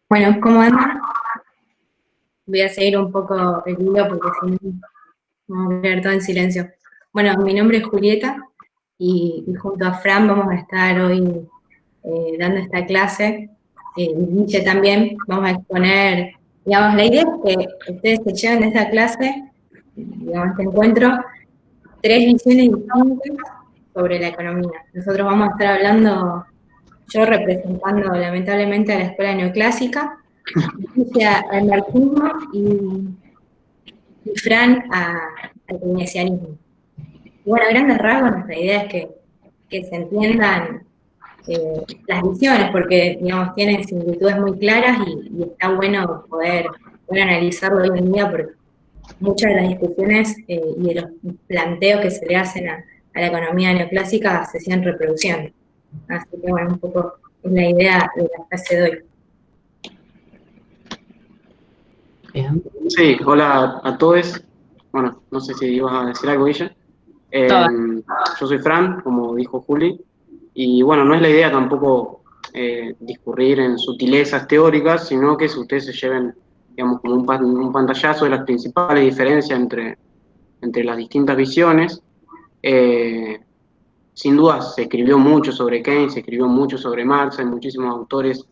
Bueno, ¿cómo andan? Voy a seguir un poco el hilo porque si no, vamos a quedar todo en silencio. Bueno, mi nombre es Julieta y junto a Fran vamos a estar hoy dando esta clase. Y Guille también, vamos a exponer, digamos, la idea es que ustedes se lleven de esta clase, digamos, este encuentro, tres visiones distintas sobre la economía. Nosotros vamos a estar hablando, yo representando lamentablemente a la escuela neoclásica, al marxismo y Fran al keynesianismo. Y bueno, a grandes rasgos nuestra idea es que se entiendan las visiones, porque digamos tienen similitudes muy claras y está bueno poder analizarlo hoy en día, porque muchas de las discusiones y de los planteos que se le hacen a la economía neoclásica se siguen reproduciendo. Así que bueno, un poco es la idea de la clase de hoy. Bien. Sí, hola a todos. Bueno, no sé si ibas a decir algo, Guille. Yo soy Fran, como dijo Juli, y bueno, no es la idea tampoco discurrir en sutilezas teóricas, sino que si ustedes se lleven, digamos, como un pantallazo de las principales diferencias entre las distintas visiones. Eh, Sin duda se escribió mucho sobre Keynes, se escribió mucho sobre Marx, hay muchísimos autores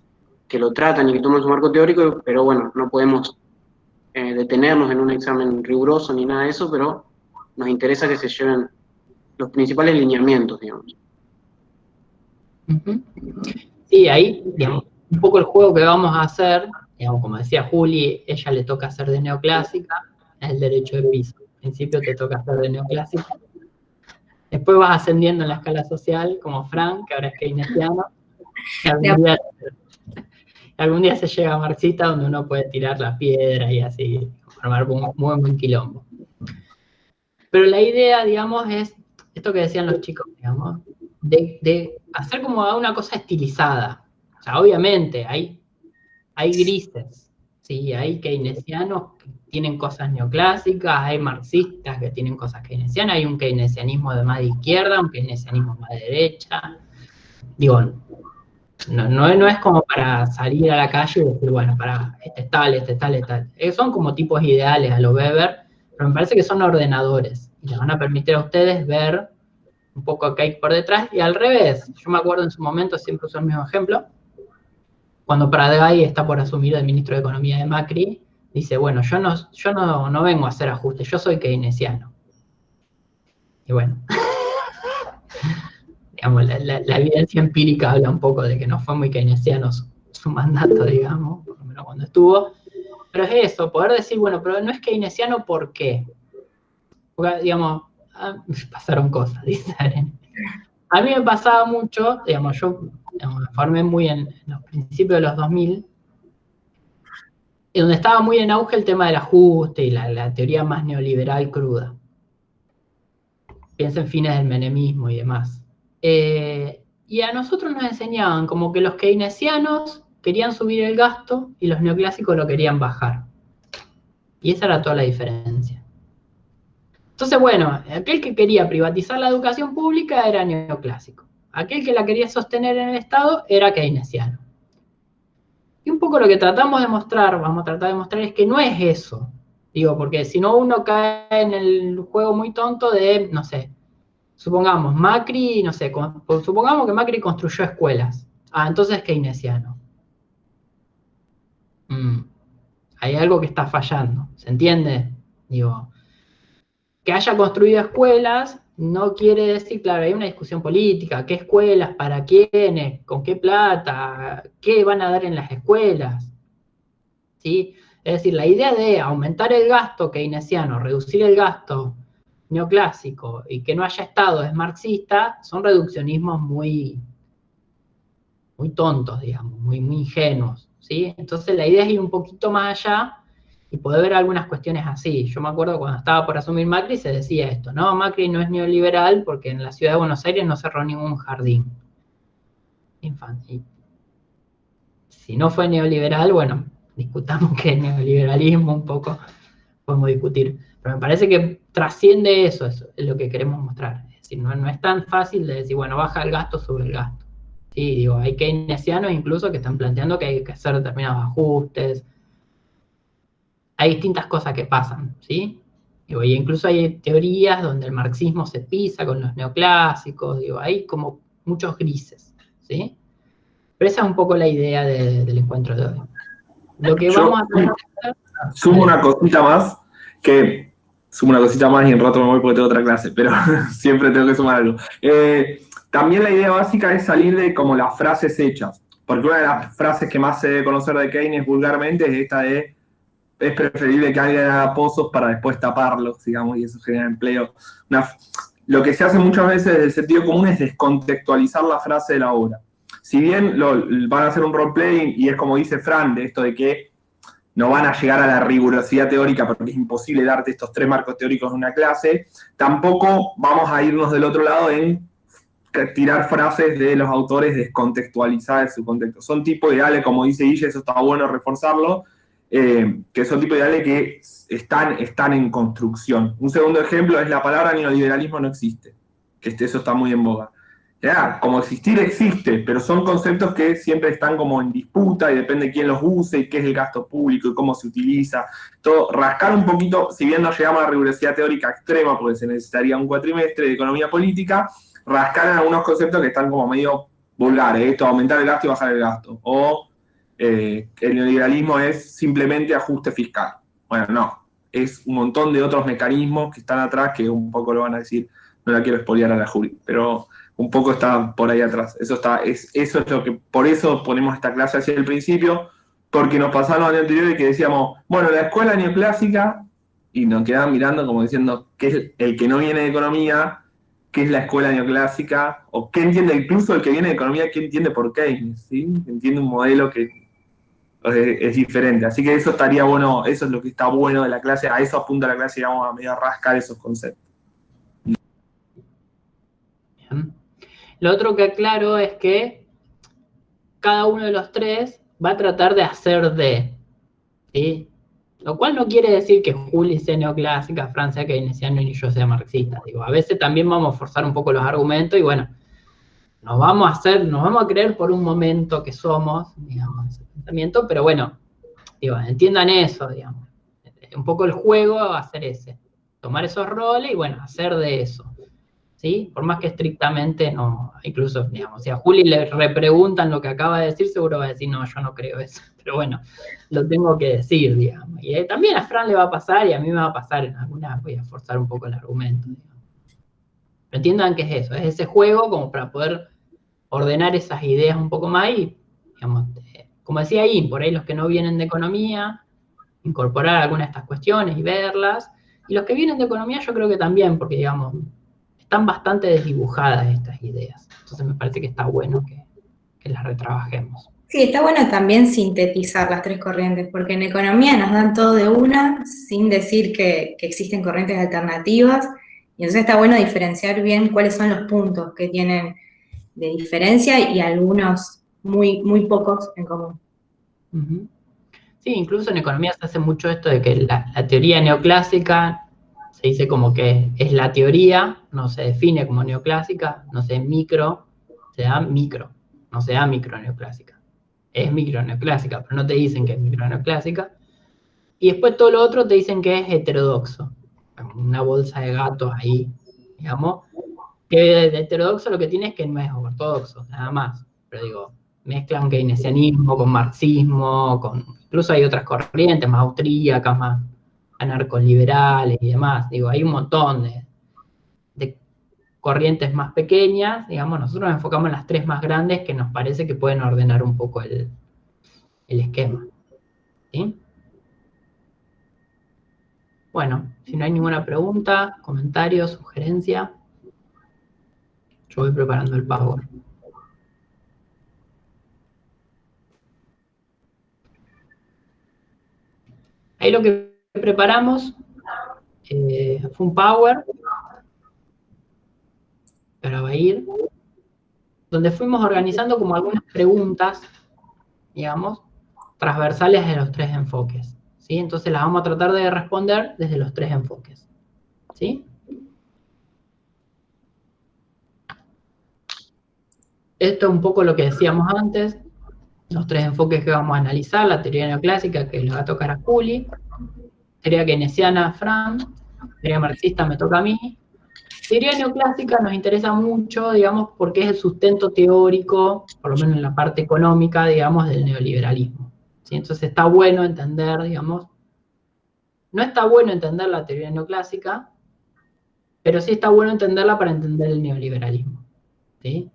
que lo tratan y que toman su marco teórico, pero bueno, no podemos detenernos en un examen riguroso ni nada de eso, pero nos interesa que se lleven los principales lineamientos, digamos. Sí, ahí, digamos, un poco el juego que vamos a hacer, digamos, como decía Juli, ella le toca hacer de neoclásica, es el derecho de piso. Al principio te toca hacer de neoclásica. Después vas ascendiendo en la escala social, como Frank, que ahora es keynesiano. Y algún día se llega a marxista, donde uno puede tirar la piedra y así, formar un muy buen quilombo. Pero la idea, digamos, es esto que decían los chicos, digamos, de hacer como una cosa estilizada. O sea, obviamente hay grises, ¿sí? Hay keynesianos que tienen cosas neoclásicas, hay marxistas que tienen cosas keynesianas, hay un keynesianismo de más de izquierda, un keynesianismo más de derecha. Digo, no es como para salir a la calle y decir, bueno, este es tal, este es tal, este es tal. Son como tipos ideales a lo Weber, pero me parece que son ordenadores y les van a permitir a ustedes ver un poco qué hay por detrás, y al revés. Yo me acuerdo en su momento, siempre uso el mismo ejemplo, cuando Pradgay está por asumir el ministro de Economía de Macri, dice, bueno, yo no vengo a hacer ajustes, yo soy keynesiano. Y bueno, digamos, la evidencia empírica habla un poco de que no fue muy keynesiano su mandato, digamos, por lo menos cuando estuvo. Pero es eso, poder decir, bueno, pero no es keynesiano, ¿por qué? Porque, digamos, pasaron cosas, dice Aren. A mí me pasaba mucho, digamos, yo me formé muy en los principios de los 2000, y donde estaba muy en auge el tema del ajuste y la teoría más neoliberal cruda. Piensa en fines del menemismo y demás. Y a nosotros nos enseñaban como que los keynesianos querían subir el gasto y los neoclásicos lo querían bajar. Y esa era toda la diferencia. Entonces, bueno, aquel que quería privatizar la educación pública era neoclásico. Aquel que la quería sostener en el Estado era keynesiano. Y un poco lo que tratamos de mostrar, vamos a tratar de mostrar, es que no es eso. Digo, porque si no uno cae en el juego muy tonto de, no sé, supongamos Macri, no sé, supongamos que Macri construyó escuelas. Ah, entonces keynesiano. Hay algo que está fallando, ¿se entiende? Digo, que haya construido escuelas no quiere decir, claro, hay una discusión política, qué escuelas, para quiénes, con qué plata, qué van a dar en las escuelas, ¿sí? Es decir, la idea de aumentar el gasto keynesiano, reducir el gasto neoclásico y que no haya Estado es marxista, son reduccionismos muy tontos, digamos, muy ingenuos, ¿sí? Entonces la idea es ir un poquito más allá y poder ver algunas cuestiones así. Yo me acuerdo cuando estaba por asumir Macri se decía esto, no, Macri no es neoliberal porque en la ciudad de Buenos Aires no cerró ningún jardín infantil. Si no fue neoliberal, bueno, discutamos qué es neoliberalismo un poco, podemos discutir. Pero me parece que trasciende eso es lo que queremos mostrar. Es decir, no es tan fácil de decir, bueno, baja el gasto sobre el gasto. ¿sí? Digo, hay keynesianos incluso que están planteando que hay que hacer determinados ajustes. Hay distintas cosas que pasan, ¿sí? Digo, y incluso hay teorías donde el marxismo se pisa con los neoclásicos, digo, hay como muchos grises, ¿sí? Pero esa es un poco la idea del encuentro de hoy. Lo que vamos a tratar de hacer... Sumo una cosita más, y en rato me voy porque tengo otra clase, pero siempre tengo que sumar algo. También la idea básica es salir de como las frases hechas, porque una de las frases que más se debe conocer de Keynes vulgarmente es esta de es preferible que alguien haga pozos para después taparlos, digamos, y eso genera empleo. Lo que se hace muchas veces desde el sentido común es descontextualizar la frase de la obra. Si bien van a hacer un roleplay y es como dice Fran, de esto de que no van a llegar a la rigurosidad teórica porque es imposible darte estos 3 marcos teóricos en una clase, tampoco vamos a irnos del otro lado en tirar frases de los autores descontextualizadas de su contexto. Son tipos ideales, como dice Guille, eso está bueno reforzarlo, que son tipos ideales que están en construcción. Un segundo ejemplo es la palabra neoliberalismo no existe, que eso está muy en boga. Ya, como existir existe, pero son conceptos que siempre están como en disputa y depende de quién los use y qué es el gasto público y cómo se utiliza. Todo, rascar un poquito, si bien no llegamos a la rigurosidad teórica extrema, porque se necesitaría un cuatrimestre de economía política, rascar en algunos conceptos que están como medio vulgares, esto, aumentar el gasto y bajar el gasto, o el neoliberalismo es simplemente ajuste fiscal. Bueno, no, es un montón de otros mecanismos que están atrás que un poco lo van a decir, no la quiero spoilear a la Juli, pero un poco está por ahí atrás. Eso es lo que, por eso ponemos esta clase hacia el principio, porque nos pasaron los años anteriores que decíamos, bueno, la escuela neoclásica, y nos quedaban mirando como diciendo, ¿qué es el que no viene de economía? ¿Qué es la escuela neoclásica? O qué entiende incluso el que viene de economía, qué entiende por Keynes, ¿sí? Entiende un modelo que es diferente. Así que eso estaría bueno, eso es lo que está bueno de la clase, a eso apunta la clase y vamos a medio rascar esos conceptos. Bien. Lo otro que aclaro es que cada uno de los 3 va a tratar de hacer de, ¿sí? Lo cual no quiere decir que Juli sea neoclásica, Fran sea keynesiano y yo sea marxista. Digo, a veces también vamos a forzar un poco los argumentos y bueno, nos vamos a creer por un momento que somos, digamos, ese pensamiento, pero bueno, digo, entiendan eso, digamos. Un poco el juego va a ser ese, tomar esos roles y bueno, hacer de eso. ¿Sí? Por más que estrictamente no, incluso, digamos, si a Juli le repreguntan lo que acaba de decir, seguro va a decir, no, yo no creo eso, pero bueno, lo tengo que decir, digamos. Y también a Fran le va a pasar y a mí me va a pasar, en algunas voy a forzar un poco el argumento, digamos. Pero entiendan que es eso, es ese juego como para poder ordenar esas ideas un poco más y, digamos, como decía ahí, por ahí los que no vienen de economía, incorporar algunas de estas cuestiones y verlas, y los que vienen de economía yo creo que también, porque digamos, están bastante desdibujadas estas ideas. Entonces me parece que está bueno que las retrabajemos. Sí, está bueno también sintetizar las 3 corrientes, porque en economía nos dan todo de una, sin decir que existen corrientes alternativas, y entonces está bueno diferenciar bien cuáles son los puntos que tienen de diferencia y algunos muy, muy pocos en común. Uh-huh. Sí, incluso en economía se hace mucho esto de que la teoría neoclásica se dice como que es la teoría, no se define como neoclásica, no se micro, se da micro, no se da micro neoclásica. Es micro neoclásica, pero no te dicen que es micro neoclásica. Y después todo lo otro te dicen que es heterodoxo. Una bolsa de gatos ahí, digamos. Que de heterodoxo lo que tiene es que no es ortodoxo, nada más. Pero digo, mezclan keynesianismo con marxismo, incluso hay otras corrientes más austríacas, más anarcoliberales y demás. Digo, hay un montón de corrientes más pequeñas, digamos, nosotros nos enfocamos en las 3 más grandes que nos parece que pueden ordenar un poco el esquema. ¿Sí? Bueno, si no hay ninguna pregunta, comentario, sugerencia, yo voy preparando el Power. Ahí lo que preparamos fue un Power, pero va a ir, donde fuimos organizando como algunas preguntas, digamos, transversales de los 3 enfoques. ¿Sí? Entonces las vamos a tratar de responder desde los 3 enfoques. ¿Sí? esto es un poco lo que decíamos antes, los 3 enfoques que vamos a analizar, la teoría neoclásica, que le va a tocar a Juli, teoría keynesiana a Fran, teoría marxista me toca a mí. Teoría neoclásica nos interesa mucho, digamos, porque es el sustento teórico, por lo menos en la parte económica, digamos, del neoliberalismo, ¿sí? Entonces está bueno entender, digamos, no está bueno entender la teoría neoclásica, pero sí está bueno entenderla para entender el neoliberalismo, ¿sí?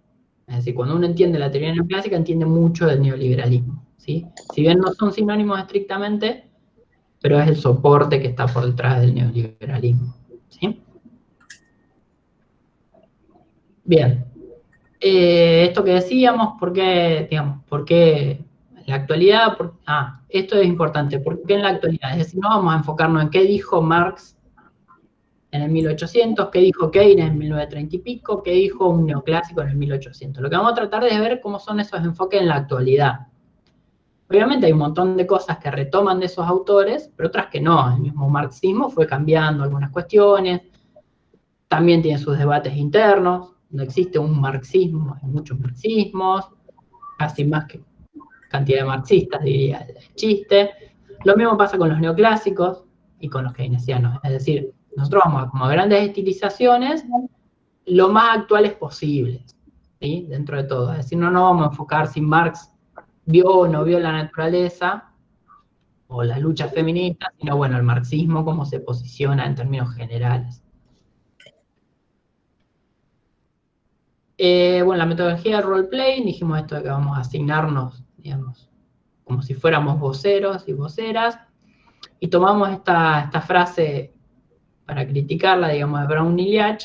Es decir, cuando uno entiende la teoría neoclásica, entiende mucho del neoliberalismo, ¿sí? Si bien no son sinónimos estrictamente, pero es el soporte que está por detrás del neoliberalismo, ¿sí? Bien. Esto que decíamos, ¿por qué en la actualidad? Esto es importante, ¿por qué en la actualidad? Es decir, no vamos a enfocarnos en qué dijo Marx en el 1800, qué dijo Keynes en 1930 y pico, qué dijo un neoclásico en el 1800. Lo que vamos a tratar es ver cómo son esos enfoques en la actualidad. Obviamente hay un montón de cosas que retoman de esos autores, pero otras que no. El mismo marxismo fue cambiando algunas cuestiones, también tiene sus debates internos, no existe un marxismo, hay muchos marxismos, casi más que cantidad de marxistas, diría el chiste. Lo mismo pasa con los neoclásicos y con los keynesianos, es decir, nosotros vamos a como grandes estilizaciones lo más actuales posibles, ¿sí? Dentro de todo, es decir, no nos vamos a enfocar si Marx vio o no vio la naturaleza o las luchas feministas, sino bueno, el marxismo cómo se posiciona en términos generales. Bueno, la metodología de roleplay, dijimos esto de que vamos a asignarnos, digamos, como si fuéramos voceros y voceras, y tomamos esta frase para criticarla, digamos, de Brown y Liach,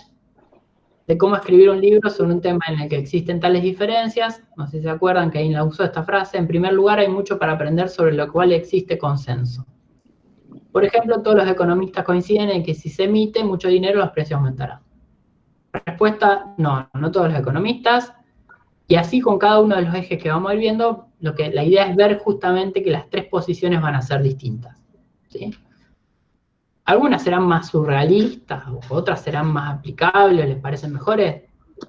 de cómo escribir un libro sobre un tema en el que existen tales diferencias. No sé si se acuerdan que Ayn usó esta frase. En primer lugar, hay mucho para aprender sobre lo cual existe consenso. Por ejemplo, todos los economistas coinciden en que si se emite mucho dinero, los precios aumentarán. Respuesta, no todos los economistas. Y así con cada uno de los ejes que vamos a ir viendo, la idea es ver justamente que las 3 posiciones van a ser distintas, ¿sí? Algunas serán más surrealistas, otras serán más aplicables, les parecen mejores,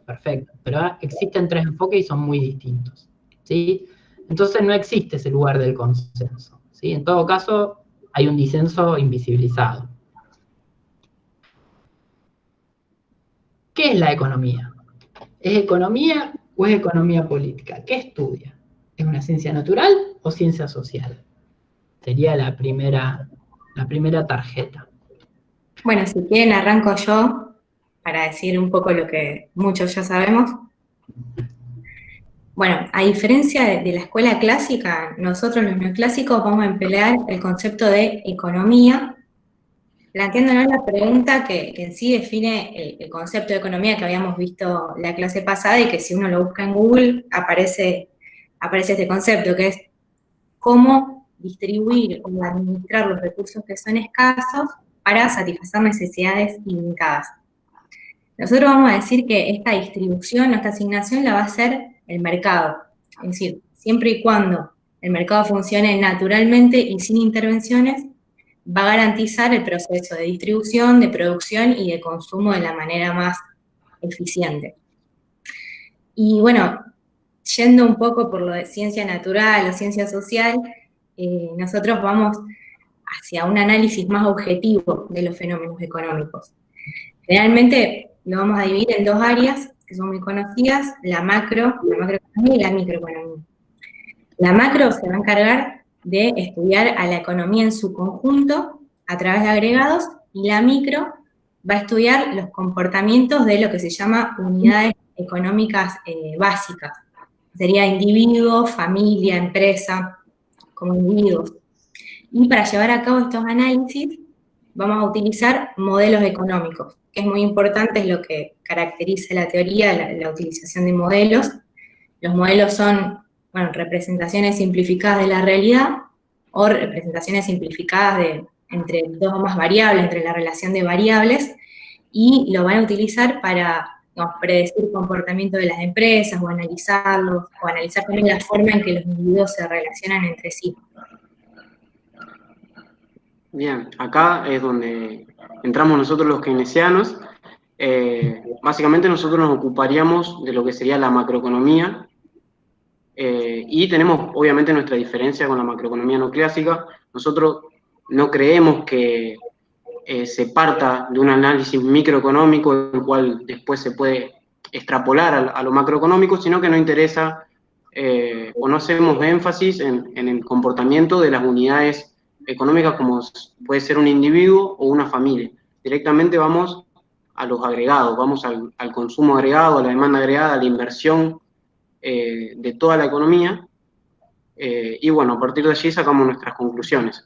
perfecto, pero existen 3 enfoques y son muy distintos, ¿sí? Entonces no existe ese lugar del consenso, ¿sí? En todo caso, hay un disenso invisibilizado. ¿Qué es la economía? ¿Es economía o es economía política? ¿Qué estudia? ¿Es una ciencia natural o ciencia social? Sería la primera tarjeta. Bueno, si quieren arranco yo para decir un poco lo que muchos ya sabemos. Bueno, a diferencia de la escuela clásica, nosotros los neoclásicos vamos a emplear el concepto de economía, planteándonos la pregunta que en sí define el concepto de economía que habíamos visto la clase pasada y que si uno lo busca en Google aparece este concepto, que es cómo distribuir o administrar los recursos que son escasos para satisfacer necesidades ilimitadas. Nosotros vamos a decir que esta distribución, esta asignación la va a hacer el mercado. Es decir, siempre y cuando el mercado funcione naturalmente y sin intervenciones, va a garantizar el proceso de distribución, de producción y de consumo de la manera más eficiente. Y bueno, yendo un poco por lo de ciencia natural o ciencia social, nosotros vamos hacia un análisis más objetivo de los fenómenos económicos. Generalmente lo vamos a dividir en 2 áreas que son muy conocidas, la macroeconomía y la microeconomía. La macro se va a encargar de estudiar a la economía en su conjunto a través de agregados, y la micro va a estudiar los comportamientos de lo que se llama unidades económicas básicas. Sería individuo, familia, empresa, como individuos. Y para llevar a cabo estos análisis vamos a utilizar modelos económicos, que es muy importante, es lo que caracteriza la teoría, la utilización de modelos. Los modelos son, bueno, representaciones simplificadas de la realidad o representaciones simplificadas entre 2 o más variables, entre la relación de variables, y lo van a utilizar para predecir el comportamiento de las empresas o analizarlos, o analizar también la forma en que los individuos se relacionan entre sí. Bien, acá es donde entramos nosotros los keynesianos. Básicamente nosotros nos ocuparíamos de lo que sería la macroeconomía, Y tenemos obviamente nuestra diferencia con la macroeconomía no clásica. Nosotros no creemos que se parta de un análisis microeconómico, el cual después se puede extrapolar a lo macroeconómico, sino que nos interesa o no hacemos énfasis en el comportamiento de las unidades económicas como puede ser un individuo o una familia. Directamente vamos a los agregados, vamos al consumo agregado, a la demanda agregada, a la inversión de toda la economía, y bueno, a partir de allí sacamos nuestras conclusiones.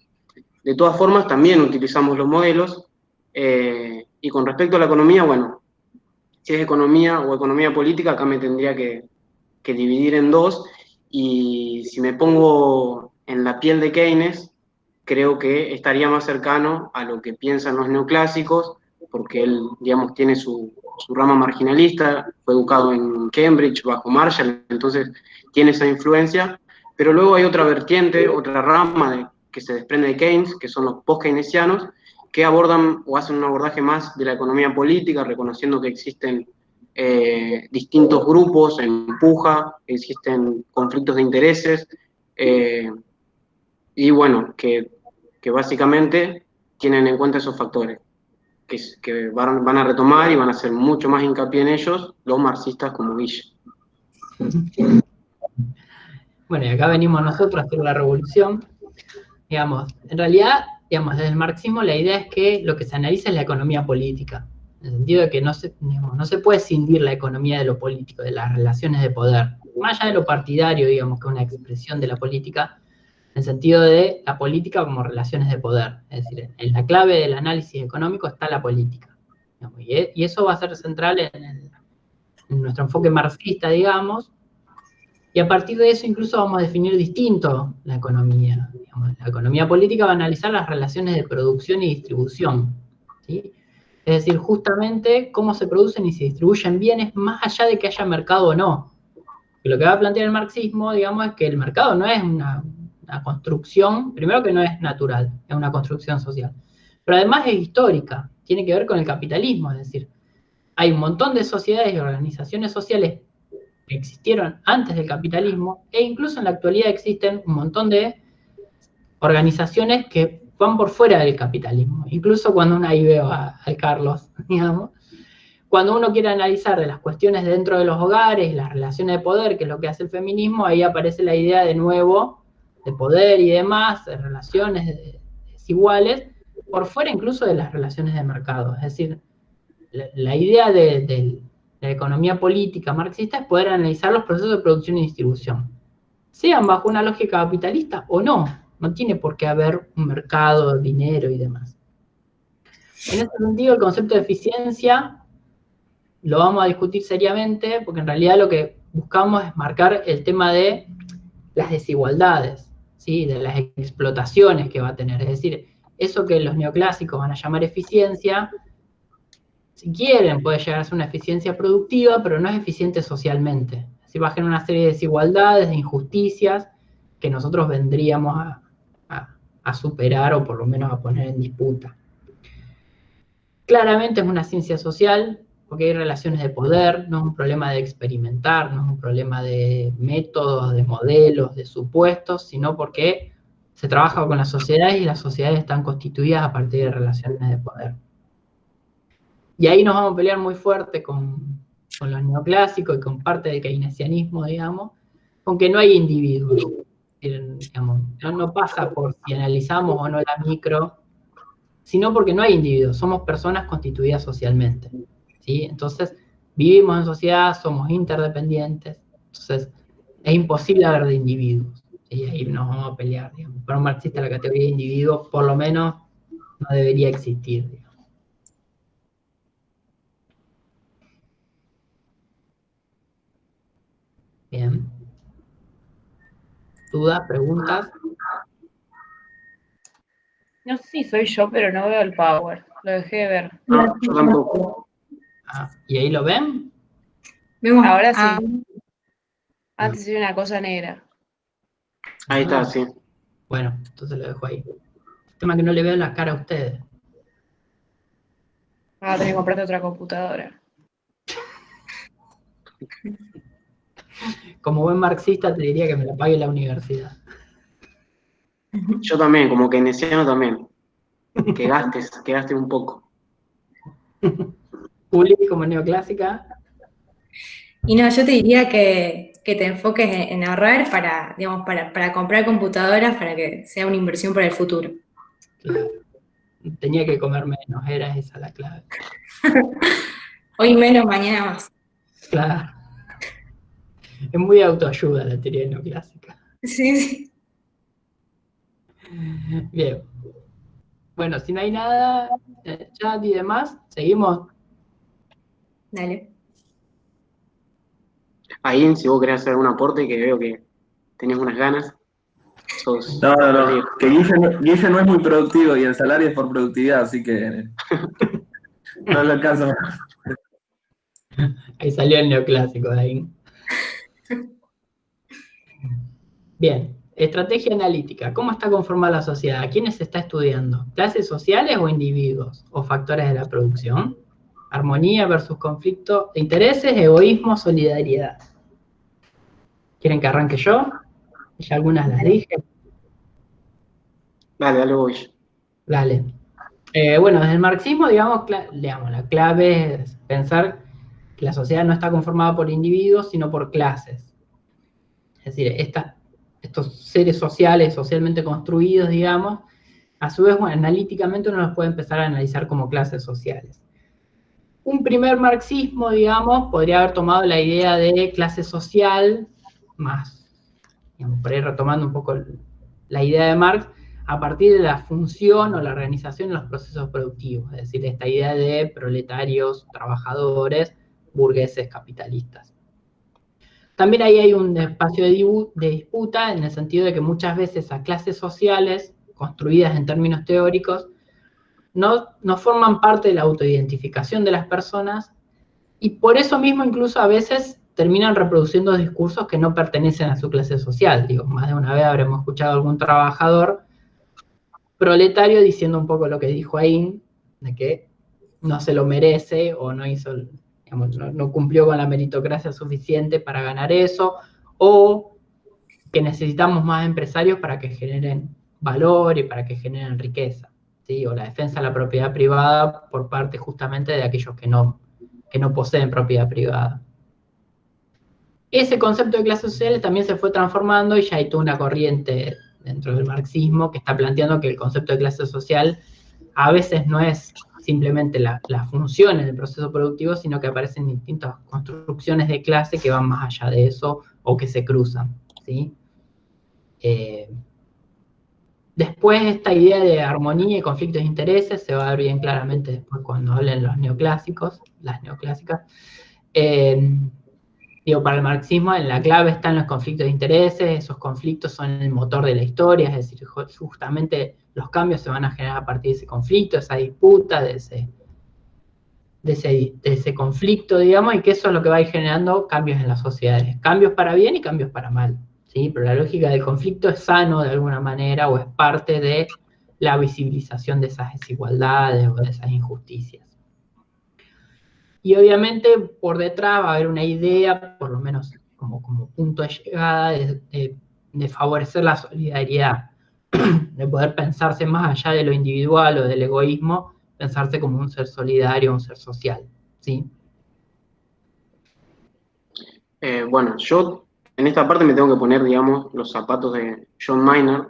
De todas formas, también utilizamos los modelos, y con respecto a la economía, bueno, si es economía o economía política, acá me tendría que dividir en dos, y si me pongo en la piel de Keynes, creo que estaría más cercano a lo que piensan los neoclásicos, porque él, digamos, tiene su rama marginalista, fue educado en Cambridge bajo Marshall, entonces tiene esa influencia, pero luego hay otra vertiente, otra rama que se desprende de Keynes, que son los post-keynesianos, que abordan o hacen un abordaje más de la economía política, reconociendo que existen distintos grupos en puja, existen conflictos de intereses, y bueno, que básicamente tienen en cuenta esos factores, que van a retomar y van a hacer mucho más hincapié en ellos los marxistas como Guille. Bueno, y acá venimos nosotros a hacer la revolución. Digamos, en realidad, digamos, desde el marxismo la idea es que lo que se analiza es la economía política, en el sentido de que no se puede escindir la economía de lo político, de las relaciones de poder, más allá de lo partidario, digamos, que es una expresión de la política, en el sentido de la política como relaciones de poder. Es decir, en la clave del análisis económico está la política. Digamos, y eso va a ser central en nuestro enfoque marxista, digamos, y a partir de eso incluso vamos a definir distinto la economía. Digamos, la economía política va a analizar las relaciones de producción y distribución, ¿sí? Es decir, justamente cómo se producen y se distribuyen bienes más allá de que haya mercado o no. Y lo que va a plantear el marxismo, digamos, es que el mercado no es una construcción, primero que no es natural, es una construcción social, pero además es histórica, tiene que ver con el capitalismo, es decir, hay un montón de sociedades y organizaciones sociales que existieron antes del capitalismo, e incluso en la actualidad existen un montón de organizaciones que van por fuera del capitalismo. Incluso cuando uno, ahí veo al Carlos, digamos, cuando uno quiere analizar de las cuestiones dentro de los hogares, las relaciones de poder, que es lo que hace el feminismo, ahí aparece la idea de nuevo de poder y demás, de relaciones desiguales, por fuera incluso de las relaciones de mercado. Es decir, la idea de la economía política marxista es poder analizar los procesos de producción y distribución, sean bajo una lógica capitalista o no. No tiene por qué haber un mercado, dinero y demás. En ese sentido, el concepto de eficiencia lo vamos a discutir seriamente, porque en realidad lo que buscamos es marcar el tema de las desigualdades, ¿sí? De las explotaciones que va a tener. Es decir, eso que los neoclásicos van a llamar eficiencia, si quieren, puede llegar a ser una eficiencia productiva, pero no es eficiente socialmente. Si va a generar una serie de desigualdades, de injusticias, que nosotros vendríamos a superar o por lo menos a poner en disputa. Claramente es una ciencia social, porque hay relaciones de poder, no es un problema de experimentar, no es un problema de métodos, de modelos, de supuestos, sino porque se trabaja con las sociedades y las sociedades están constituidas a partir de relaciones de poder. Y ahí nos vamos a pelear muy fuerte con los neoclásicos y con parte del keynesianismo, digamos, con que no hay individuos. Digamos, no pasa por si analizamos o no la micro, sino porque no hay individuos, somos personas constituidas socialmente, ¿sí? Entonces, vivimos en sociedad, somos interdependientes, entonces es imposible hablar de individuos, y ahí nos vamos a pelear, digamos. Para un marxista la categoría de individuo, por lo menos, no debería existir, digamos. Bien. ¿Dudas, preguntas? No sé si soy yo, pero no veo el power. Lo dejé de ver. No, yo tampoco. ¿Y ahí lo ven? Vemos Ahora sí. Antes era una cosa negra. Ahí está, sí. Bueno, entonces lo dejo ahí. El tema es que no le veo la cara a ustedes. Ahora tenés que comprarte otra computadora. Como buen marxista te diría que me la pague la universidad. Yo también, como keynesiano también. Que gastes un poco. Juli, como neoclásica. Y no, yo te diría que te enfoques en ahorrar para, digamos, para comprar computadoras para que sea una inversión para el futuro. Claro. Tenía que comer menos, era esa la clave. Hoy menos, mañana más. Claro. Es muy autoayuda la teoría neoclásica. Sí, sí. Bien. Bueno, si no hay nada, chat y demás, seguimos. Dale. Ahí, si vos querés hacer un aporte, que veo que tenés unas ganas, sos No. libre. Que Guille no es muy productivo y el salario es por productividad, así que no lo alcanzo. Ahí salió el neoclásico de ahí. Bien, estrategia analítica. ¿Cómo está conformada la sociedad? ¿A quiénes se está estudiando? ¿Clases sociales o individuos? ¿O factores de la producción? Armonía versus conflicto de intereses, egoísmo, solidaridad. ¿Quieren que arranque yo? Ya algunas las dije. Dale, voy. Dale. Bueno, desde el marxismo, digamos, la clave es pensar que la sociedad no está conformada por individuos, sino por clases. Es decir, estos seres sociales, socialmente construidos, digamos, a su vez, bueno, analíticamente uno los puede empezar a analizar como clases sociales. Un primer marxismo, digamos, podría haber tomado la idea de clase social, más, digamos, por ahí retomando un poco la idea de Marx, a partir de la función o la organización de los procesos productivos, es decir, esta idea de proletarios, trabajadores, burgueses, capitalistas. También ahí hay un espacio de disputa en el sentido de que muchas veces a clases sociales, construidas en términos teóricos, no forman parte de la autoidentificación de las personas y por eso mismo incluso a veces terminan reproduciendo discursos que no pertenecen a su clase social. Digo, más de una vez habremos escuchado a algún trabajador proletario diciendo un poco lo que dijo ahí, de que no se lo merece o no hizo, digamos, no cumplió con la meritocracia suficiente para ganar eso, o que necesitamos más empresarios para que generen valor y para que generen riqueza, ¿sí? O la defensa de la propiedad privada por parte justamente de aquellos que no poseen propiedad privada. Ese concepto de clases sociales también se fue transformando y ya hay toda una corriente dentro del marxismo que está planteando que el concepto de clase social a veces no es simplemente la función en el proceso productivo, sino que aparecen distintas construcciones de clase que van más allá de eso o que se cruzan, ¿sí? Después esta idea de armonía y conflictos de intereses se va a ver bien claramente después cuando hablen los neoclásicos, las neoclásicas. Digo, para el marxismo en la clave están los conflictos de intereses, esos conflictos son el motor de la historia, es decir, justamente los cambios se van a generar a partir de ese conflicto, esa disputa, de ese conflicto, digamos, y que eso es lo que va a ir generando cambios en las sociedades, cambios para bien y cambios para mal, ¿sí? Pero la lógica del conflicto es sano de alguna manera o es parte de la visibilización de esas desigualdades o de esas injusticias. Y obviamente por detrás va a haber una idea, por lo menos como punto de llegada, de favorecer la solidaridad, de poder pensarse más allá de lo individual o del egoísmo, pensarse como un ser solidario, un ser social, ¿sí? Bueno, yo en esta parte me tengo que poner, digamos, los zapatos de John Maynard,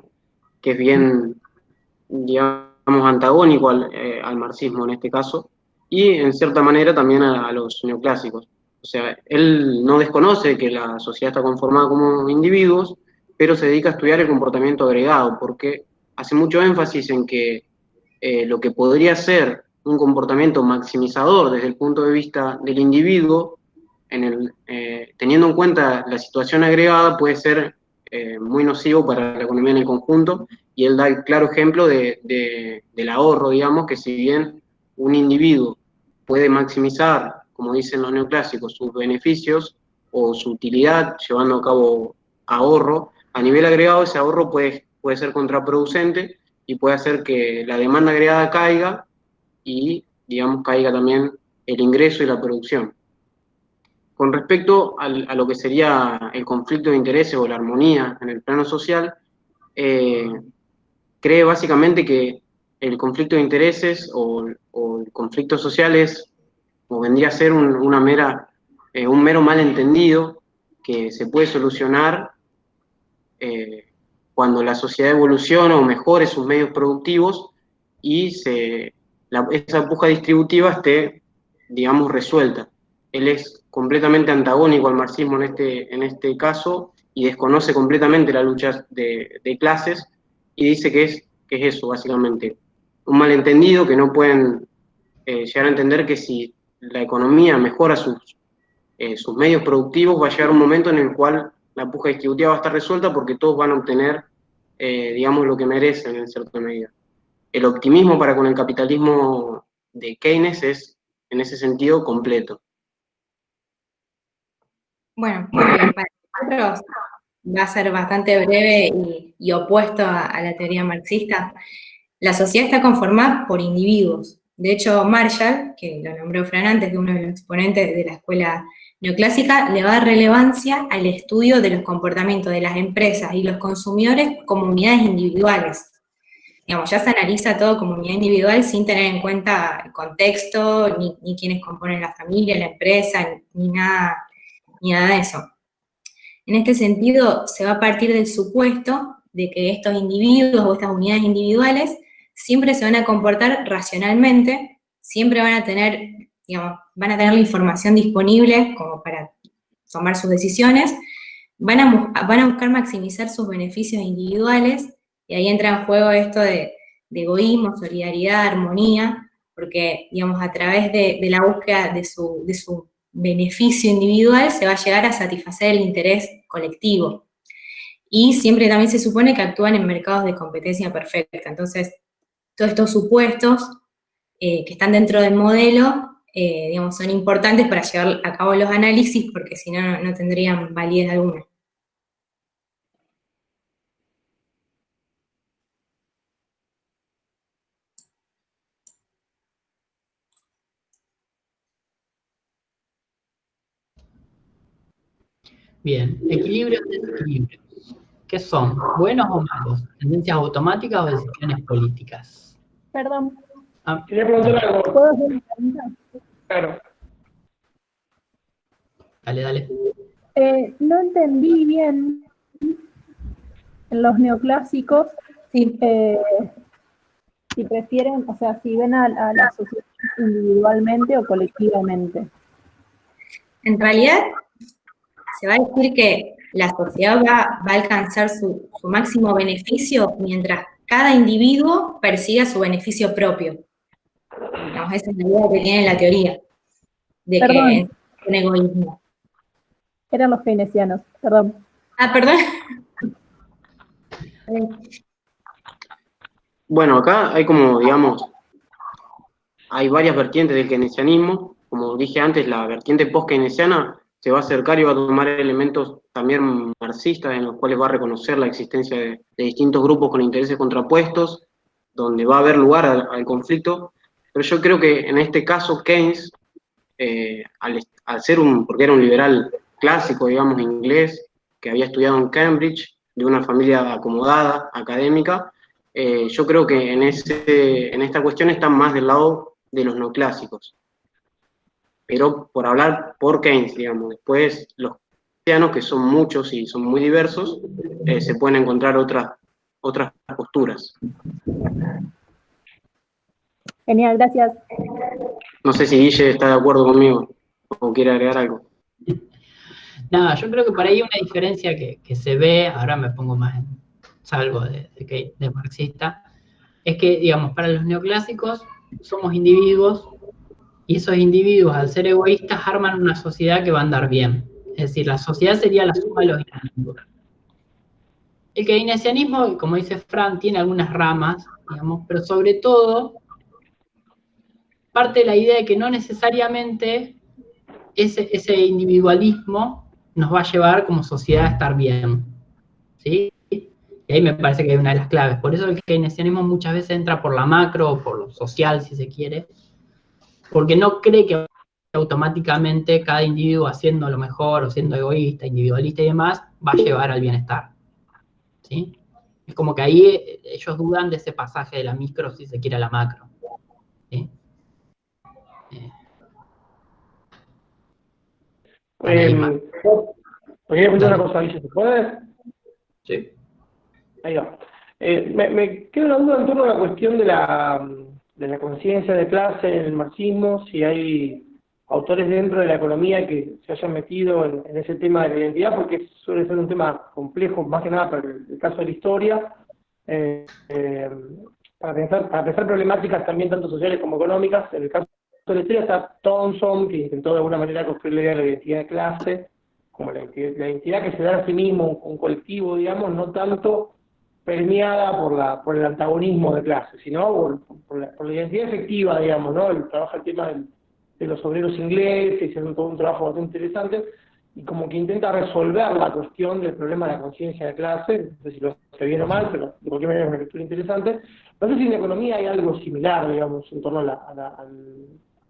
que es bien, digamos, antagónico al marxismo en este caso, y en cierta manera también a los neoclásicos. O sea, él no desconoce que la sociedad está conformada como individuos, pero se dedica a estudiar el comportamiento agregado, porque hace mucho énfasis en que lo que podría ser un comportamiento maximizador desde el punto de vista del individuo, teniendo en cuenta la situación agregada, puede ser muy nocivo para la economía en el conjunto, y él da el claro ejemplo del ahorro, digamos, que si bien un individuo puede maximizar, como dicen los neoclásicos, sus beneficios o su utilidad llevando a cabo ahorro, a nivel agregado ese ahorro puede ser contraproducente y puede hacer que la demanda agregada caiga y, digamos, caiga también el ingreso y la producción. con respecto a lo que sería el conflicto de intereses o la armonía en el plano social, cree básicamente que el conflicto de intereses o el conflicto social o vendría a ser un mero malentendido que se puede solucionar cuando la sociedad evoluciona o mejore sus medios productivos y esa puja distributiva esté, digamos, resuelta. Él es completamente antagónico al marxismo en este caso y desconoce completamente la lucha de clases y dice que es eso, básicamente. Un malentendido que no pueden llegar a entender que si la economía mejora sus medios productivos, va a llegar un momento en el cual la puja distributiva va a estar resuelta porque todos van a obtener, digamos, lo que merecen en cierta medida. El optimismo para con el capitalismo de Keynes es, en ese sentido, completo. Bueno, para nosotros va a ser bastante breve y opuesto a la teoría marxista. La sociedad está conformada por individuos. De hecho, Marshall, que lo nombró Fran antes, que es uno de los exponentes de la escuela neoclásica, le va a dar relevancia al estudio de los comportamientos de las empresas y los consumidores como unidades individuales. Digamos, ya se analiza todo como unidad individual sin tener en cuenta el contexto, ni quienes componen la familia, la empresa, ni nada de eso. En este sentido, se va a partir del supuesto de que estos individuos o estas unidades individuales siempre se van a comportar racionalmente, siempre van a tener, digamos, van a tener la información disponible como para tomar sus decisiones, van a buscar maximizar sus beneficios individuales, y ahí entra en juego esto de egoísmo, solidaridad, armonía, porque, digamos, a través de la búsqueda de su beneficio individual se va a llegar a satisfacer el interés colectivo. Y siempre también se supone que actúan en mercados de competencia perfecta. Entonces, todos estos supuestos que están dentro del modelo, digamos, son importantes para llevar a cabo los análisis, porque si no, no tendrían validez alguna. Bien, equilibrios y desequilibrios. ¿Qué son? ¿Buenos o malos? ¿Tendencias automáticas o decisiones políticas? Perdón, Quería preguntar algo. ¿puedo hacer una pregunta? Claro. Dale. No entendí bien en los neoclásicos Sí. si prefieren, o sea, si ven a la sociedad individualmente o colectivamente. En realidad, se va a decir que la sociedad va a alcanzar su máximo beneficio mientras cada individuo persiga su beneficio propio. Digamos, esa es la idea que tiene la teoría, de Perdón. que es un egoísmo. Eran los keynesianos, perdón. Ah, perdón. Bueno, acá hay como, digamos, hay varias vertientes del keynesianismo. Como dije antes, la vertiente post-keynesiana se va a acercar y va a tomar elementos también marxistas en los cuales va a reconocer la existencia de distintos grupos con intereses contrapuestos, donde va a haber lugar al conflicto. Pero yo creo que en este caso Keynes, al ser porque era un liberal clásico, digamos, inglés, que había estudiado en Cambridge, de una familia acomodada, académica, yo creo que en esta cuestión están más del lado de los neoclásicos. Pero por hablar por Keynes, digamos, después los keynesianos, que son muchos y son muy diversos, se pueden encontrar otras posturas. Genial, gracias. No sé si Guille está de acuerdo conmigo o quiere agregar algo. Nada, yo creo que por ahí hay una diferencia que se ve, ahora me pongo más salgo de marxista, es que, digamos, para los neoclásicos somos individuos, y esos individuos, al ser egoístas, arman una sociedad que va a andar bien. Es decir, la sociedad sería la suma de los individuos. El keynesianismo, como dice Fran, tiene algunas ramas, digamos, pero sobre todo parte de la idea de que no necesariamente ese individualismo nos va a llevar como sociedad a estar bien, ¿sí? Y ahí me parece que hay una de las claves. Por eso el keynesianismo muchas veces entra por la macro o por lo social, si se quiere, porque no cree que automáticamente cada individuo haciendo lo mejor, o siendo egoísta, individualista y demás, va a llevar al bienestar, ¿sí? Es como que ahí ellos dudan de ese pasaje de la micro, si se quiere, a la macro, ¿sí? Quería preguntar una cosa, Guille, ¿se puede? Sí. Ahí va. Me queda una duda en torno a la cuestión de la conciencia de clase en el marxismo, si hay autores dentro de la economía que se hayan metido en ese tema de la identidad, porque suele ser un tema complejo, más que nada para el caso de la historia, para pensar problemáticas también tanto sociales como económicas. En el caso de la historia está Thompson, que intentó de alguna manera construir la idea de la identidad de clase, como la identidad que se da a sí mismo, un colectivo, digamos, no tanto permeada por el antagonismo de clase, sino por la identidad efectiva, digamos, ¿no? Él trabaja el tema de los obreros ingleses, y hace todo un trabajo bastante interesante, y como que intenta resolver la cuestión del problema de la conciencia de clase. No sé si lo hace bien o mal, pero de cualquier manera es una lectura interesante. No sé si en la economía hay algo similar, digamos, en torno a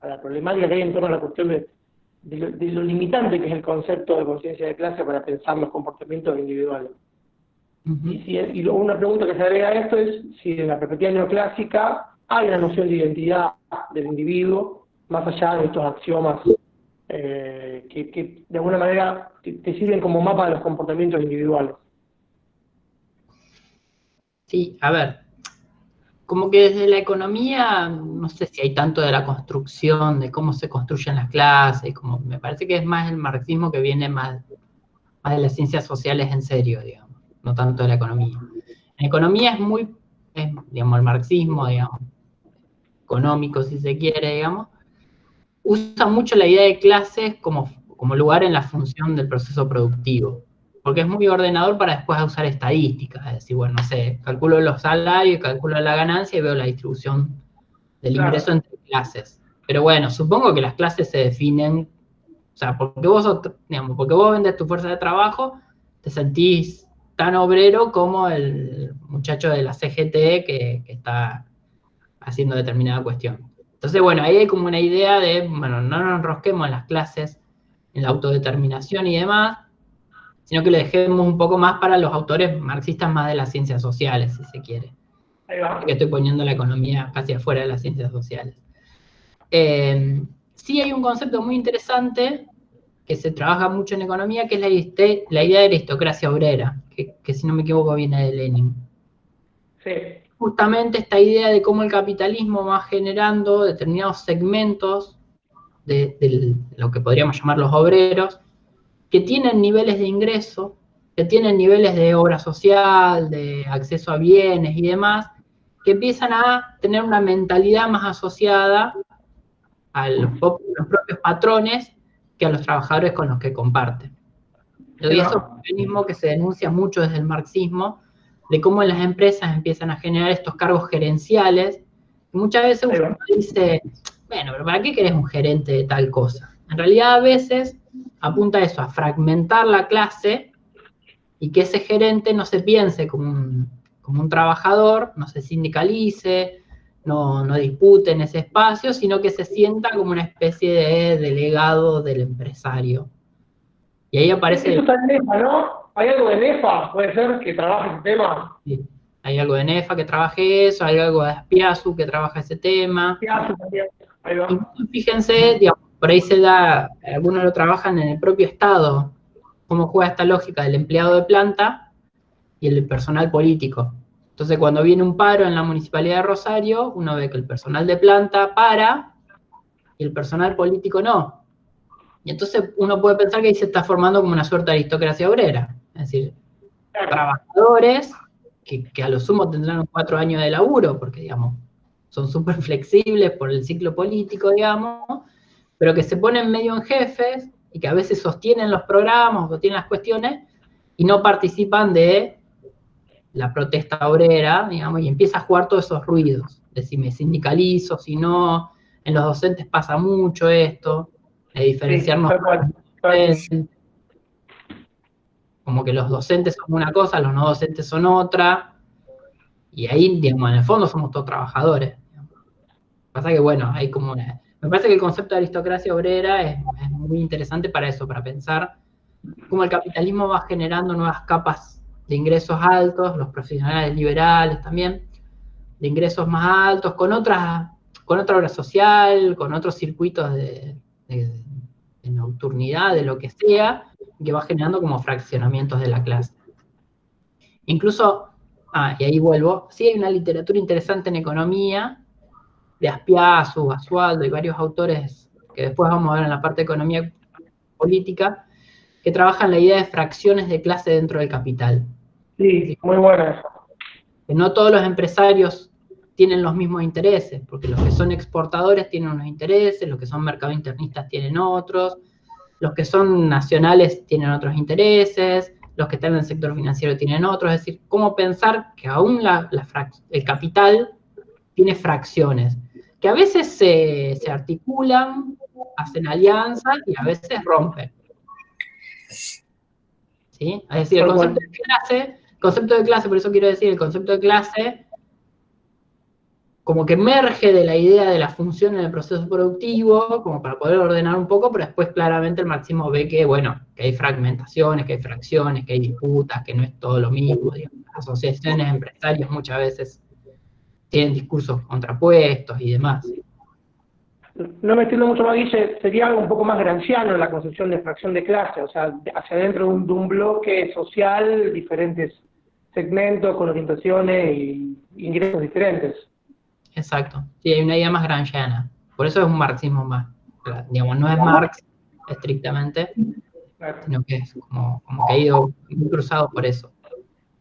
la problemática que hay en torno a la cuestión de lo limitante que es el concepto de conciencia de clase para pensar los comportamientos individuales. Y luego una pregunta que se agrega a esto es si en la perspectiva neoclásica hay una noción de identidad del individuo, más allá de estos axiomas que de alguna manera te sirven como mapa de los comportamientos individuales. Sí, a ver, como que desde la economía, no sé si hay tanto de la construcción, de cómo se construyen las clases, como me parece que es más el marxismo que viene más de las ciencias sociales en serio, digamos, no tanto de la economía. En economía digamos, el marxismo, digamos, económico si se quiere, digamos, usa mucho la idea de clases como lugar en la función del proceso productivo, porque es muy ordenador para después usar estadísticas, es decir, bueno, no sé, calculo los salarios, calculo la ganancia y veo la distribución del ingreso entre clases. Pero bueno, supongo que las clases se definen, o sea, porque vos vendes tu fuerza de trabajo, te sentís tan obrero como el muchacho de la CGT que está haciendo determinada cuestión. Entonces, bueno, ahí hay como una idea de, bueno, no nos enrosquemos en las clases, en la autodeterminación y demás, sino que lo dejemos un poco más para los autores marxistas más de las ciencias sociales, si se quiere. Ahí va. Que estoy poniendo la economía casi afuera de las ciencias sociales. Sí hay un concepto muy interesante que se trabaja mucho en economía, que es la idea de aristocracia obrera, que si no me equivoco viene de Lenin. Sí. Justamente esta idea de cómo el capitalismo va generando determinados segmentos de lo que podríamos llamar los obreros, que tienen niveles de ingreso, que tienen niveles de obra social, de acceso a bienes y demás, que empiezan a tener una mentalidad más asociada a los propios patrones que a los trabajadores con los que comparten. Y eso es un mecanismo que se denuncia mucho desde el marxismo, de cómo en las empresas empiezan a generar estos cargos gerenciales, y muchas veces uno dice, bueno, pero ¿para qué querés un gerente de tal cosa? En realidad a veces apunta a eso, a fragmentar la clase, y que ese gerente no se piense como un trabajador, no se sindicalice, no dispute en ese espacio, sino que se sienta como una especie de delegado del empresario. Y ahí aparece... Eso está en NEFA, ¿no? ¿Hay algo de NEFA? ¿Puede ser que trabaje ese tema? Sí. Hay algo de NEFA que trabaje eso, hay algo de Aspiazu que trabaja ese tema. Aspiazu también. Ahí va. Incluso fíjense, digamos, por ahí se da, algunos lo trabajan en el propio Estado, cómo juega esta lógica del empleado de planta y el personal político. Entonces, cuando viene un paro en la Municipalidad de Rosario, uno ve que el personal de planta para y el personal político no. Y entonces uno puede pensar que ahí se está formando como una suerte de aristocracia obrera. Es decir, trabajadores que a lo sumo tendrán 4 años de laburo, porque, digamos, son súper flexibles por el ciclo político, digamos, pero que se ponen medio en jefes y que a veces sostienen los programas, sostienen las cuestiones, y no participan de la protesta obrera, digamos, y empieza a jugar todos esos ruidos, de si me sindicalizo, si no, en los docentes pasa mucho esto, de diferenciarnos, sí, como que los docentes son una cosa, los no docentes son otra, y ahí, digamos, en el fondo somos todos trabajadores. Pasa que, bueno, hay como Me parece que el concepto de aristocracia obrera es muy interesante para eso, para pensar cómo el capitalismo va generando nuevas capas de ingresos altos, los profesionales liberales también, de ingresos más altos, con otra obra social, con otros circuitos de nocturnidad, de lo que sea, que va generando como fraccionamientos de la clase. Incluso, y ahí vuelvo, sí hay una literatura interesante en economía, de Aspiazu, Basualdo y varios autores que después vamos a ver en la parte de economía política, que trabajan la idea de fracciones de clase dentro del capital. Sí, muy buena eso. Que no todos los empresarios tienen los mismos intereses, porque los que son exportadores tienen unos intereses, los que son mercado internistas tienen otros, los que son nacionales tienen otros intereses, los que están en el sector financiero tienen otros, es decir, cómo pensar que aún el capital tiene fracciones, que a veces se articulan, hacen alianzas y a veces rompen. ¿Sí? Es decir, el concepto de clase, por eso quiero decir, el concepto de clase como que emerge de la idea de la función en el proceso productivo, como para poder ordenar un poco, pero después claramente el marxismo ve que, bueno, que hay fragmentaciones, que hay fracciones, que hay disputas, que no es todo lo mismo, digamos. Las asociaciones empresarias muchas veces tienen discursos contrapuestos y demás. No me entiendo mucho más, Guille, sería algo un poco más gramsciano la concepción de fracción de clase, o sea, hacia dentro de un bloque social, diferentes segmentos con orientaciones y ingresos diferentes. Exacto, sí, hay una idea más gramsciana, por eso es un marxismo más, digamos, no es Marx estrictamente, sino que es como que ha ido muy cruzado por eso.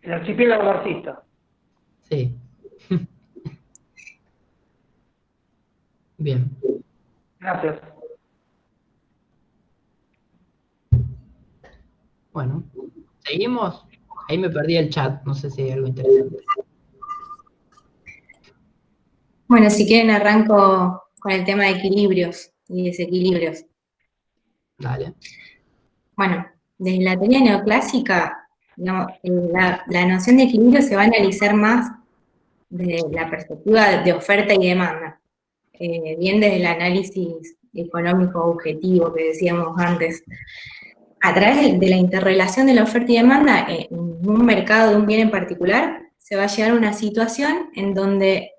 El archipiélago marxista. Sí. Bien. Gracias. Bueno, seguimos. Ahí me perdí el chat, no sé si hay algo interesante. Bueno, si quieren arranco con el tema de equilibrios y desequilibrios. Dale. Bueno, desde la teoría neoclásica, digamos, la noción de equilibrio se va a analizar más desde la perspectiva de oferta y demanda, bien desde el análisis económico objetivo que decíamos antes. A través de la interrelación de la oferta y demanda en un mercado de un bien en particular, se va a llegar a una situación en donde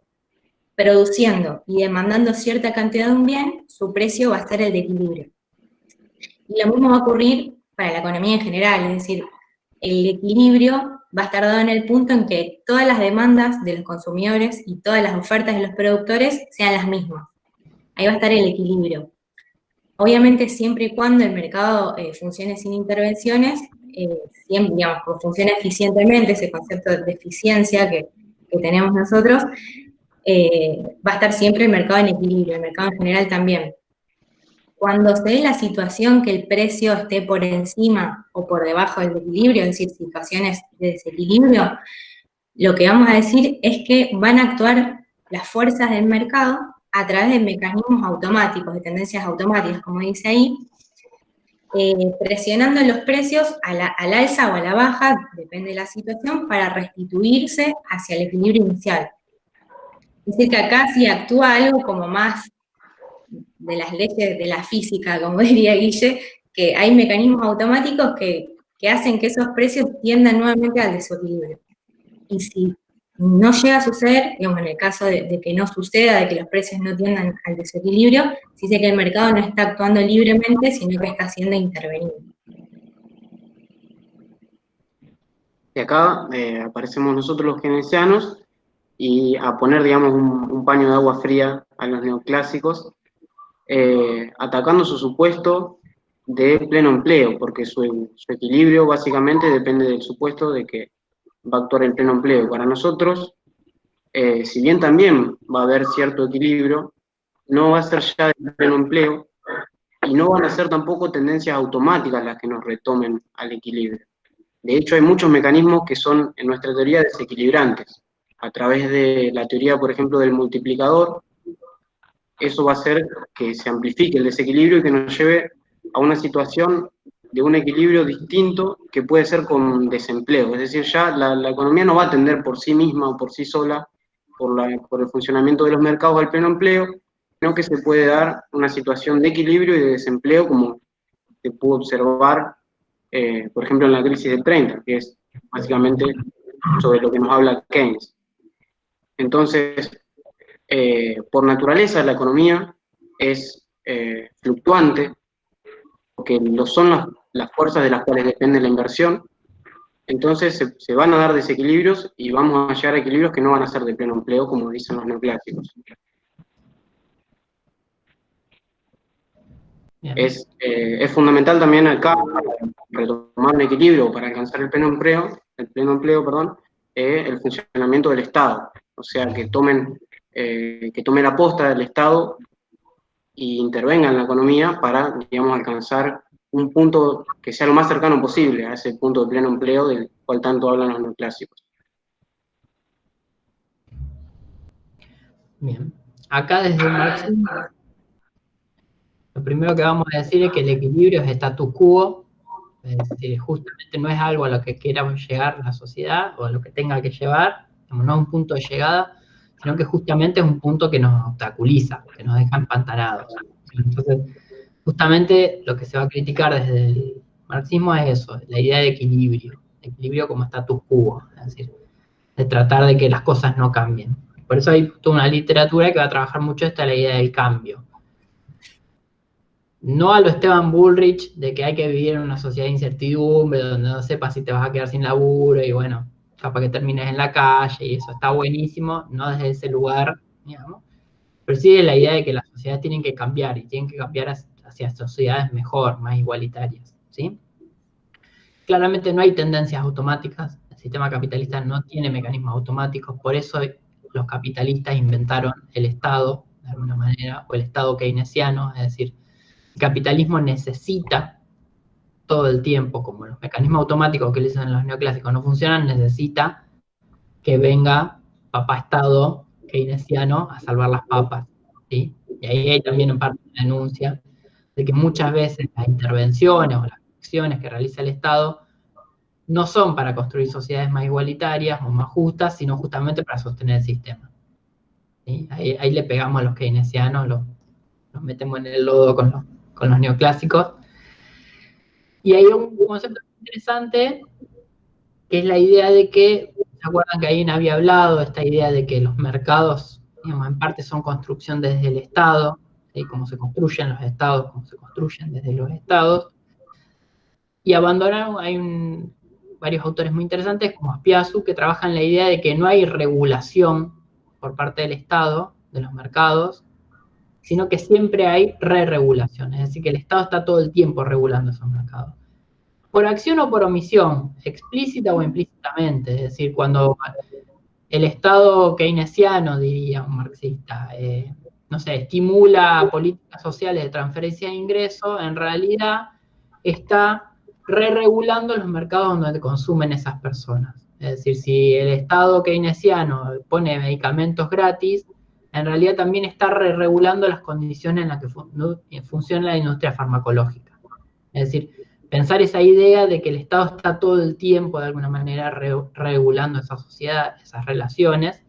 produciendo y demandando cierta cantidad de un bien, su precio va a estar el de equilibrio. Y lo mismo va a ocurrir para la economía en general, es decir, el equilibrio va a estar dado en el punto en que todas las demandas de los consumidores y todas las ofertas de los productores sean las mismas. Ahí va a estar el equilibrio. Obviamente siempre y cuando el mercado funcione sin intervenciones, siempre, digamos, funcione eficientemente, ese concepto de eficiencia que tenemos nosotros, va a estar siempre el mercado en equilibrio, el mercado en general también. Cuando se dé la situación que el precio esté por encima o por debajo del equilibrio, es decir, situaciones de desequilibrio, lo que vamos a decir es que van a actuar las fuerzas del mercado a través de mecanismos automáticos, de tendencias automáticas, como dice ahí, presionando los precios al alza o a la baja, depende de la situación, para restituirse hacia el equilibrio inicial. Es decir, que acá sí actúa algo como más de las leyes de la física, como diría Guille, que hay mecanismos automáticos que hacen que esos precios tiendan nuevamente al desequilibrio. Y si no llega a suceder, digamos, en el caso de que no suceda, de que los precios no tiendan al desequilibrio, se dice que el mercado no está actuando libremente, sino que está siendo intervenido. Y acá aparecemos nosotros los keynesianos y a poner, digamos, un paño de agua fría a los neoclásicos, atacando su supuesto de pleno empleo, porque su equilibrio básicamente depende del supuesto de que va a actuar en pleno empleo. Para nosotros, si bien también va a haber cierto equilibrio, no va a ser ya de pleno empleo y no van a ser tampoco tendencias automáticas las que nos retomen al equilibrio. De hecho, hay muchos mecanismos que son, en nuestra teoría, desequilibrantes. A través de la teoría, por ejemplo, del multiplicador, eso va a hacer que se amplifique el desequilibrio y que nos lleve a una situación de un equilibrio distinto que puede ser con desempleo. Es decir, ya la economía no va a tender por sí misma o por sí sola, por el funcionamiento de los mercados al pleno empleo, sino que se puede dar una situación de equilibrio y de desempleo como se pudo observar, por ejemplo, en la crisis del 30, que es básicamente sobre lo que nos habla Keynes. Entonces, por naturaleza la economía es fluctuante, porque son las fuerzas de las cuales depende la inversión. Entonces se van a dar desequilibrios y vamos a llegar a equilibrios que no van a ser de pleno empleo, como dicen los neoclásicos. Es fundamental también acá retomar un equilibrio para alcanzar el pleno empleo, el funcionamiento del Estado. O sea, que tome la posta del Estado e intervenga en la economía para, digamos, alcanzar un punto que sea lo más cercano posible a ese punto de pleno empleo del cual tanto hablan los neoclásicos. Bien. Acá desde el marxismo, lo primero que vamos a decir es que el equilibrio es status quo, es decir, justamente no es algo a lo que queramos llegar la sociedad o a lo que tenga que llevar, no es un punto de llegada, sino que justamente es un punto que nos obstaculiza, que nos deja empantanados. Entonces, justamente lo que se va a criticar desde el marxismo es eso, la idea de equilibrio como status quo, es decir, de tratar de que las cosas no cambien. Por eso hay toda una literatura que va a trabajar mucho la idea del cambio. No a lo Esteban Bullrich, de que hay que vivir en una sociedad de incertidumbre, donde no sepas si te vas a quedar sin laburo, y bueno, capaz que termines en la calle, y eso está buenísimo, no desde ese lugar, digamos, pero sí de la idea de que las sociedades tienen que cambiar, y tienen que cambiar hacia sociedades mejor, más igualitarias, ¿sí? Claramente no hay tendencias automáticas, el sistema capitalista no tiene mecanismos automáticos, por eso los capitalistas inventaron el Estado, de alguna manera, o el Estado keynesiano, es decir, el capitalismo necesita todo el tiempo, como los mecanismos automáticos que le dicen los neoclásicos no funcionan, necesita que venga papá Estado keynesiano a salvar las papas, ¿sí? Y ahí hay también en parte una denuncia de que muchas veces las intervenciones o las acciones que realiza el Estado no son para construir sociedades más igualitarias o más justas, sino justamente para sostener el sistema. ¿Sí? Ahí le pegamos a los keynesianos, los metemos en el lodo con los neoclásicos. Y hay un concepto interesante, que es la idea de que, ¿se acuerdan que alguien había hablado? Esta idea de que los mercados, digamos, en parte son construcción desde el Estado, ¿sí? Cómo se construyen los estados, cómo se construyen desde los estados. Y abandonaron, varios autores muy interesantes, como Aspiazu, que trabajan la idea de que no hay regulación por parte del Estado, de los mercados, sino que siempre hay re-regulación, es decir, que el Estado está todo el tiempo regulando esos mercados. Por acción o por omisión, explícita o implícitamente, es decir, cuando el Estado keynesiano, diría un marxista, no sé, estimula políticas sociales de transferencia de ingresos, en realidad está re-regulando los mercados donde consumen esas personas. Es decir, si el Estado keynesiano pone medicamentos gratis, en realidad también está re-regulando las condiciones en las que funciona la industria farmacológica. Es decir, pensar esa idea de que el Estado está todo el tiempo de alguna manera regulando esa sociedad, esas relaciones,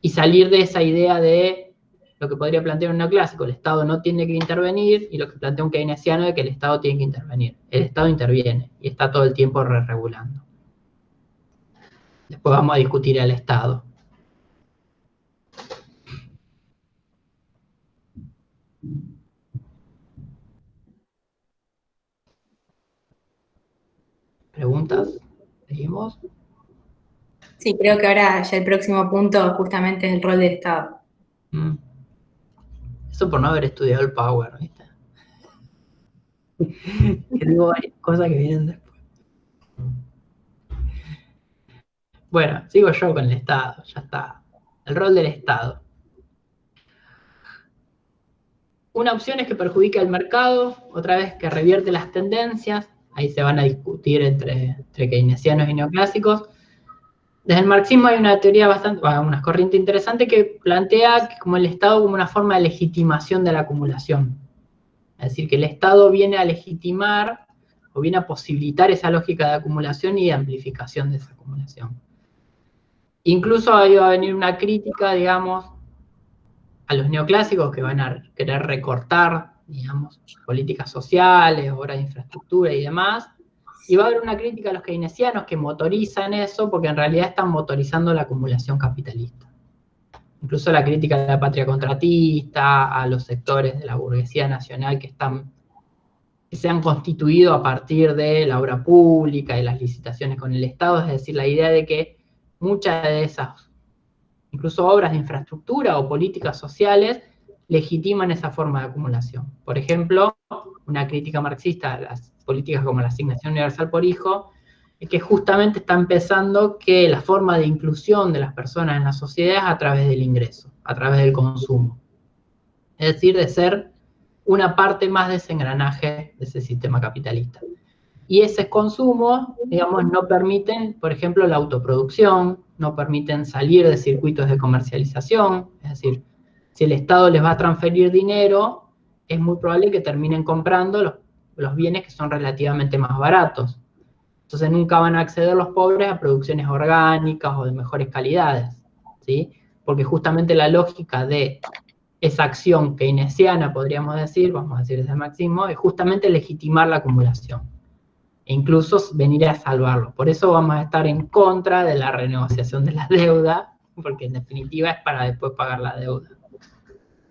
y salir de esa idea de lo que podría plantear un neoclásico, el Estado no tiene que intervenir, y lo que plantea un keynesiano es que el Estado tiene que intervenir. El Estado interviene y está todo el tiempo regulando. Después vamos a discutir el Estado. ¿Preguntas? ¿Seguimos? Sí, creo que ahora ya el próximo punto justamente es el rol del Estado. Eso por no haber estudiado el Power, ¿viste? Que digo varias cosas que vienen después. Bueno, sigo yo con el Estado, ya está. El rol del Estado. Una opción es que perjudica al mercado, otra vez que revierte las tendencias, ahí se van a discutir entre keynesianos y neoclásicos. Desde el marxismo hay una teoría una corriente interesante que plantea como el Estado como una forma de legitimación de la acumulación. Es decir, que el Estado viene a legitimar o viene a posibilitar esa lógica de acumulación y de amplificación de esa acumulación. Incluso ahí va a venir una crítica, digamos, a los neoclásicos que van a querer recortar, digamos, políticas sociales, obras de infraestructura y demás, y va a haber una crítica a los keynesianos que motorizan eso porque en realidad están motorizando la acumulación capitalista. Incluso la crítica a la patria contratista, a los sectores de la burguesía nacional que se han constituido a partir de la obra pública y las licitaciones con el Estado, es decir, la idea de que muchas de esas, incluso obras de infraestructura o políticas sociales, legitiman esa forma de acumulación. Por ejemplo, una crítica marxista a las políticas como la asignación universal por hijo, es que justamente está empezando que la forma de inclusión de las personas en la sociedad es a través del ingreso, a través del consumo. Es decir, de ser una parte más de ese engranaje de ese sistema capitalista. Y ese consumo, digamos, no permiten, por ejemplo, la autoproducción, no permiten salir de circuitos de comercialización, es decir, si el Estado les va a transferir dinero, es muy probable que terminen comprando los bienes que son relativamente más baratos. Entonces nunca van a acceder los pobres a producciones orgánicas o de mejores calidades, ¿sí? Porque justamente la lógica de esa acción keynesiana, podríamos decir, vamos a decir desde el marxismo, es justamente legitimar la acumulación. E incluso venir a salvarlo. Por eso vamos a estar en contra de la renegociación de la deuda, porque en definitiva es para después pagar la deuda.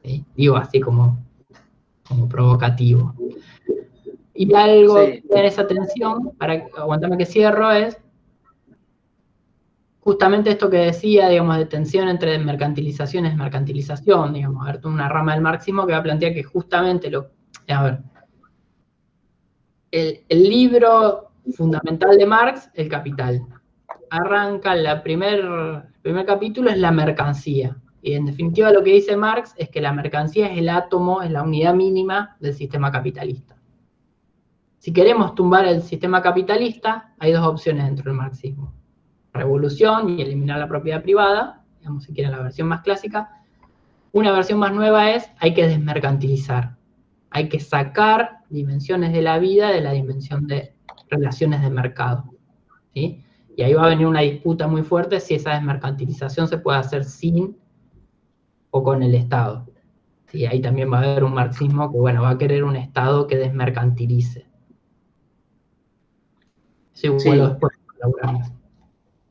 ¿Sí? Digo así como provocativo. Y algo Sí. en esa tensión, para aguantarme que cierro, es justamente esto que decía, digamos, de tensión entre mercantilización y desmercantilización, digamos, a ver, una rama del marxismo que va a plantear que justamente el libro fundamental de Marx, El Capital, arranca, el primer capítulo es la mercancía, y en definitiva lo que dice Marx es que la mercancía es el átomo, es la unidad mínima del sistema capitalista. Si queremos tumbar el sistema capitalista, hay dos opciones dentro del marxismo. Revolución y eliminar la propiedad privada, digamos si quieren la versión más clásica. Una versión más nueva es, hay que desmercantilizar. Hay que sacar dimensiones de la vida de la dimensión de relaciones de mercado, ¿sí? Y ahí va a venir una disputa muy fuerte si esa desmercantilización se puede hacer sin o con el Estado. ¿Sí? Ahí también va a haber un marxismo que, bueno, va a querer un Estado que desmercantilice. Sí, bueno, después elaboramos.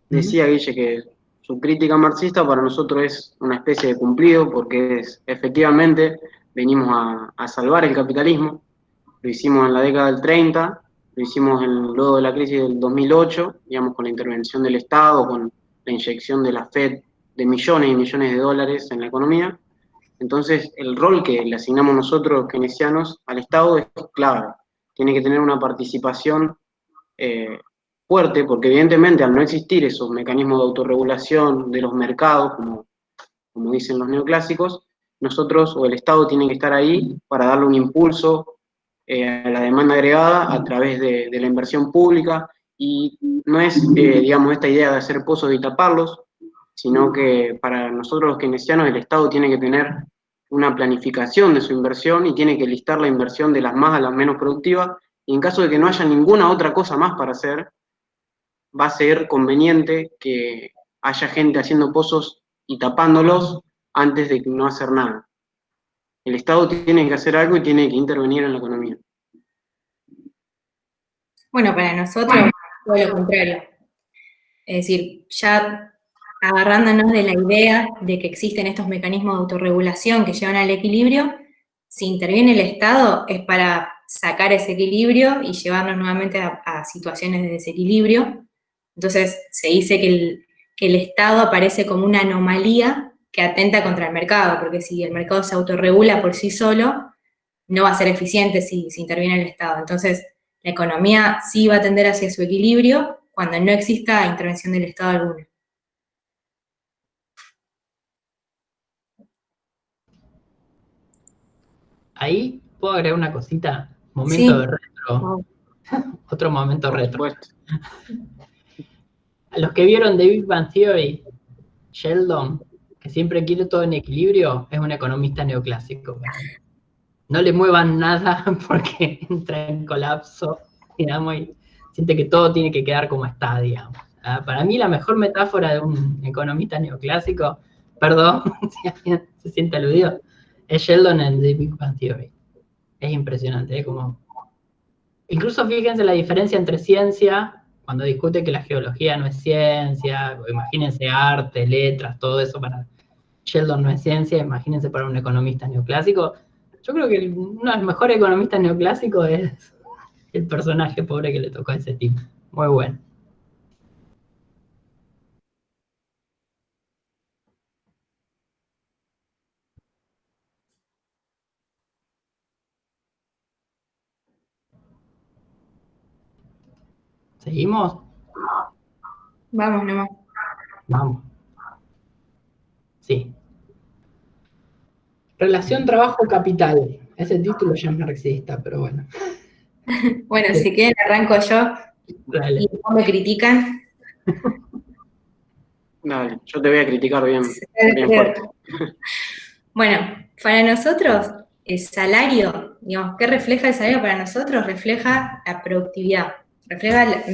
Decía Guille que su crítica marxista para nosotros es una especie de cumplido, porque efectivamente venimos a salvar el capitalismo. Lo hicimos en la década del 30, lo hicimos luego de la crisis del 2008, digamos, con la intervención del Estado, con la inyección de la Fed de millones y millones de dólares en la economía. Entonces, el rol que le asignamos nosotros, keynesianos, al Estado es clave. Tiene que tener una participación fuerte, porque evidentemente al no existir esos mecanismos de autorregulación de los mercados, como dicen los neoclásicos, nosotros o el Estado tiene que estar ahí para darle un impulso a la demanda agregada a través de la inversión pública, y no es, digamos, esta idea de hacer pozos y taparlos, sino que para nosotros los keynesianos el Estado tiene que tener una planificación de su inversión y tiene que listar la inversión de las más a las menos productivas, y en caso de que no haya ninguna otra cosa más para hacer, va a ser conveniente que haya gente haciendo pozos y tapándolos antes de no hacer nada. El Estado tiene que hacer algo y tiene que intervenir en la economía. Bueno, para nosotros todo lo contrario. Es decir, ya agarrándonos de la idea de que existen estos mecanismos de autorregulación que llevan al equilibrio, si interviene el Estado es para sacar ese equilibrio y llevarnos nuevamente a situaciones de desequilibrio. Entonces se dice que el Estado aparece como una anomalía que atenta contra el mercado, porque si el mercado se autorregula por sí solo, no va a ser eficiente si interviene el Estado. Entonces, la economía sí va a tender hacia su equilibrio cuando no exista intervención del Estado alguna. Ahí puedo agregar una cosita, momento Sí. de retro, otro momento Por retro. supuesto. A los que vieron The Big Bang Theory, Sheldon, que siempre quiere todo en equilibrio, es un economista neoclásico. No le muevan nada porque entra en colapso, digamos, y siente que todo tiene que quedar como está, digamos. Para mí la mejor metáfora de un economista neoclásico perdón si alguien se siente aludido, es Sheldon en The Big Bang Theory. Es impresionante, como... Incluso fíjense la diferencia entre ciencia, cuando discute que la geología no es ciencia, imagínense arte, letras, todo eso para Sheldon no es ciencia, imagínense para un economista neoclásico. Yo creo que uno de los mejores economistas neoclásicos es el personaje pobre que le tocó a ese tipo. Muy bueno. ¿Seguimos? Vamos nomás. Vamos. Sí. Relación trabajo-capital. Ese título ya es marxista, pero bueno. Bueno, si quieren arranco yo Dale. y después me critican. Dale, yo te voy a criticar bien fuerte. Bueno, para nosotros, el salario, digamos, ¿qué refleja el salario para nosotros? Refleja la productividad. En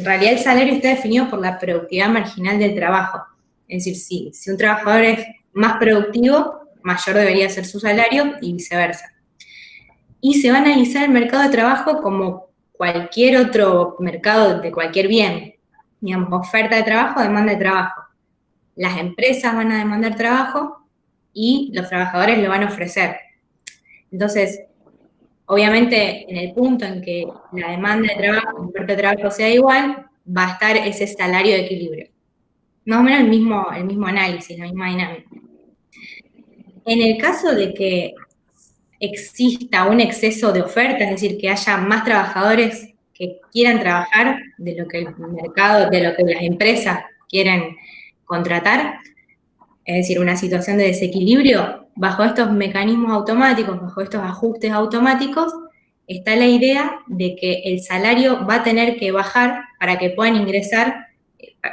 realidad el salario está definido por la productividad marginal del trabajo. Es decir, si un trabajador es más productivo, mayor debería ser su salario y viceversa. Y se va a analizar el mercado de trabajo como cualquier otro mercado de cualquier bien. Digamos, oferta de trabajo, demanda de trabajo. Las empresas van a demandar trabajo y los trabajadores lo van a ofrecer. Entonces, obviamente, en el punto en que la demanda de trabajo y la oferta de trabajo sea igual, va a estar ese salario de equilibrio. Más o menos el mismo análisis, la misma dinámica. En el caso de que exista un exceso de oferta, es decir, que haya más trabajadores que quieran trabajar de lo que el mercado, de lo que las empresas quieren contratar, es decir, una situación de desequilibrio, bajo estos mecanismos automáticos, bajo estos ajustes automáticos, está la idea de que el salario va a tener que bajar para que puedan ingresar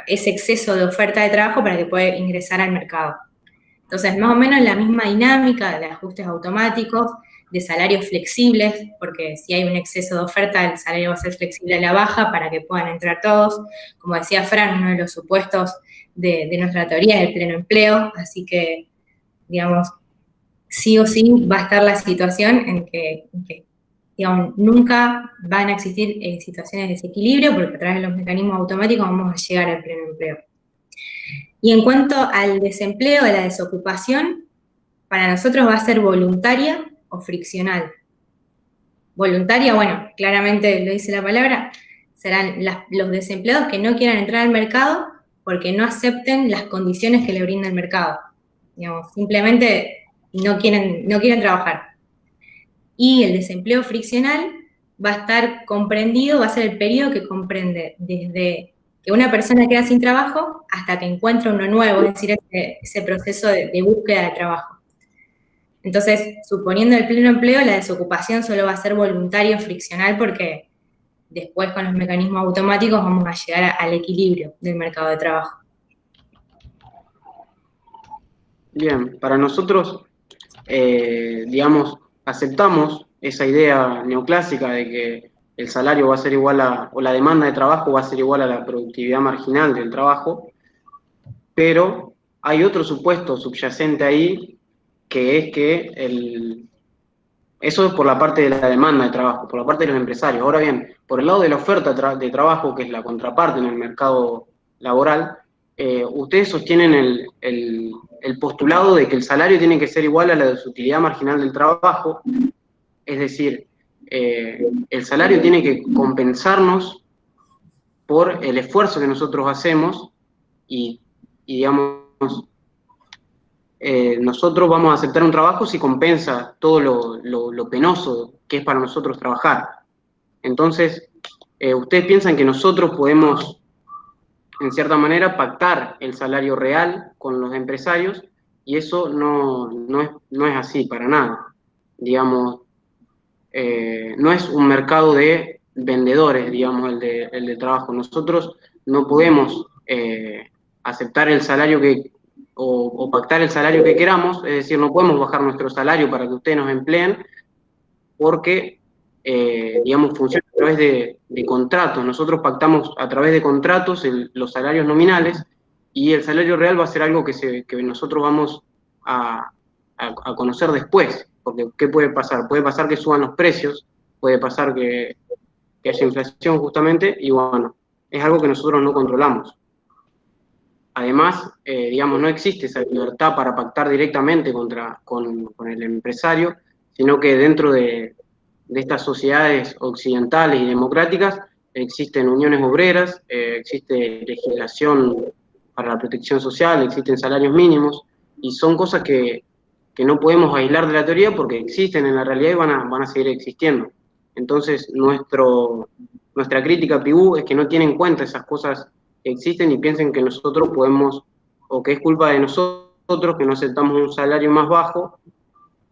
ese exceso de oferta de trabajo para que pueda ingresar al mercado. Entonces, más o menos la misma dinámica de ajustes automáticos, de salarios flexibles, porque si hay un exceso de oferta, el salario va a ser flexible a la baja para que puedan entrar todos. Como decía Fran, uno de los supuestos de nuestra teoría es el pleno empleo, así que, digamos, sí o sí va a estar la situación en que digamos, nunca van a existir situaciones de desequilibrio, porque a través de los mecanismos automáticos vamos a llegar al pleno empleo. Y en cuanto al desempleo, a la desocupación, para nosotros va a ser voluntaria o friccional. Voluntaria, bueno, claramente lo dice la palabra, serán los desempleados que no quieran entrar al mercado porque no acepten las condiciones que le brinda el mercado. Digamos, simplemente no quieren trabajar. Y el desempleo friccional va a estar comprendido, va a ser el periodo que comprende desde que una persona queda sin trabajo hasta que encuentra uno nuevo, es decir, ese proceso de búsqueda de trabajo. Entonces, suponiendo el pleno empleo, la desocupación solo va a ser voluntaria o friccional porque después con los mecanismos automáticos vamos a llegar al equilibrio del mercado de trabajo. Bien, para nosotros, digamos, aceptamos esa idea neoclásica de que el salario va a ser igual o la demanda de trabajo va a ser igual a la productividad marginal del trabajo, pero hay otro supuesto subyacente ahí, que es que eso es por la parte de la demanda de trabajo, por la parte de los empresarios. Ahora bien, por el lado de la oferta de trabajo, que es la contraparte en el mercado laboral, ustedes sostienen el postulado de que el salario tiene que ser igual a la utilidad marginal del trabajo, es decir, el salario tiene que compensarnos por el esfuerzo que nosotros hacemos y digamos, nosotros vamos a aceptar un trabajo si compensa todo lo penoso que es para nosotros trabajar. Entonces, ustedes piensan que nosotros podemos, en cierta manera, pactar el salario real con los empresarios, y eso no es así para nada. Digamos, no es un mercado de vendedores, digamos, el de trabajo. Nosotros no podemos aceptar el salario o pactar el salario que queramos, es decir, no podemos bajar nuestro salario para que ustedes nos empleen, porque, digamos, funciona a través de contratos. Nosotros pactamos a través de contratos los salarios nominales, y el salario real va a ser algo que nosotros vamos a conocer después, porque ¿qué puede pasar? Puede pasar que suban los precios, puede pasar que haya inflación justamente, y bueno, es algo que nosotros no controlamos. Además, digamos, no existe esa libertad para pactar directamente con el empresario, sino que dentro de estas sociedades occidentales y democráticas existen uniones obreras, existe legislación para la protección social, existen salarios mínimos, y son cosas que no podemos aislar de la teoría porque existen en la realidad y van a seguir existiendo. Entonces, nuestra crítica a Pigou es que no tiene en cuenta esas cosas que existen y piensen que nosotros podemos, o que es culpa de nosotros que no aceptamos un salario más bajo,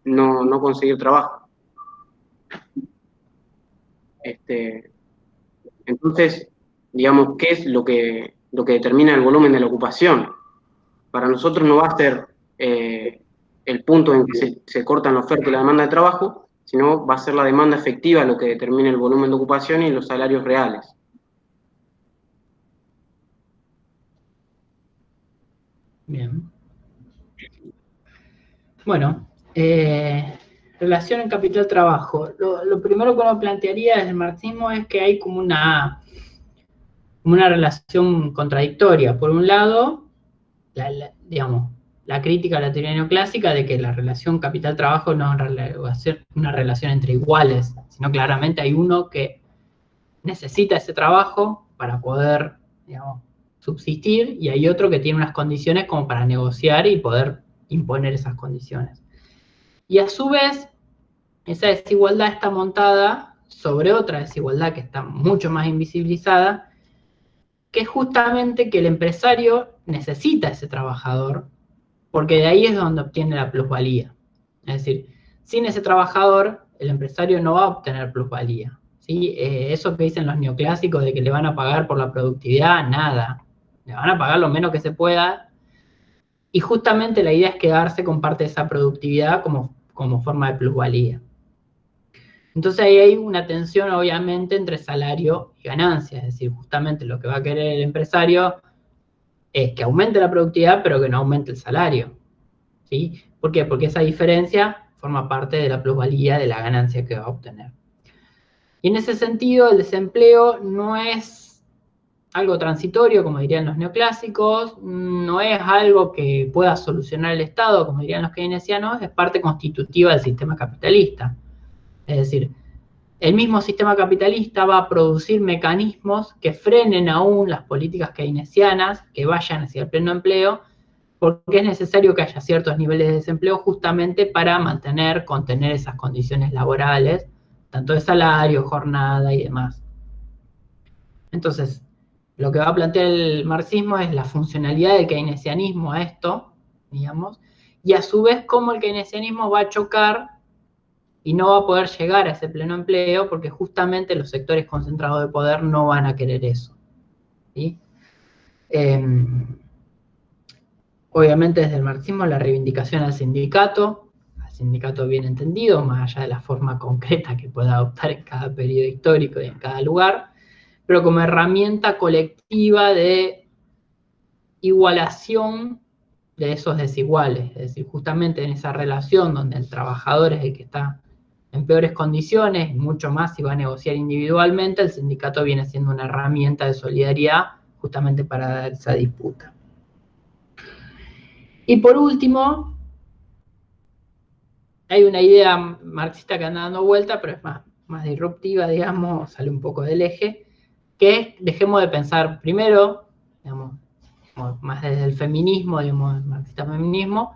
no conseguir trabajo. Entonces, digamos, ¿qué es lo que determina el volumen de la ocupación? Para nosotros no va a ser el punto en que se cortan la oferta y la demanda de trabajo, sino va a ser la demanda efectiva lo que determina el volumen de ocupación y los salarios reales. Bien. Bueno, relación en capital-trabajo. Lo primero que uno plantearía desde el marxismo es que hay como una relación contradictoria. Por un lado, digamos, la crítica a la teoría neoclásica de que la relación capital-trabajo no va a ser una relación entre iguales, sino claramente hay uno que necesita ese trabajo para poder, digamos, subsistir, y hay otro que tiene unas condiciones como para negociar y poder imponer esas condiciones. Y a su vez, esa desigualdad está montada sobre otra desigualdad que está mucho más invisibilizada, que es justamente que el empresario necesita a ese trabajador, porque de ahí es donde obtiene la plusvalía. Es decir, sin ese trabajador, el empresario no va a obtener plusvalía. ¿Sí? Eso que dicen los neoclásicos de que le van a pagar por la productividad, nada. Le van a pagar lo menos que se pueda, y justamente la idea es quedarse con parte de esa productividad como forma de plusvalía. Entonces ahí hay una tensión, obviamente, entre salario y ganancia. Es decir, justamente lo que va a querer el empresario es que aumente la productividad, pero que no aumente el salario. ¿Sí? ¿Por qué? Porque esa diferencia forma parte de la plusvalía de la ganancia que va a obtener. Y en ese sentido, el desempleo no es algo transitorio, como dirían los neoclásicos, no es algo que pueda solucionar el Estado, como dirían los keynesianos, es parte constitutiva del sistema capitalista. Es decir, el mismo sistema capitalista va a producir mecanismos que frenen aún las políticas keynesianas, que vayan hacia el pleno empleo, porque es necesario que haya ciertos niveles de desempleo justamente para contener esas condiciones laborales, tanto de salario, jornada y demás. Entonces, lo que va a plantear el marxismo es la funcionalidad del keynesianismo a esto, digamos, y a su vez cómo el keynesianismo va a chocar y no va a poder llegar a ese pleno empleo porque justamente los sectores concentrados de poder no van a querer eso. ¿Sí? Obviamente desde el marxismo la reivindicación al sindicato bien entendido, más allá de la forma concreta que pueda adoptar en cada periodo histórico y en cada lugar, pero como herramienta colectiva de igualación de esos desiguales, es decir, justamente en esa relación donde el trabajador es el que está en peores condiciones, mucho más si va a negociar individualmente, el sindicato viene siendo una herramienta de solidaridad justamente para dar esa disputa. Y por último, hay una idea marxista que anda dando vuelta, pero es más disruptiva, digamos, sale un poco del eje, que es, dejemos de pensar primero, digamos, más desde el feminismo, digamos, el marxista-feminismo,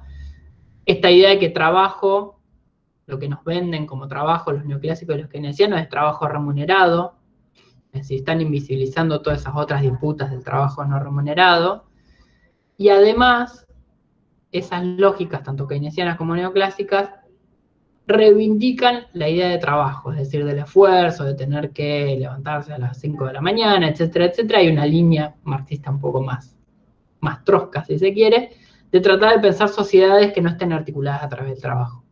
esta idea de que trabajo, lo que nos venden como trabajo los neoclásicos y los keynesianos es trabajo remunerado, es decir, están invisibilizando todas esas otras disputas del trabajo no remunerado, y además, esas lógicas, tanto keynesianas como neoclásicas, reivindican la idea de trabajo, es decir, del esfuerzo, de tener que levantarse a las 5 de la mañana, etcétera, etcétera. Hay una línea marxista un poco más trosca, si se quiere, de tratar de pensar sociedades que no estén articuladas a través del trabajo.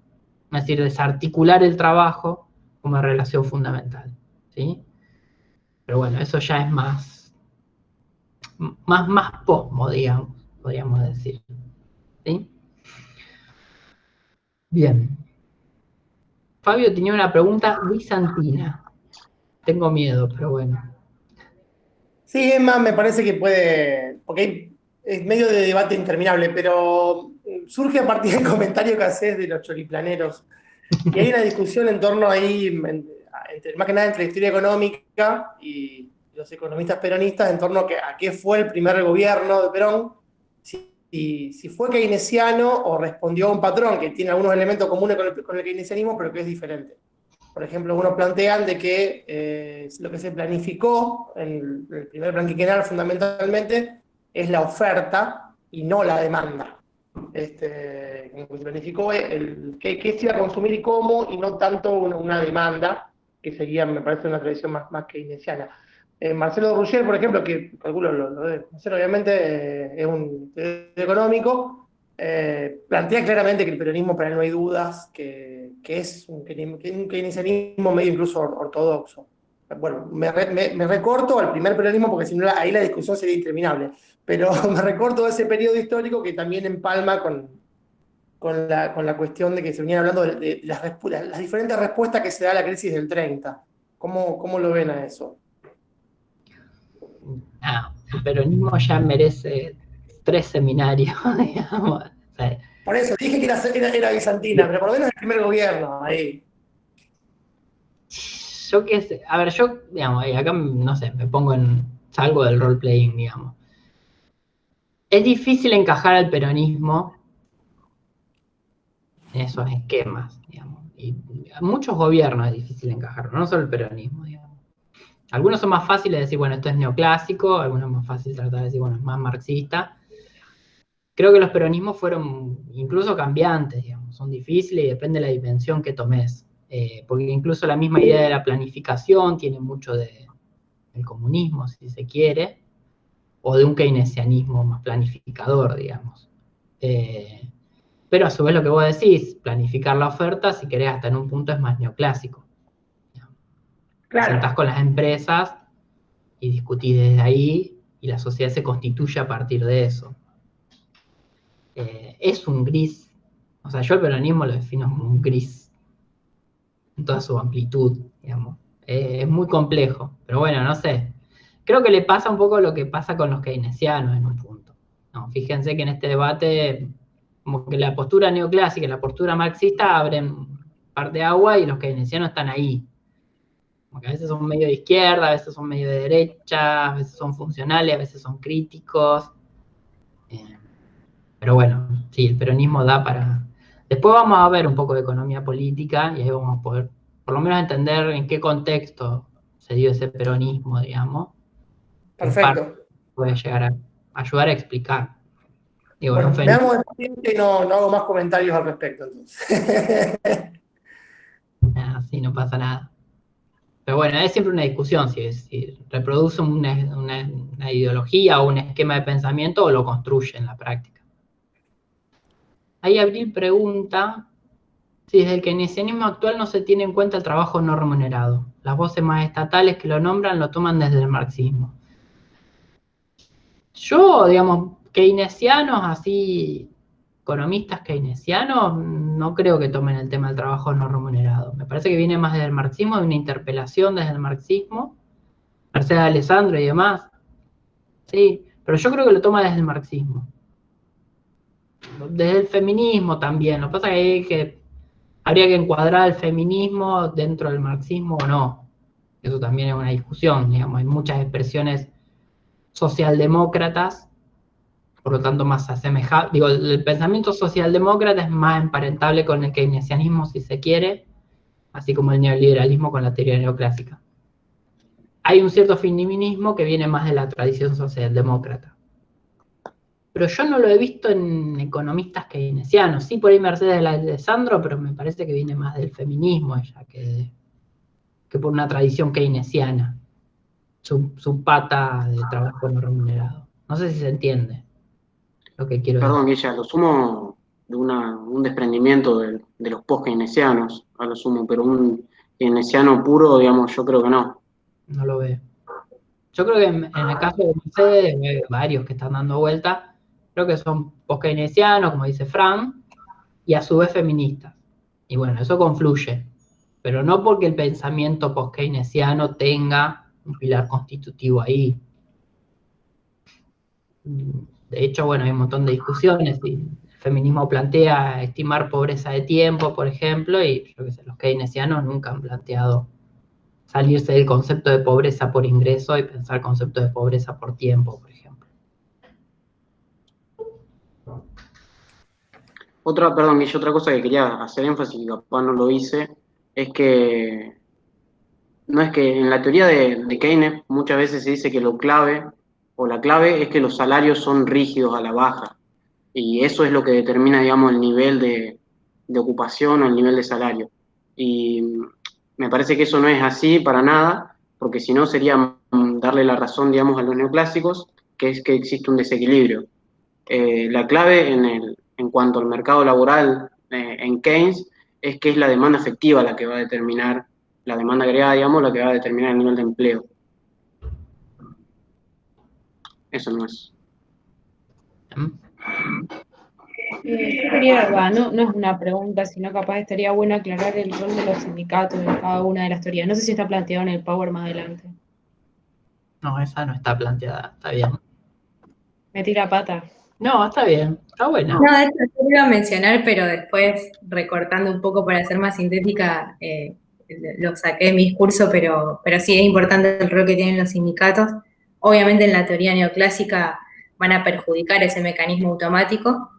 Es decir, desarticular el trabajo como relación fundamental. ¿Sí? Pero bueno, eso ya es más posmo, digamos, podríamos decir. ¿Sí? Bien. Fabio tenía una pregunta bizantina. Tengo miedo, pero bueno. Sí, es más, me parece que puede, porque es medio de debate interminable, pero surge a partir del comentario que haces de los choriplaneros. Y hay una discusión en torno ahí, más que nada entre la historia económica y los economistas peronistas, en torno a qué fue el primer gobierno de Perón, si fue keynesiano o respondió a un patrón que tiene algunos elementos comunes con el keynesianismo, pero que es diferente. Por ejemplo, unos plantean de que lo que se planificó en el primer plan quinquenal fundamentalmente es la oferta y no la demanda. Lo que se planificó qué se iba a consumir y cómo, y no tanto una demanda, que sería, me parece, una tradición más keynesiana. Marcelo Ruggeri, por ejemplo, que calculo lo de Marcelo, obviamente es un económico, plantea claramente que el peronismo, para él no hay dudas, que es un keynesianismo medio incluso ortodoxo. Bueno, me recorto al primer peronismo porque si no ahí la discusión sería interminable, pero me recorto de ese periodo histórico que también empalma con la cuestión de que se venían hablando de las diferentes respuestas que se da a la crisis del 30. ¿Cómo lo ven a eso? El peronismo ya merece 3 seminarios, digamos. O sea, Por eso, dije que era bizantina, pero por lo menos el primer gobierno, ahí. yo qué sé, a ver, yo, digamos, acá, no sé, salgo del role-playing, digamos. Es difícil encajar al peronismo en esos esquemas, digamos. Y a muchos gobiernos es difícil encajarlo, no solo el peronismo, digamos. Algunos son más fáciles de decir, bueno, esto es neoclásico, algunos es más fácil tratar de decir, bueno, es más marxista. Creo que los peronismos fueron incluso cambiantes, digamos, son difíciles y depende de la dimensión que tomes. Porque incluso la misma idea de la planificación tiene mucho del comunismo, si se quiere, o de un keynesianismo más planificador, digamos. Pero a su vez lo que vos decís, planificar la oferta, si querés, hasta en un punto es más neoclásico. Claro. Te sentás con las empresas y discutís desde ahí, y la sociedad se constituye a partir de eso. Es un gris, o sea, yo el peronismo lo defino como un gris en toda su amplitud, digamos. Es muy complejo, pero bueno, no sé. Creo que le pasa un poco lo que pasa con los keynesianos en un punto. No, fíjense que en este debate, como que la postura neoclásica y la postura marxista abren parte de agua y los keynesianos están ahí. Porque a veces son medio de izquierda, a veces son medio de derecha, a veces son funcionales, a veces son críticos. Pero bueno, sí, el peronismo da para... Después vamos a ver un poco de economía política y ahí vamos a poder, por lo menos, entender en qué contexto se dio ese peronismo, digamos. Perfecto. Puede llegar a ayudar a explicar. Digo, bueno, no fue veamos el siguiente y no hago más comentarios al respecto, entonces. sí, no pasa nada. Pero bueno, es siempre una discusión si reproduce una ideología o un esquema de pensamiento o lo construye en la práctica. Ahí Abril pregunta si desde el keynesianismo actual no se tiene en cuenta el trabajo no remunerado. Las voces más estatales que lo nombran lo toman desde el marxismo. Yo, digamos, keynesianos, así, economistas keynesianos, no creo que tomen el tema del trabajo no remunerado. Me parece que viene más desde el marxismo, de una interpelación desde el marxismo, Mercedes Alessandro y demás. Sí, pero yo creo que lo toma desde el marxismo. Desde el feminismo también. Lo que pasa es que habría que encuadrar el feminismo dentro del marxismo o no. Eso también es una discusión, digamos. Hay muchas expresiones socialdemócratas, por lo tanto más asemejable. Digo, el pensamiento socialdemócrata es más emparentable con el keynesianismo, si se quiere, así como el neoliberalismo con la teoría neoclásica. Hay un cierto feminismo que viene más de la tradición socialdemócrata. Pero yo no lo he visto en economistas keynesianos. Sí, por ahí Mercedes Alessandro, pero me parece que viene más del feminismo ella que por una tradición keynesiana. Su pata de trabajo no remunerado. No sé si se entiende lo que quiero decir. Perdón, Guilla, lo sumo de un desprendimiento de los post-keynesianos, a lo sumo, pero un keynesiano puro, digamos, yo creo que no. No lo veo. Yo creo que en el caso de Mercedes, hay varios que están dando vuelta, creo que son post-keynesianos, como dice Fran, y a su vez feministas. Y bueno, eso confluye, pero no porque el pensamiento post-keynesiano tenga un pilar constitutivo ahí. De hecho, bueno, hay un montón de discusiones. Y el feminismo plantea estimar pobreza de tiempo, por ejemplo, y yo qué sé, los keynesianos nunca han planteado salirse del concepto de pobreza por ingreso y pensar concepto de pobreza por tiempo, por ejemplo. Perdón, Guille, otra cosa que quería hacer énfasis, y capaz no lo hice, es que no es que en la teoría de Keynes muchas veces se dice que lo clave o la clave es que los salarios son rígidos a la baja y eso es lo que determina, digamos, el nivel de ocupación o el nivel de salario. Y me parece que eso no es así para nada, porque si no sería darle la razón, digamos, a los neoclásicos, que es que existe un desequilibrio. La clave en cuanto al mercado laboral en Keynes es que es la demanda efectiva la que va a determinar, la demanda agregada, digamos, la que va a determinar el nivel de empleo. Eso no es. No es una pregunta, sino capaz estaría bueno aclarar el rol de los sindicatos en cada una de las teorías. No sé si está planteado en el Power más adelante. No, esa no está planteada, está bien. Me tira pata. No, está bien, está buena. No, de hecho, yo lo iba a mencionar, pero después, recortando un poco para ser más sintética, lo saqué de mi discurso, pero sí es importante el rol que tienen los sindicatos. Obviamente en la teoría neoclásica van a perjudicar ese mecanismo automático,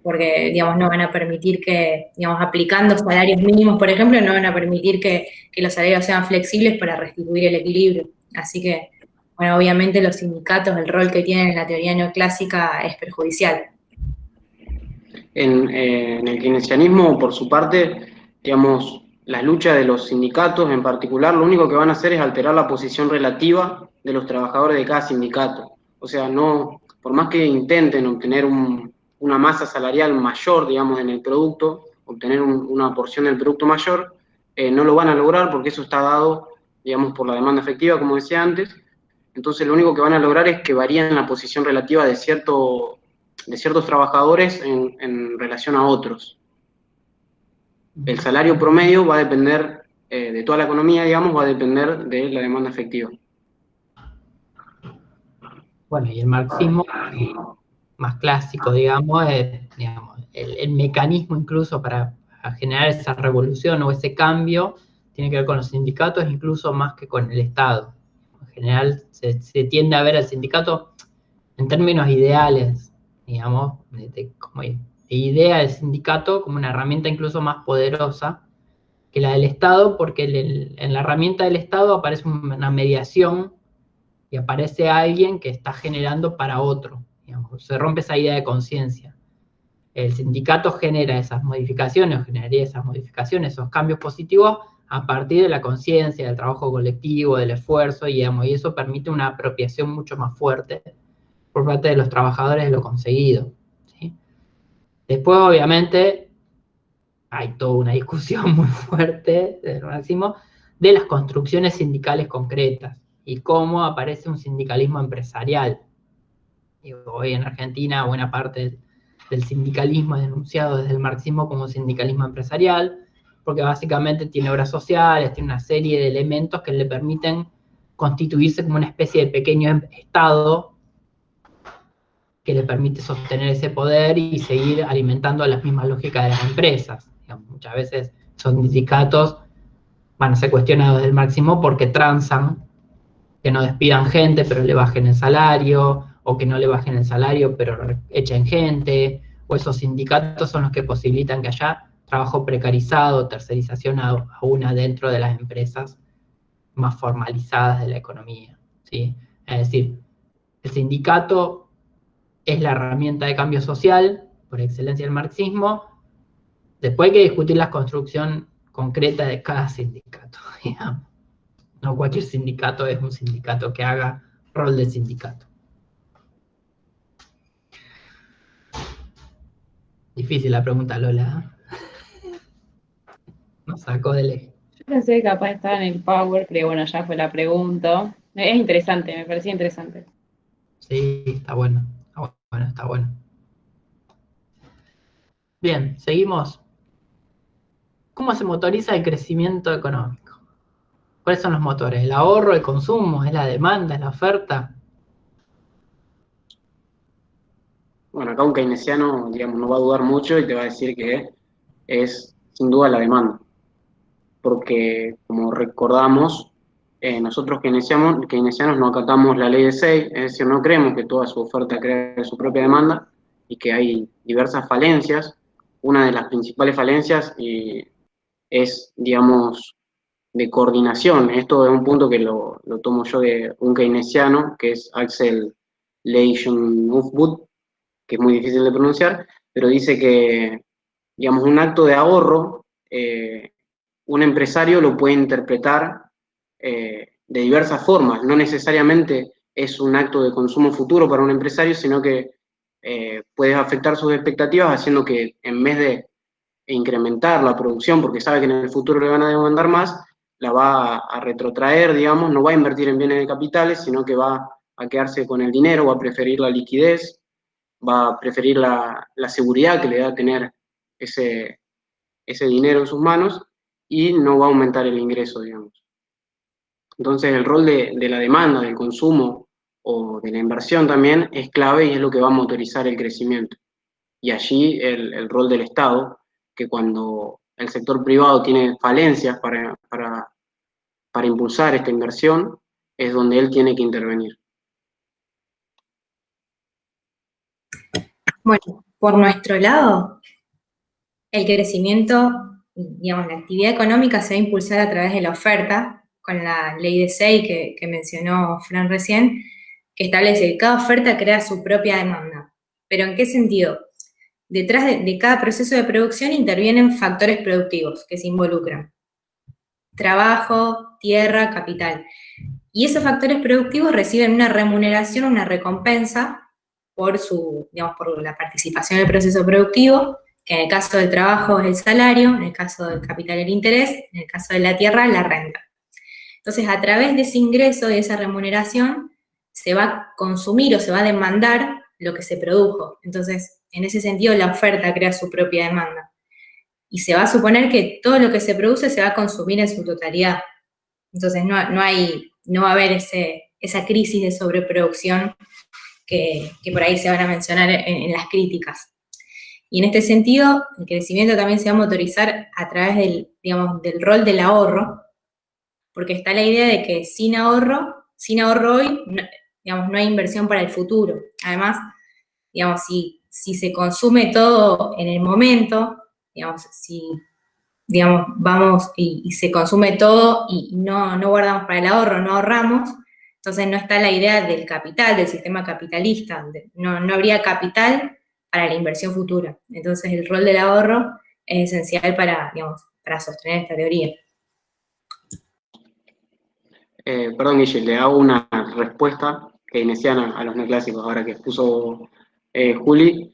porque, digamos, no van a permitir que, digamos, aplicando salarios mínimos, por ejemplo, no van a permitir que los salarios sean flexibles para restituir el equilibrio. Así que, bueno, obviamente los sindicatos, el rol que tienen en la teoría neoclásica es perjudicial. En el keynesianismo, por su parte, digamos, las luchas de los sindicatos en particular, lo único que van a hacer es alterar la posición relativa de los trabajadores de cada sindicato. O sea, no, por más que intenten obtener una masa salarial mayor, digamos, en el producto, obtener una porción del producto mayor, no lo van a lograr porque eso está dado, digamos, por la demanda efectiva, como decía antes. Entonces, lo único que van a lograr es que varíen la posición relativa de ciertos trabajadores en relación a otros. El salario promedio va a depender de toda la economía, digamos, va a depender de la demanda efectiva. Bueno, y el marxismo más clásico, digamos, es el mecanismo incluso para generar esa revolución o ese cambio tiene que ver con los sindicatos, incluso más que con el Estado. En general se tiende a ver al sindicato en términos ideales, digamos, como idea del sindicato como una herramienta incluso más poderosa que la del Estado, porque en la herramienta del Estado aparece una mediación y aparece alguien que está generando para otro. Digamos, se rompe esa idea de conciencia. El sindicato genera esas modificaciones, o generaría esas modificaciones, esos cambios positivos a partir de la conciencia, del trabajo colectivo, del esfuerzo, y eso permite una apropiación mucho más fuerte por parte de los trabajadores de lo conseguido. ¿Sí? Después, obviamente, hay toda una discusión muy fuerte del marxismo de las construcciones sindicales concretas y cómo aparece un sindicalismo empresarial. Y hoy en Argentina buena parte del sindicalismo es denunciado desde el marxismo como sindicalismo empresarial, porque básicamente tiene obras sociales, tiene una serie de elementos que le permiten constituirse como una especie de pequeño Estado que le permite sostener ese poder y seguir alimentando las mismas lógicas de las empresas. Digamos, muchas veces son sindicatos, van a ser cuestionados del marxismo porque transan, que no despidan gente pero le bajen el salario, o que no le bajen el salario pero echen gente, o esos sindicatos son los que posibilitan que haya trabajo precarizado, tercerización aún adentro de las empresas más formalizadas de la economía, ¿sí? Es decir, el sindicato es la herramienta de cambio social, por excelencia del marxismo. Después hay que discutir la construcción concreta de cada sindicato, digamos. No cualquier sindicato es un sindicato que haga rol de sindicato. Difícil la pregunta, Lola. Nos sacó del eje. Yo pensé que capaz estaba en el Power, pero bueno, ya fue la pregunta. Es interesante, me parecía interesante. Sí, está bueno. Está bueno. Bien, seguimos. ¿Cómo se motoriza el crecimiento económico? ¿Cuáles son los motores? ¿El ahorro, el consumo, es la demanda, es la oferta? Bueno, acá un keynesiano, digamos, no va a dudar mucho y te va a decir que es sin duda la demanda, porque como recordamos, nosotros keynesianos no acatamos la ley de Say, es decir, no creemos que toda su oferta cree su propia demanda y que hay diversas falencias. Una de las principales falencias es, digamos, de coordinación. Esto es un punto que lo tomo yo de un keynesiano, que es Axel Leijonhufvud, que es muy difícil de pronunciar, pero dice que, digamos, un acto de ahorro, un empresario lo puede interpretar de diversas formas. No necesariamente es un acto de consumo futuro para un empresario, sino que puede afectar sus expectativas haciendo que en vez de incrementar la producción, porque sabe que en el futuro le van a demandar más, la va a retrotraer, digamos, no va a invertir en bienes de capitales, sino que va a quedarse con el dinero, va a preferir la liquidez, va a preferir la seguridad que le da tener ese dinero en sus manos y no va a aumentar el ingreso, digamos. Entonces el rol de la demanda, del consumo o de la inversión también es clave y es lo que va a motorizar el crecimiento. Y allí el rol del Estado, que cuando el sector privado tiene falencias para impulsar esta inversión, es donde él tiene que intervenir. Bueno, por nuestro lado, el crecimiento, digamos, la actividad económica se va a impulsar a través de la oferta, con la ley de Say que mencionó Fran recién, que establece que cada oferta crea su propia demanda. ¿Pero en qué sentido? Detrás de cada proceso de producción intervienen factores productivos que se involucran. Trabajo, tierra, capital. Y esos factores productivos reciben una remuneración, una recompensa por por la participación en el proceso productivo, que en el caso del trabajo es el salario, en el caso del capital el interés, en el caso de la tierra la renta. Entonces, a través de ese ingreso y de esa remuneración, se va a consumir o se va a demandar lo que se produjo. Entonces, en ese sentido, la oferta crea su propia demanda. Y se va a suponer que todo lo que se produce se va a consumir en su totalidad. Entonces, no va a haber esa crisis de sobreproducción que por ahí se van a mencionar en las críticas. Y en este sentido, el crecimiento también se va a motorizar a través del rol del ahorro, porque está la idea de que sin ahorro hoy, no hay inversión para el futuro. Además, si se consume todo en el momento, vamos y se consume todo y no guardamos para el ahorro, no ahorramos, entonces no está la idea del capital, del sistema capitalista, no habría capital para la inversión futura. Entonces el rol del ahorro es esencial para sostener esta teoría. Perdón, Guille, le hago una respuesta keynesiana a los neoclásicos, ahora que expuso Juli.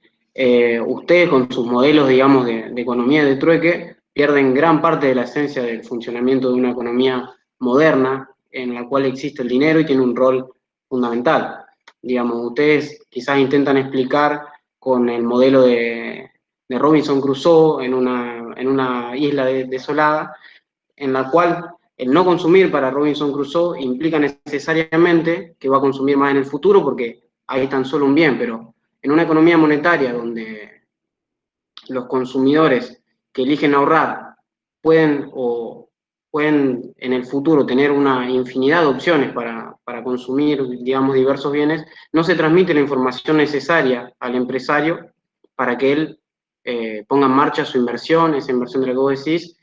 Ustedes con sus modelos, digamos, de economía de trueque, pierden gran parte de la esencia del funcionamiento de una economía moderna, en la cual existe el dinero y tiene un rol fundamental. Digamos, ustedes quizás intentan explicar con el modelo de Robinson Crusoe en una isla desolada, en la cual el no consumir para Robinson Crusoe implica necesariamente que va a consumir más en el futuro porque hay tan solo un bien, pero en una economía monetaria donde los consumidores que eligen ahorrar pueden en el futuro tener una infinidad de opciones para consumir, digamos, diversos bienes, no se transmite la información necesaria al empresario para que él ponga en marcha su inversión, esa inversión de la que vos decís,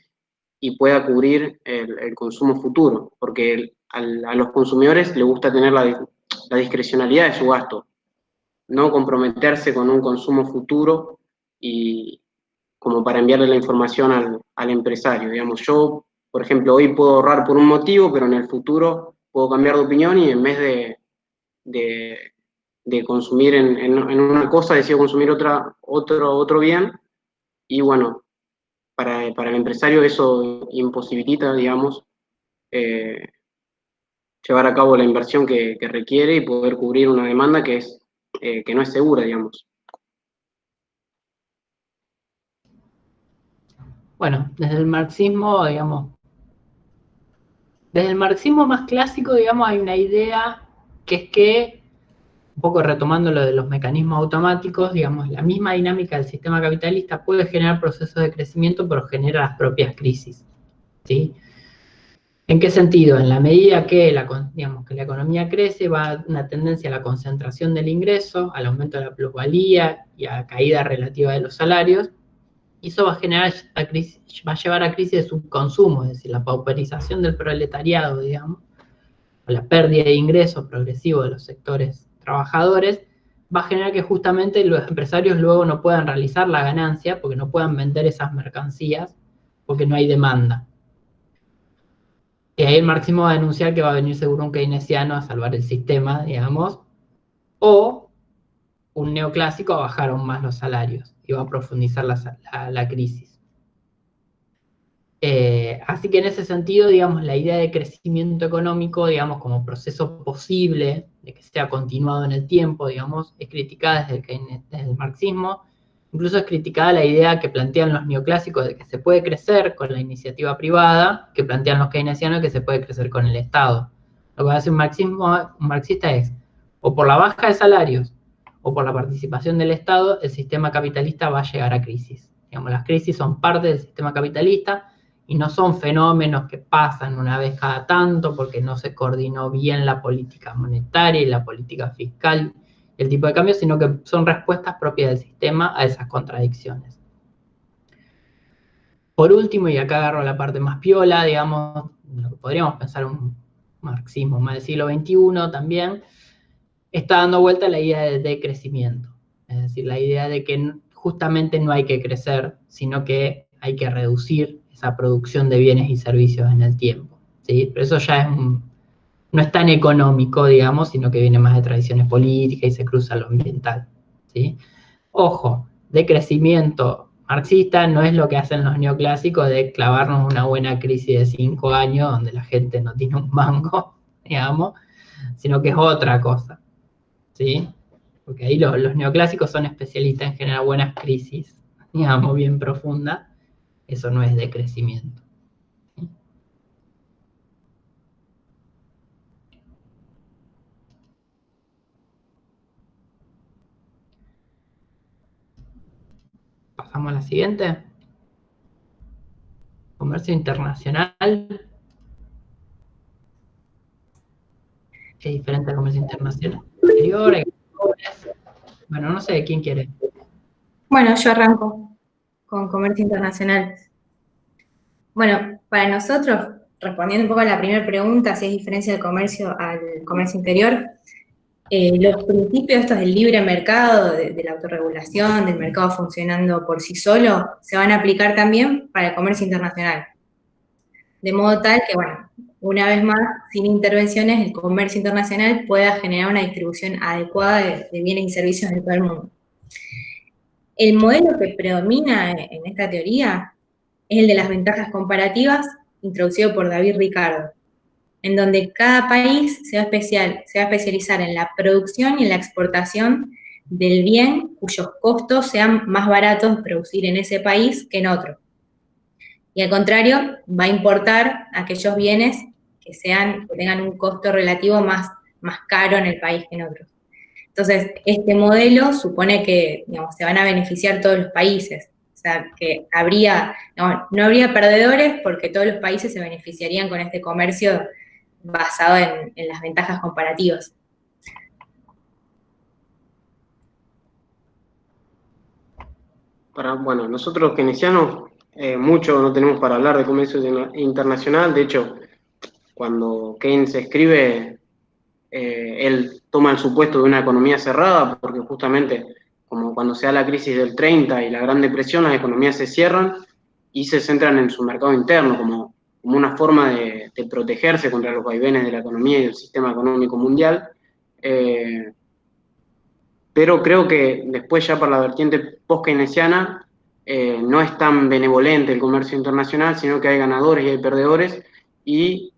y pueda cubrir el consumo futuro, porque a los consumidores les gusta tener la discrecionalidad de su gasto, no comprometerse con un consumo futuro y como para enviarle la información al empresario. Digamos, yo, por ejemplo, hoy puedo ahorrar por un motivo, pero en el futuro puedo cambiar de opinión y en vez de consumir en una cosa, decido consumir otro bien, y bueno, para el empresario eso imposibilita, digamos, llevar a cabo la inversión que requiere y poder cubrir una demanda que no es segura, digamos. Bueno, desde el marxismo, digamos, desde el marxismo más clásico, digamos, hay una idea que es que, un poco retomando lo de los mecanismos automáticos, digamos, la misma dinámica del sistema capitalista puede generar procesos de crecimiento, pero genera las propias crisis, ¿sí? ¿En qué sentido? En la medida que digamos, que la economía crece, va una tendencia a la concentración del ingreso, al aumento de la plusvalía y a la caída relativa de los salarios, y eso va a generar va a llevar a crisis de subconsumo, es decir, la pauperización del proletariado, digamos, o la pérdida de ingresos progresivo de los sectores trabajadores, va a generar que justamente los empresarios luego no puedan realizar la ganancia porque no puedan vender esas mercancías porque no hay demanda. Y ahí el marxismo va a denunciar que va a venir seguro un keynesiano a salvar el sistema, digamos, o un neoclásico a bajar aún más los salarios y va a profundizar la crisis. Así que en ese sentido, digamos, la idea de crecimiento económico, digamos, como proceso posible, de que sea continuado en el tiempo, digamos, es criticada desde el marxismo. Incluso es criticada la idea que plantean los neoclásicos de que se puede crecer con la iniciativa privada, que plantean los keynesianos que se puede crecer con el Estado. Lo que va a hacer un marxista es, o por la baja de salarios, o por la participación del Estado, el sistema capitalista va a llegar a crisis. Digamos, las crisis son parte del sistema capitalista, y no son fenómenos que pasan una vez cada tanto porque no se coordinó bien la política monetaria y la política fiscal, el tipo de cambio, sino que son respuestas propias del sistema a esas contradicciones. Por último, y acá agarro la parte más piola, digamos, lo que podríamos pensar un marxismo más del siglo XXI también, está dando vuelta la idea de decrecimiento. Es decir, la idea de que justamente no hay que crecer, sino que hay que reducir esa producción de bienes y servicios en el tiempo, ¿sí? Pero eso ya no es tan económico, digamos, sino que viene más de tradiciones políticas y se cruza lo ambiental, ¿sí? Ojo, decrecimiento marxista no es lo que hacen los neoclásicos de clavarnos una buena crisis de 5 años donde la gente no tiene un mango, digamos, sino que es otra cosa, ¿sí? Porque ahí los neoclásicos son especialistas en generar buenas crisis, digamos, bien profundas. Eso no es decrecimiento. Pasamos a la siguiente. Comercio internacional. Es diferente al comercio internacional exterior. Bueno, no sé, ¿quién quiere? Bueno, yo arranco con comercio internacional. Bueno, para nosotros, respondiendo un poco a la primera pregunta, si es diferencia del comercio al comercio interior, los principios estos del libre mercado, de la autorregulación, del mercado funcionando por sí solo, se van a aplicar también para el comercio internacional. De modo tal que, bueno, una vez más, sin intervenciones, el comercio internacional pueda generar una distribución adecuada de bienes y servicios en todo el mundo. El modelo que predomina en esta teoría es el de las ventajas comparativas, introducido por David Ricardo, en donde cada país se va a especializar en la producción y en la exportación del bien cuyos costos sean más baratos de producir en ese país que en otro. Y al contrario, va a importar aquellos bienes que tengan un costo relativo más caro en el país que en otros. Entonces, este modelo supone que, digamos, se van a beneficiar todos los países. O sea, que no habría perdedores porque todos los países se beneficiarían con este comercio basado en las ventajas comparativas. Bueno, nosotros los keynesianos mucho no tenemos para hablar de comercio internacional. De hecho, cuando Keynes escribe, él toma el supuesto de una economía cerrada, porque justamente como cuando se da la crisis del 30 y la Gran Depresión, las economías se cierran y se centran en su mercado interno como una forma de protegerse contra los vaivenes de la economía y del sistema económico mundial. Pero creo que después ya para la vertiente post-keynesiana no es tan benevolente el comercio internacional, sino que hay ganadores y hay perdedores y,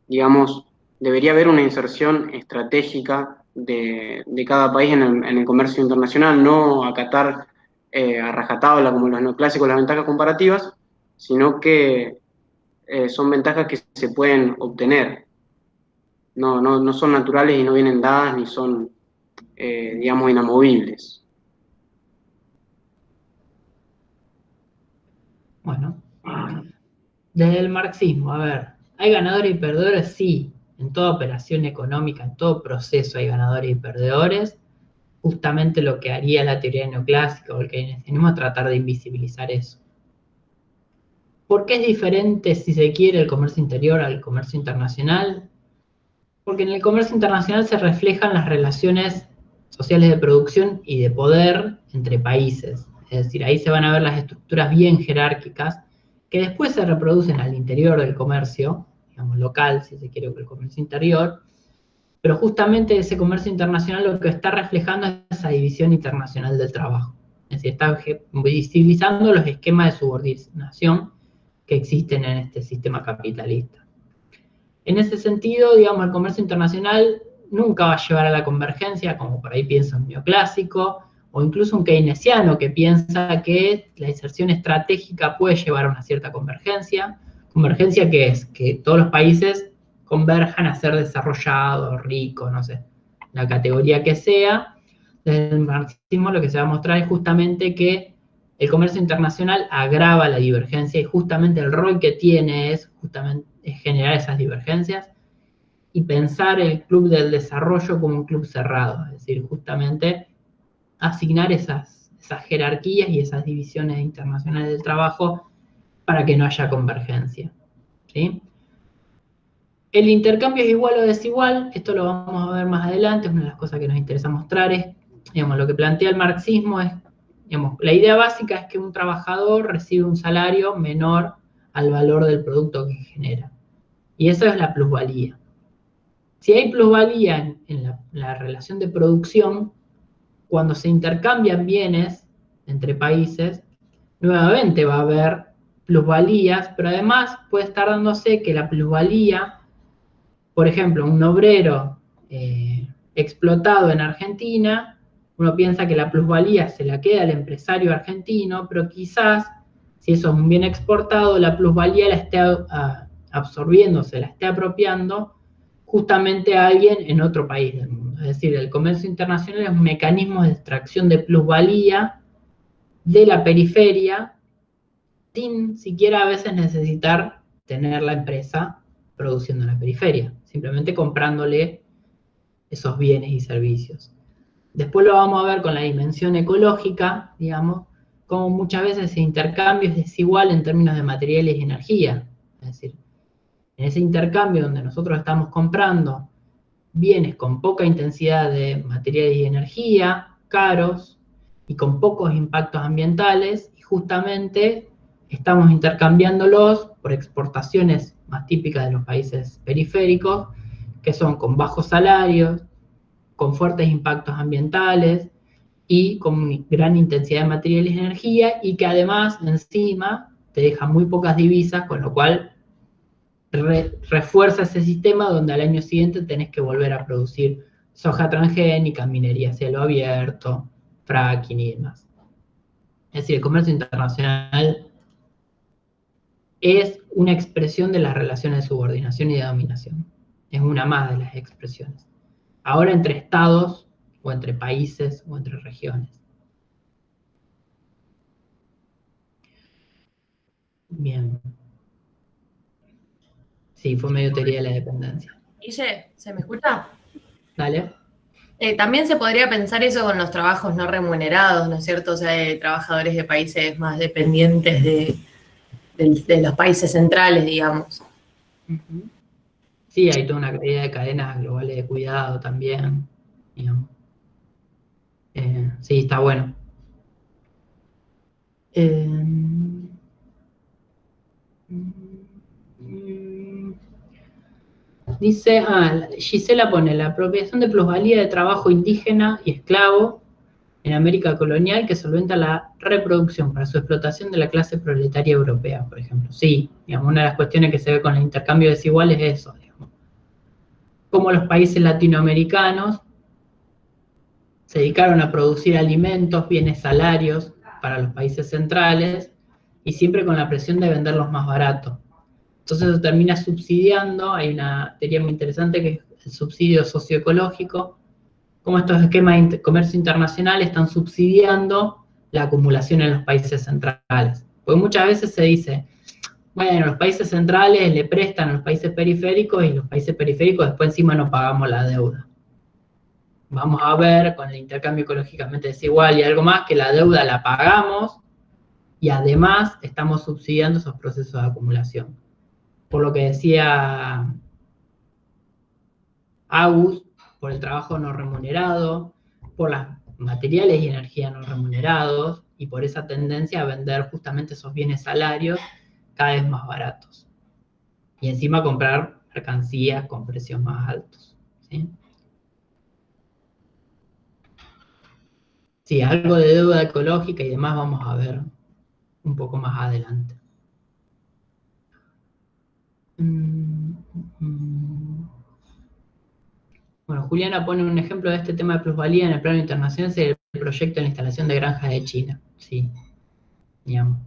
digamos, debería haber una inserción estratégica de cada país en el comercio internacional, no acatar a rajatabla como los neoclásicos las ventajas comparativas, sino que son ventajas que se pueden obtener. No son naturales y no vienen dadas ni son, digamos, inamovibles. Bueno, desde el marxismo, a ver, ¿hay ganadores y perdedores? Sí, en toda operación económica, en todo proceso hay ganadores y perdedores. Justamente lo que haría la teoría neoclásica o el keynesianismo es tratar de invisibilizar eso. ¿Por qué es diferente, si se quiere, el comercio interior al comercio internacional? Porque en el comercio internacional se reflejan las relaciones sociales de producción y de poder entre países. Es decir, ahí se van a ver las estructuras bien jerárquicas que después se reproducen al interior del comercio, digamos local, si se quiere, o el comercio interior, pero justamente ese comercio internacional lo que está reflejando es esa división internacional del trabajo. Es decir, está visibilizando los esquemas de subordinación que existen en este sistema capitalista. En ese sentido, digamos, el comercio internacional nunca va a llevar a la convergencia, como por ahí piensa un neoclásico, o incluso un keynesiano que piensa que la inserción estratégica puede llevar a una cierta convergencia. ¿Convergencia qué es? Que todos los países converjan a ser desarrollados, ricos, no sé, la categoría que sea. Desde el marxismo lo que se va a mostrar es justamente que el comercio internacional agrava la divergencia y justamente el rol que tiene es justamente generar esas divergencias y pensar el club del desarrollo como un club cerrado, es decir, justamente asignar esas jerarquías y esas divisiones internacionales del trabajo para que no haya convergencia, ¿sí? El intercambio es igual o desigual, esto lo vamos a ver más adelante, es una de las cosas que nos interesa mostrar, es, digamos, lo que plantea el marxismo es, digamos, la idea básica es que un trabajador recibe un salario menor al valor del producto que genera. Y eso es la plusvalía. Si hay plusvalía en la relación de producción, cuando se intercambian bienes entre países, nuevamente va a haber plusvalías, pero además puede estar dándose que la plusvalía, por ejemplo, un obrero explotado en Argentina, uno piensa que la plusvalía se la queda al empresario argentino, pero quizás, si eso es un bien exportado, la plusvalía la esté absorbiendo, se la esté apropiando justamente a alguien en otro país del mundo. Es decir, el comercio internacional es un mecanismo de extracción de plusvalía de la periferia, sin siquiera a veces necesitar tener la empresa produciendo en la periferia, simplemente comprándole esos bienes y servicios. Después lo vamos a ver con la dimensión ecológica, digamos, como muchas veces ese intercambio es desigual en términos de materiales y energía. Es decir, en ese intercambio donde nosotros estamos comprando bienes con poca intensidad de materiales y energía, caros, y con pocos impactos ambientales, y justamente estamos intercambiándolos por exportaciones más típicas de los países periféricos, que son con bajos salarios, con fuertes impactos ambientales y con gran intensidad de materiales y energía, y que además encima te deja muy pocas divisas, con lo cual refuerza ese sistema donde al año siguiente tenés que volver a producir soja transgénica, minería a cielo abierto, fracking y demás. Es decir, el comercio internacional es una expresión de las relaciones de subordinación y de dominación. Es una más de las expresiones. Ahora entre estados, o entre países, o entre regiones. Bien. Sí, fue medio teoría de la dependencia. Guille, ¿se me escucha? Dale. También se podría pensar eso con los trabajos no remunerados, ¿no es cierto? O sea, de trabajadores de países más dependientes de los países centrales, digamos. Sí, hay toda una idea de cadenas globales de cuidado también, digamos. Sí, está bueno. Dice, Gisela pone, la apropiación de plusvalía de trabajo indígena y esclavo en América colonial que solventa la reproducción para su explotación de la clase proletaria europea, por ejemplo. Sí, digamos, una de las cuestiones que se ve con el intercambio desigual es eso, digamos. Cómo los países latinoamericanos se dedicaron a producir alimentos, bienes, salarios para los países centrales y siempre con la presión de venderlos más baratos. Entonces eso termina subsidiando, hay una teoría muy interesante que es el subsidio socioecológico, cómo estos esquemas de comercio internacional están subsidiando la acumulación en los países centrales. Porque muchas veces se dice, bueno, los países centrales le prestan a los países periféricos y los países periféricos después encima no pagamos la deuda. Vamos a ver con el intercambio ecológicamente desigual y algo más que la deuda la pagamos y además estamos subsidiando esos procesos de acumulación. Por lo que decía Agus, por el trabajo no remunerado, por los materiales y energía no remunerados y por esa tendencia a vender justamente esos bienes salarios cada vez más baratos. Y encima comprar mercancías con precios más altos. ¿Sí? Sí, algo de deuda ecológica y demás vamos a ver un poco más adelante. Bueno, Juliana pone un ejemplo de este tema de plusvalía en el plano internacional, es el proyecto de la instalación de granjas de China. Sí, digamos.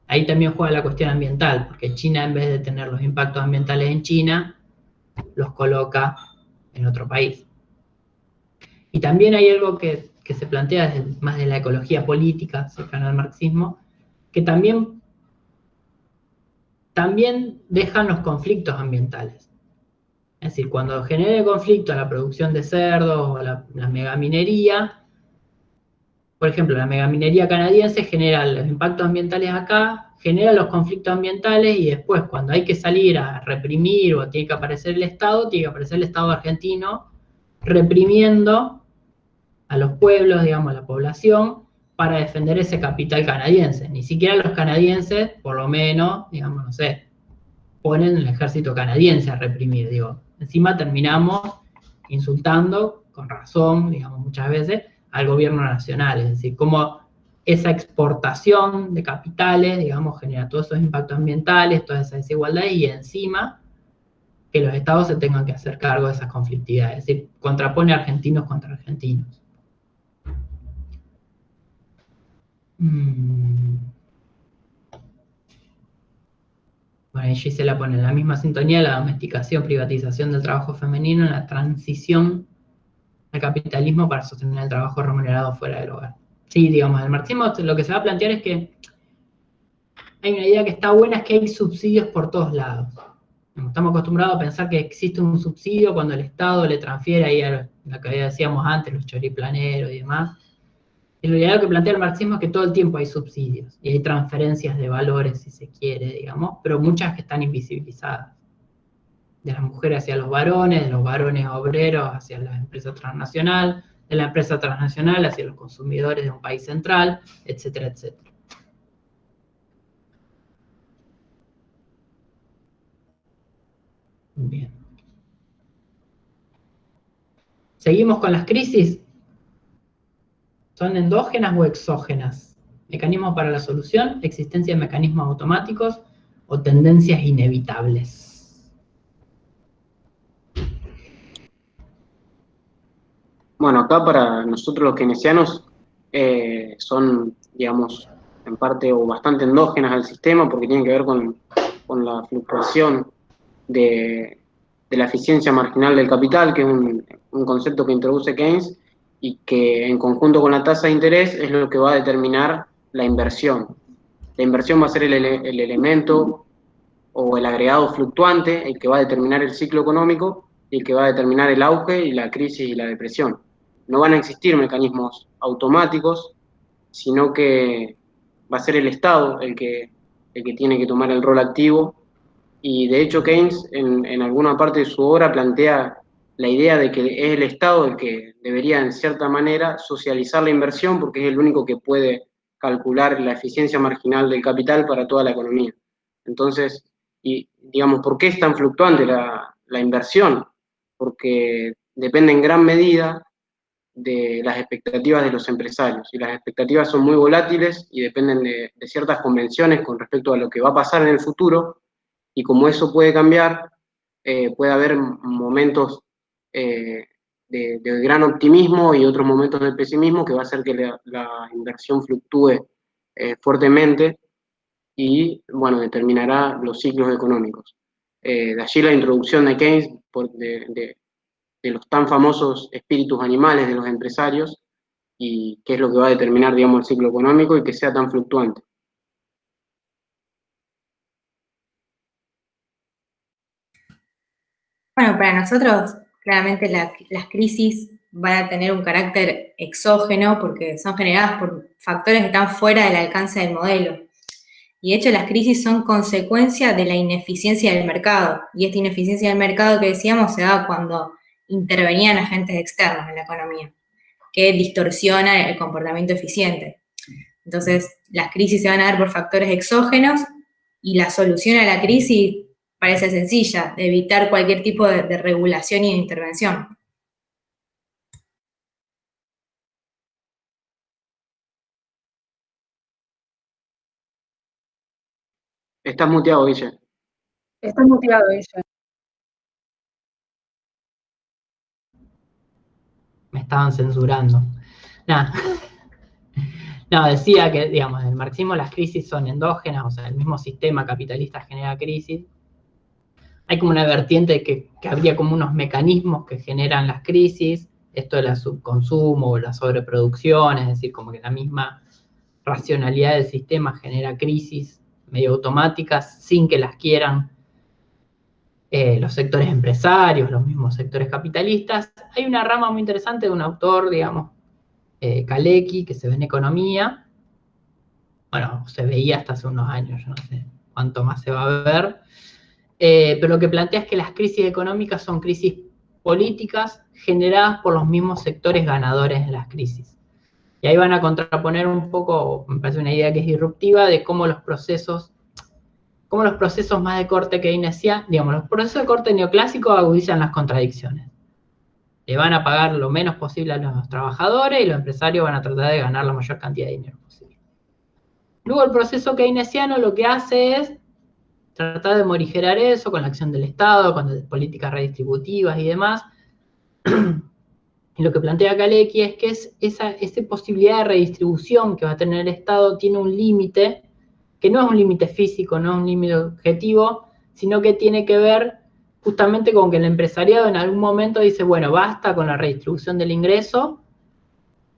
Ahí también juega la cuestión ambiental, porque China, en vez de tener los impactos ambientales en China, los coloca en otro país. Y también hay algo que se plantea desde más de la ecología política, cercana al marxismo, que también dejan los conflictos ambientales. Es decir, cuando genera conflicto la producción de cerdos o la megaminería, por ejemplo, la megaminería canadiense genera los impactos ambientales acá, genera los conflictos ambientales y después cuando hay que salir a reprimir o tiene que aparecer el Estado argentino reprimiendo a los pueblos, digamos, a la población, para defender ese capital canadiense. Ni siquiera los canadienses, por lo menos, digamos, no sé, ponen el ejército canadiense a reprimir, digo. Encima terminamos insultando, con razón, digamos, muchas veces, al gobierno nacional. Es decir, cómo esa exportación de capitales, digamos, genera todos esos impactos ambientales, toda esa desigualdad, y encima que los estados se tengan que hacer cargo de esas conflictividades. Es decir, contrapone argentinos contra argentinos. Bueno, ahí Gisela pone en la misma sintonía la domesticación, privatización del trabajo femenino en la transición al capitalismo para sostener el trabajo remunerado fuera del hogar. Sí, digamos, el marxismo lo que se va a plantear es que hay una idea que está buena, es que hay subsidios por todos lados. Estamos acostumbrados a pensar que existe un subsidio cuando el Estado le transfiere ahí a lo que decíamos antes, los choriplaneros y demás. En realidad lo que plantea el marxismo es que todo el tiempo hay subsidios y hay transferencias de valores, si se quiere, digamos, pero muchas que están invisibilizadas. De las mujeres hacia los varones, de los varones obreros hacia la empresa transnacional, de la empresa transnacional hacia los consumidores de un país central, etcétera, etcétera. Bien. Seguimos con las crisis. ¿Son endógenas o exógenas? ¿Mecanismos para la solución? ¿Existencia de mecanismos automáticos? ¿O tendencias inevitables? Bueno, acá para nosotros los keynesianos son, digamos, en parte o bastante endógenas al sistema porque tienen que ver con la fluctuación de la eficiencia marginal del capital, que es un concepto que introduce Keynes y que en conjunto con la tasa de interés es lo que va a determinar la inversión. La inversión va a ser el elemento o el agregado fluctuante, el que va a determinar el ciclo económico y el que va a determinar el auge y la crisis y la depresión. No van a existir mecanismos automáticos, sino que va a ser el Estado el que tiene que tomar el rol activo. Y de hecho Keynes en alguna parte de su obra plantea la idea de que es el Estado el que debería en cierta manera socializar la inversión porque es el único que puede calcular la eficiencia marginal del capital para toda la economía. Entonces, y digamos, ¿por qué es tan fluctuante la inversión? Porque depende en gran medida de las expectativas de los empresarios. Y las expectativas son muy volátiles y dependen de ciertas convenciones con respecto a lo que va a pasar en el futuro. Y como eso puede cambiar, puede haber momentos de gran optimismo y otros momentos de pesimismo que va a hacer que la inversión fluctúe fuertemente y, bueno, determinará los ciclos económicos. De allí la introducción de Keynes de los tan famosos espíritus animales de los empresarios y qué es lo que va a determinar, digamos, el ciclo económico y que sea tan fluctuante. Bueno, para nosotros, claramente las crisis van a tener un carácter exógeno porque son generadas por factores que están fuera del alcance del modelo. Y de hecho las crisis son consecuencia de la ineficiencia del mercado. Y esta ineficiencia del mercado que decíamos se da cuando intervenían agentes externos en la economía, que distorsionan el comportamiento eficiente. Entonces, las crisis se van a dar por factores exógenos y la solución a la crisis parece sencilla, de evitar cualquier tipo de regulación y de intervención. Estás muteado, Guille. Estás muteado, ella. Me estaban censurando. Nada. No, decía que, digamos, en el marxismo las crisis son endógenas, o sea, el mismo sistema capitalista genera crisis. Hay como una vertiente que habría como unos mecanismos que generan las crisis, esto de la subconsumo o la sobreproducción, es decir, como que la misma racionalidad del sistema genera crisis medio automáticas sin que las quieran los sectores empresarios, los mismos sectores capitalistas. Hay una rama muy interesante de un autor, digamos, Kalecki, que se ve en economía. Bueno, se veía hasta hace unos años, yo no sé cuánto más se va a ver. Pero lo que plantea es que las crisis económicas son crisis políticas generadas por los mismos sectores ganadores de las crisis. Y ahí van a contraponer un poco, me parece una idea que es disruptiva, de cómo los procesos más de corte keynesiano, digamos, los procesos de corte neoclásico agudizan las contradicciones. Le van a pagar lo menos posible a los trabajadores y los empresarios van a tratar de ganar la mayor cantidad de dinero posible. Luego el proceso keynesiano lo que hace es tratar de morigerar eso con la acción del Estado, con políticas redistributivas y demás. Y lo que plantea Kalecki es que esa posibilidad de redistribución que va a tener el Estado tiene un límite, que no es un límite físico, no es un límite objetivo, sino que tiene que ver justamente con que el empresariado en algún momento dice, bueno, basta con la redistribución del ingreso,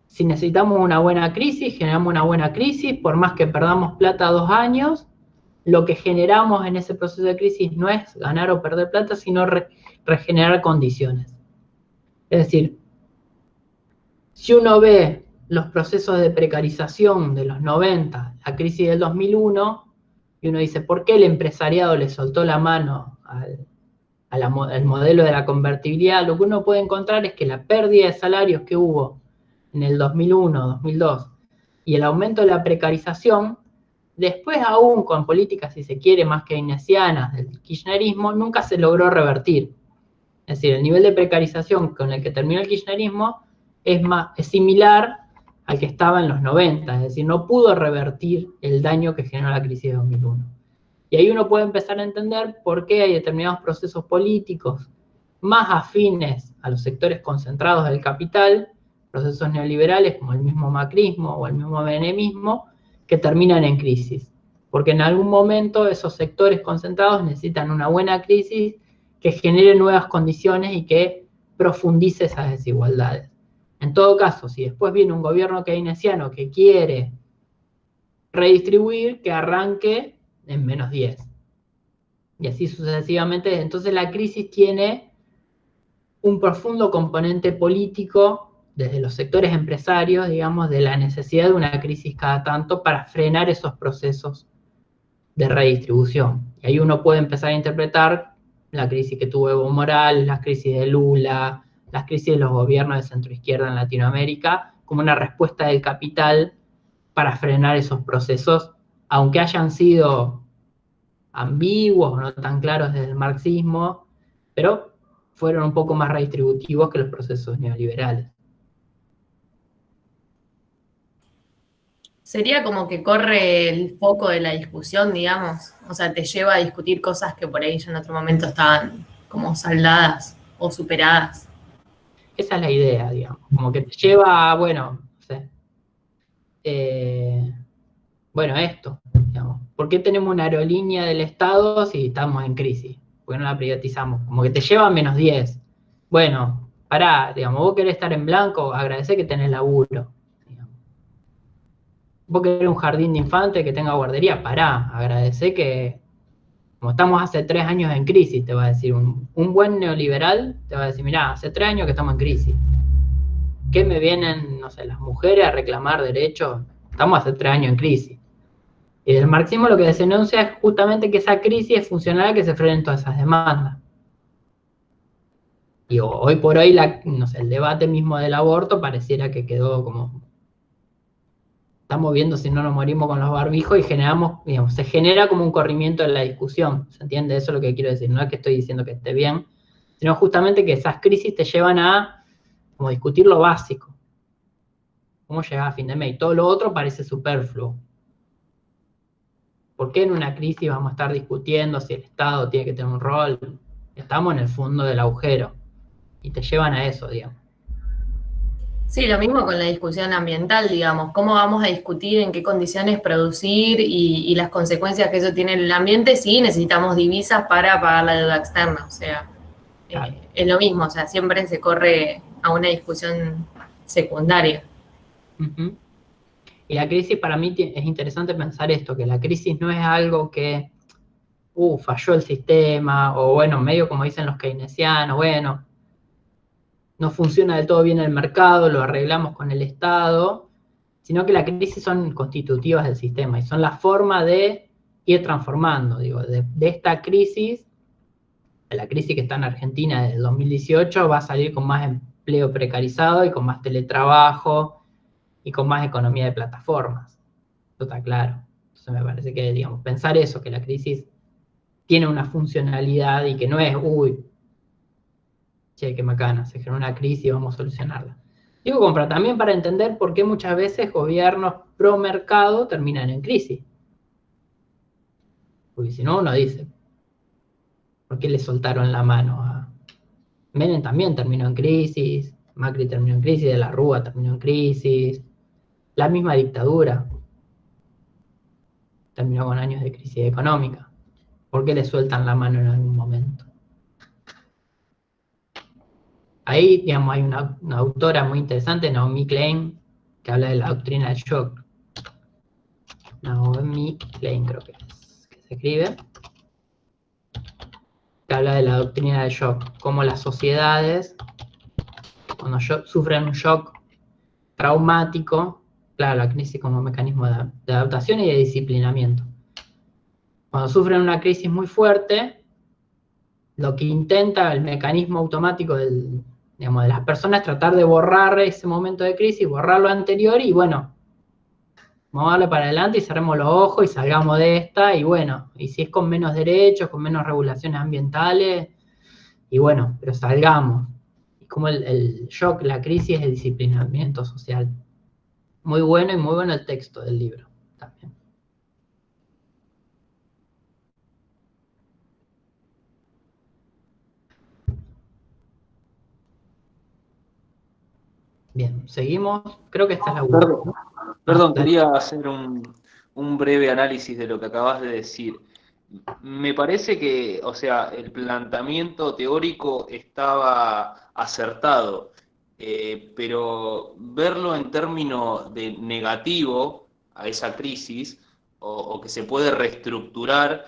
si necesitamos una buena crisis, generamos una buena crisis, por más que perdamos plata 2 años, lo que generamos en ese proceso de crisis no es ganar o perder plata, sino regenerar condiciones. Es decir, si uno ve los procesos de precarización de los 90, la crisis del 2001, y uno dice, ¿por qué el empresariado le soltó la mano al modelo de la convertibilidad? Lo que uno puede encontrar es que la pérdida de salarios que hubo en el 2001, 2002, y el aumento de la precarización, después aún con políticas, si se quiere, más keynesianas del kirchnerismo, nunca se logró revertir. Es decir, el nivel de precarización con el que terminó el kirchnerismo es similar al que estaba en los 90, es decir, no pudo revertir el daño que generó la crisis de 2001. Y ahí uno puede empezar a entender por qué hay determinados procesos políticos más afines a los sectores concentrados del capital, procesos neoliberales como el mismo macrismo o el mismo menemismo, que terminan en crisis. Porque en algún momento esos sectores concentrados necesitan una buena crisis que genere nuevas condiciones y que profundice esas desigualdades. En todo caso, si después viene un gobierno keynesiano que quiere redistribuir, que arranque en menos 10. Y así sucesivamente. Entonces la crisis tiene un profundo componente político desde los sectores empresarios, digamos, de la necesidad de una crisis cada tanto para frenar esos procesos de redistribución. Y ahí uno puede empezar a interpretar la crisis que tuvo Evo Morales, las crisis de Lula, las crisis de los gobiernos de centroizquierda en Latinoamérica, como una respuesta del capital para frenar esos procesos, aunque hayan sido ambiguos o no tan claros desde el marxismo, pero fueron un poco más redistributivos que los procesos neoliberales. Sería como que corre el foco de la discusión, digamos, o sea, te lleva a discutir cosas que por ahí ya en otro momento estaban como saldadas o superadas. Esa es la idea, digamos, como que te lleva a, bueno, no sé, bueno, esto, digamos, ¿por qué tenemos una aerolínea del Estado si estamos en crisis? ¿Por qué no la privatizamos? Como que te lleva -10. Bueno, pará, digamos, vos querés estar en blanco, agradecé que tenés laburo. Digamos. Vos querés un jardín de infantes que tenga guardería, pará, agradecé que, como estamos hace 3 años en crisis, te va a decir, un buen neoliberal te va a decir, mirá, hace 3 años que estamos en crisis. ¿Qué me vienen, no sé, las mujeres a reclamar derechos? Estamos hace 3 años en crisis. Y el marxismo lo que se denuncia es justamente que esa crisis es funcional a que se frenen todas esas demandas. Y hoy por hoy, no sé, el debate mismo del aborto pareciera que quedó como... Estamos viendo si no nos morimos con los barbijos y generamos, digamos, se genera como un corrimiento en la discusión. ¿Se entiende? Eso es lo que quiero decir. No es que estoy diciendo que esté bien, sino justamente que esas crisis te llevan a como discutir lo básico. ¿Cómo llegar a fin de mes? Y todo lo otro parece superfluo. ¿Por qué en una crisis vamos a estar discutiendo si el Estado tiene que tener un rol? Estamos en el fondo del agujero. Y te llevan a eso, digamos. Sí, lo mismo con la discusión ambiental, digamos. ¿Cómo vamos a discutir en qué condiciones producir y las consecuencias que eso tiene en el ambiente si necesitamos divisas para pagar la deuda externa? O sea, Claro. Es lo mismo. O sea, siempre se corre a una discusión secundaria. Uh-huh. Y la crisis para mí es interesante pensar esto, que la crisis no es algo que, falló el sistema, o bueno, medio como dicen los keynesianos, bueno, no funciona del todo bien el mercado, lo arreglamos con el Estado, sino que las crisis son constitutivas del sistema y son la forma de ir transformando, digo, de esta crisis, de la crisis que está en Argentina desde el 2018, va a salir con más empleo precarizado y con más teletrabajo y con más economía de plataformas. Eso está claro. Entonces me parece que, digamos, pensar eso, que la crisis tiene una funcionalidad y que no es, che, qué macana, se generó una crisis y vamos a solucionarla. Digo, compra también para entender por qué muchas veces gobiernos pro mercado terminan en crisis. Porque si no, uno dice, ¿por qué le soltaron la mano a... Menem también terminó en crisis, Macri terminó en crisis, De la Rúa terminó en crisis, la misma dictadura terminó con años de crisis económica. ¿Por qué le sueltan la mano en algún momento? Ahí, digamos, hay una autora muy interesante, Naomi Klein, que habla de la doctrina del shock. Naomi Klein creo que es, que se escribe. Que habla de la doctrina del shock, cómo las sociedades, cuando sufren un shock traumático, claro, la crisis como mecanismo de adaptación y de disciplinamiento. Cuando sufren una crisis muy fuerte, lo que intenta el mecanismo automático de las personas es tratar de borrar ese momento de crisis, borrar lo anterior y bueno, moverlo para adelante y cerremos los ojos y salgamos de esta y bueno, y si es con menos derechos, con menos regulaciones ambientales, y bueno, pero salgamos. Y como el shock, la crisis es el disciplinamiento social. Muy bueno y muy bueno el texto del libro también. Bien, seguimos. Creo que esta es la última. Perdón, quería hacer un breve análisis de lo que acabas de decir. Me parece que, o sea, el planteamiento teórico estaba acertado, pero verlo en términos de negativo a esa crisis, o que se puede reestructurar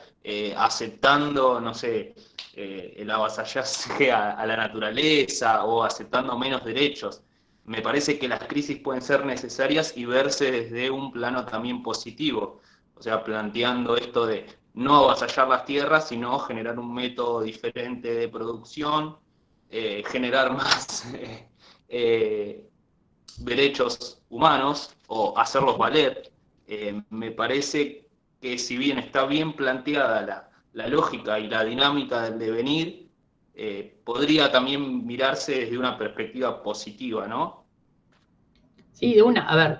aceptando, no sé, el avasallaje a la naturaleza o aceptando menos derechos. Me parece que las crisis pueden ser necesarias y verse desde un plano también positivo, o sea, planteando esto de no avasallar las tierras, sino generar un método diferente de producción, generar más derechos humanos o hacerlos valer. Me parece que si bien está bien planteada la lógica y la dinámica del devenir, podría también mirarse desde una perspectiva positiva, ¿no? Sí, a ver,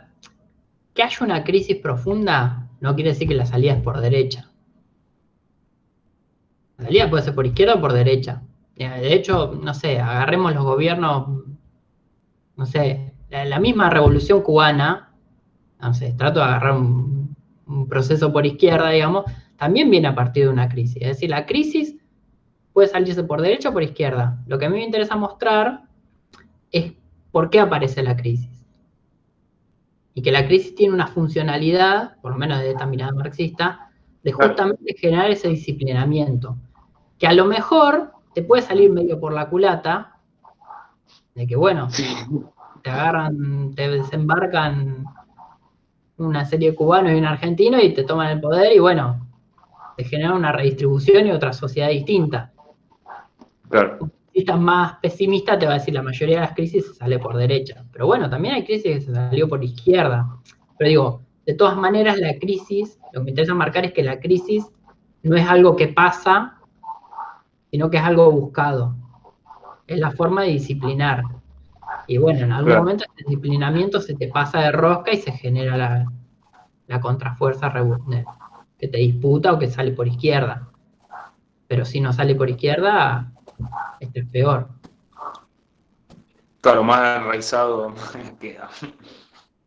que haya una crisis profunda no quiere decir que la salida es por derecha. La salida puede ser por izquierda o por derecha. De hecho, no sé, agarremos los gobiernos, no sé, la misma revolución cubana, no sé, trato de agarrar un un proceso por izquierda, digamos, también viene a partir de una crisis. Es decir, la crisis puede salirse por derecha o por izquierda. Lo que a mí me interesa mostrar es por qué aparece la crisis. Y que la crisis tiene una funcionalidad, por lo menos de esta mirada marxista, de justamente generar ese disciplinamiento. Que a lo mejor te puede salir medio por la culata, de que bueno, te agarran, te desembarcan una serie de cubanos y un argentino y te toman el poder y bueno, te genera una redistribución y otra sociedad distinta. Claro. Si estás más pesimista, te va a decir la mayoría de las crisis se sale por derecha. Pero bueno, también hay crisis que se salió por izquierda. Pero digo, de todas maneras, la crisis, lo que me interesa marcar es que la crisis no es algo que pasa, sino que es algo buscado. Es la forma de disciplinar. Y bueno, en algún momento el disciplinamiento se te pasa de rosca y se genera la contrafuerza que te disputa o que sale por izquierda. Pero si no sale por izquierda, esto es peor. Claro, más enraizado queda.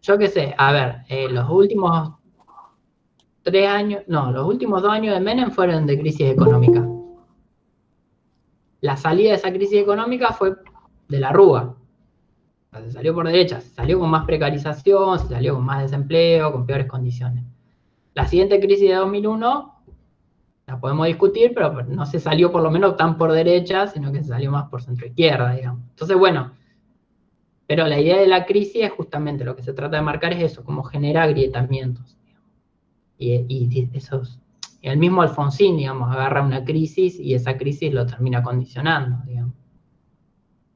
Yo qué sé, a ver, los últimos 3 años, no, los últimos 2 años de Menem fueron de crisis económica. La salida de esa crisis económica fue de la Rúa. O sea, se salió por derecha, se salió con más precarización, se salió con más desempleo, con peores condiciones. La siguiente crisis de 2001 la podemos discutir, pero no se salió por lo menos tan por derecha, sino que se salió más por centro izquierda, digamos. Entonces, bueno, pero la idea de la crisis es justamente lo que se trata de marcar es eso, cómo genera agrietamientos. Y el mismo Alfonsín, digamos, agarra una crisis y esa crisis lo termina condicionando, digamos.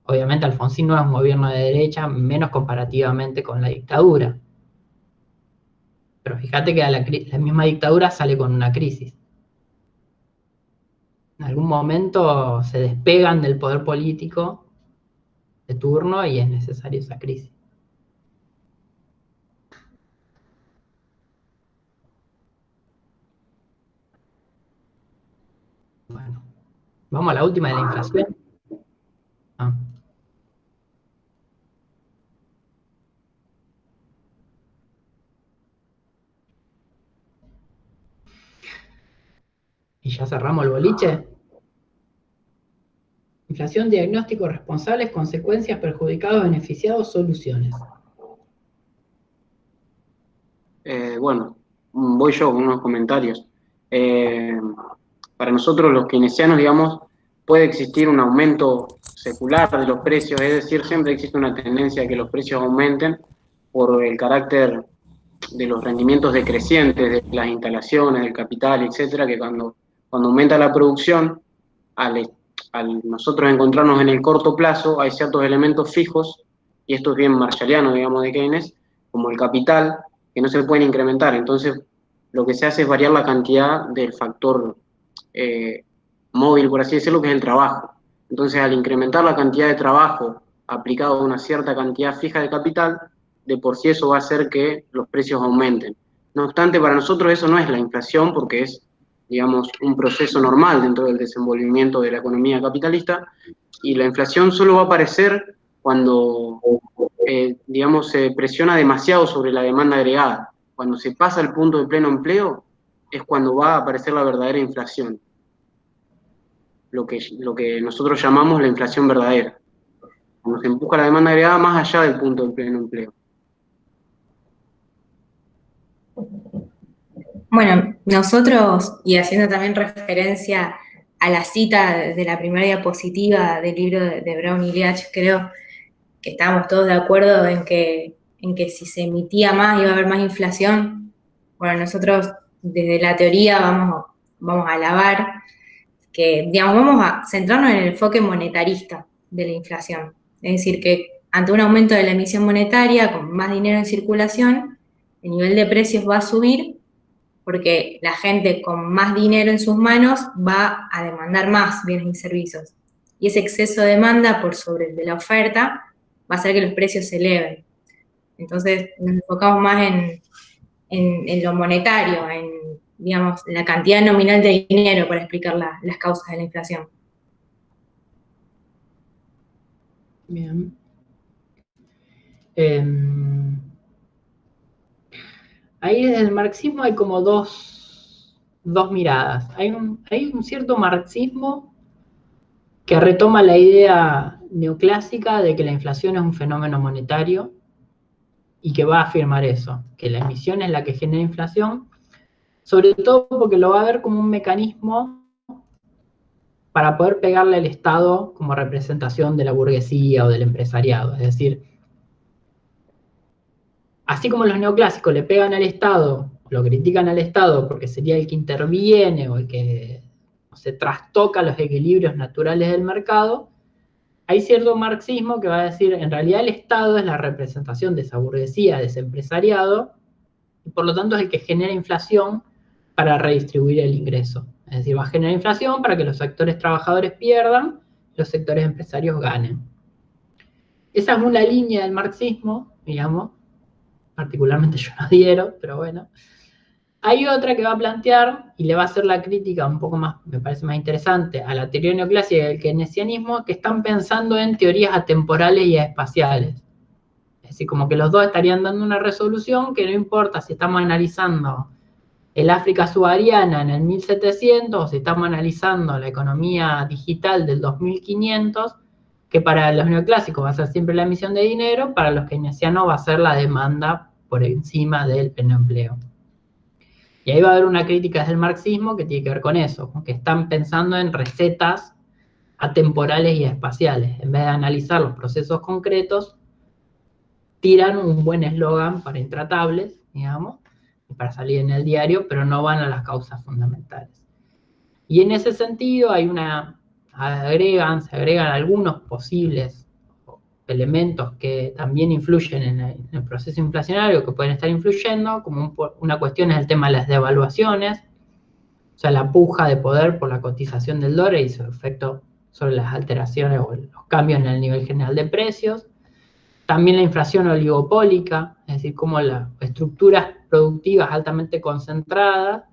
Obviamente Alfonsín no es un gobierno de derecha, menos comparativamente con la dictadura. Pero fíjate que la misma dictadura sale con una crisis. En algún momento se despegan del poder político de turno y es necesaria esa crisis. Bueno, vamos a la última de la inflación. Y ya cerramos el boliche. Inflación, diagnóstico, responsables, consecuencias, perjudicados, beneficiados, soluciones. Bueno, voy yo con unos comentarios. Para nosotros los keynesianos, digamos, puede existir un aumento secular de los precios, es decir, siempre existe una tendencia a que los precios aumenten por el carácter de los rendimientos decrecientes de las instalaciones, del capital, etcétera, que cuando aumenta la producción, al nosotros encontrarnos en el corto plazo, hay ciertos elementos fijos, y esto es bien marshalliano, digamos, de Keynes, como el capital, que no se pueden incrementar. Entonces, lo que se hace es variar la cantidad del factor móvil, por así decirlo, que es el trabajo. Entonces, al incrementar la cantidad de trabajo aplicado a una cierta cantidad fija de capital, de por sí eso va a hacer que los precios aumenten. No obstante, para nosotros eso no es la inflación, porque es, digamos, un proceso normal dentro del desenvolvimiento de la economía capitalista, y la inflación solo va a aparecer cuando, digamos, se presiona demasiado sobre la demanda agregada. Cuando se pasa al punto de pleno empleo, es cuando va a aparecer la verdadera inflación. Lo que nosotros llamamos la inflación verdadera. Cuando se empuja la demanda agregada más allá del punto de pleno empleo. Bueno, nosotros, y haciendo también referencia a la cita de la primera diapositiva del libro de Brown y Leach, creo que estábamos todos de acuerdo en que si se emitía más iba a haber más inflación. Bueno, nosotros desde la teoría vamos a alabar que, digamos, vamos a centrarnos en el enfoque monetarista de la inflación. Es decir, que ante un aumento de la emisión monetaria, con más dinero en circulación, el nivel de precios va a subir porque la gente con más dinero en sus manos va a demandar más bienes y servicios. Y ese exceso de demanda por sobre el de la oferta va a hacer que los precios se eleven. Entonces nos enfocamos más en lo monetario, en, digamos, la cantidad nominal de dinero para explicar las causas de la inflación. Bien. ahí desde el marxismo hay como dos miradas. Hay un cierto marxismo que retoma la idea neoclásica de que la inflación es un fenómeno monetario y que va a afirmar eso, que la emisión es la que genera inflación, sobre todo porque lo va a ver como un mecanismo para poder pegarle al Estado como representación de la burguesía o del empresariado. Es decir, así como los neoclásicos le pegan al Estado, lo critican al Estado porque sería el que interviene o el que se trastoca los equilibrios naturales del mercado, hay cierto marxismo que va a decir, en realidad el Estado es la representación de esa burguesía, de ese empresariado, y por lo tanto es el que genera inflación para redistribuir el ingreso. Es decir, va a generar inflación para que los sectores trabajadores pierdan, los sectores empresarios ganen. Esa es una línea del marxismo, digamos, particularmente yo no adhiero, pero bueno. Hay otra que va a plantear, y le va a hacer la crítica un poco más, me parece más interesante, a la teoría neoclásica y al keynesianismo, que están pensando en teorías atemporales y espaciales. Es decir, como que los dos estarían dando una resolución que no importa si estamos analizando el África subsahariana en el 1700 o si estamos analizando la economía digital del 2500, que para los neoclásicos va a ser siempre la emisión de dinero, para los keynesianos va a ser la demanda por encima del pleno empleo. Y ahí va a haber una crítica desde el marxismo que tiene que ver con eso, que están pensando en recetas atemporales y espaciales. En vez de analizar los procesos concretos, tiran un buen eslogan para intratables, digamos, y para salir en el diario, pero no van a las causas fundamentales. Y en ese sentido se agregan algunos posibles elementos que también influyen en el proceso inflacionario, que pueden estar influyendo, como una cuestión es el tema de las devaluaciones, o sea, la puja de poder por la cotización del dólar y su efecto sobre las alteraciones o los cambios en el nivel general de precios. También la inflación oligopólica, es decir, cómo las estructuras productivas altamente concentradas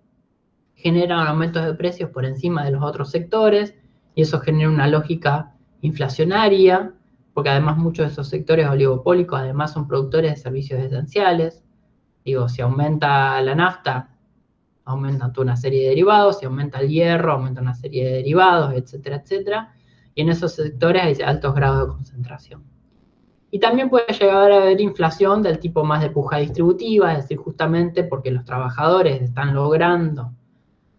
generan aumentos de precios por encima de los otros sectores, y eso genera una lógica inflacionaria, porque además muchos de esos sectores oligopólicos además son productores de servicios esenciales. Digo, si aumenta la nafta, aumenta toda una serie de derivados, si aumenta el hierro, aumenta una serie de derivados, etcétera, etcétera, y en esos sectores hay altos grados de concentración. Y también puede llegar a haber inflación del tipo más de puja distributiva, es decir, justamente porque los trabajadores están logrando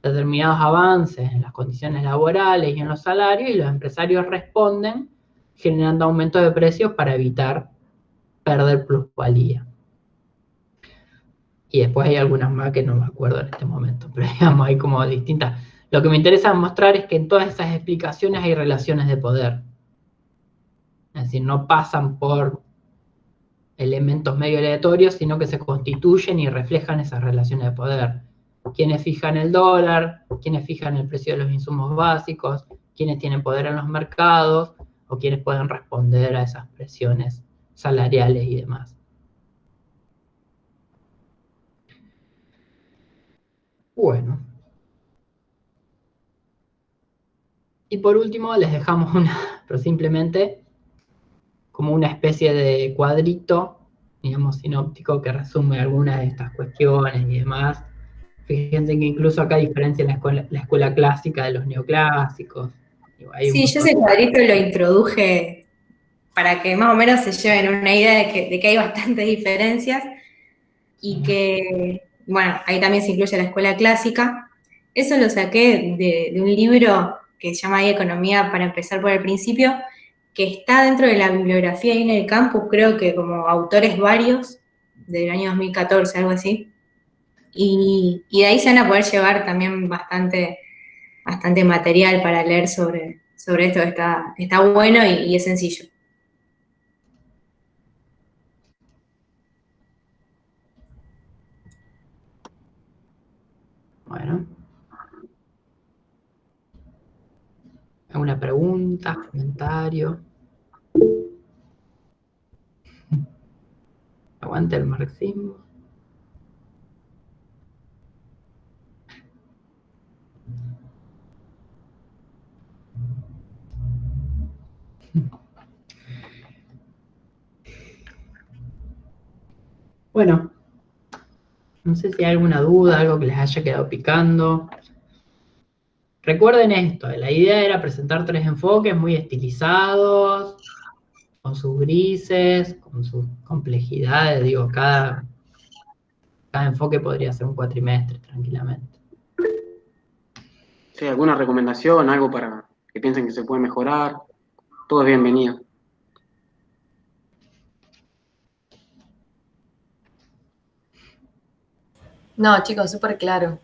determinados avances en las condiciones laborales y en los salarios, y los empresarios responden generando aumentos de precios para evitar perder plusvalía. Y después hay algunas más que no me acuerdo en este momento, pero digamos, hay como distintas. Lo que me interesa mostrar es que en todas esas explicaciones hay relaciones de poder. Es decir, no pasan por elementos medio aleatorios, sino que se constituyen y reflejan esas relaciones de poder. Quiénes fijan el dólar, quiénes fijan el precio de los insumos básicos, quiénes tienen poder en los mercados, o quiénes pueden responder a esas presiones salariales y demás. Bueno. Y por último les dejamos pero simplemente como una especie de cuadrito, digamos, sinóptico, que resume algunas de estas cuestiones y demás. Fíjense que incluso acá diferencia la escuela clásica de los neoclásicos. Sí, yo ese cuadrito lo introduje para que más o menos se lleven una idea de que hay bastantes diferencias y que, bueno, ahí también se incluye la escuela clásica. Eso lo saqué de un libro que se llama ahí Economía para empezar por el principio, que está dentro de la bibliografía ahí en el campus, creo que como autores varios, del año 2014, algo así. Y de ahí se van a poder llevar también bastante material para leer sobre esto. Está bueno y es sencillo. Bueno. ¿Alguna pregunta, comentario? Aguante el marxismo. Bueno, No sé si hay alguna duda, algo que les haya quedado picando. Recuerden esto, la idea era presentar 3 enfoques muy estilizados, con sus grises, con sus complejidades, digo, cada enfoque podría ser un cuatrimestre tranquilamente. Sí, alguna recomendación, algo para que piensen que se puede mejorar, todo es bienvenido. No, chicos, súper claro,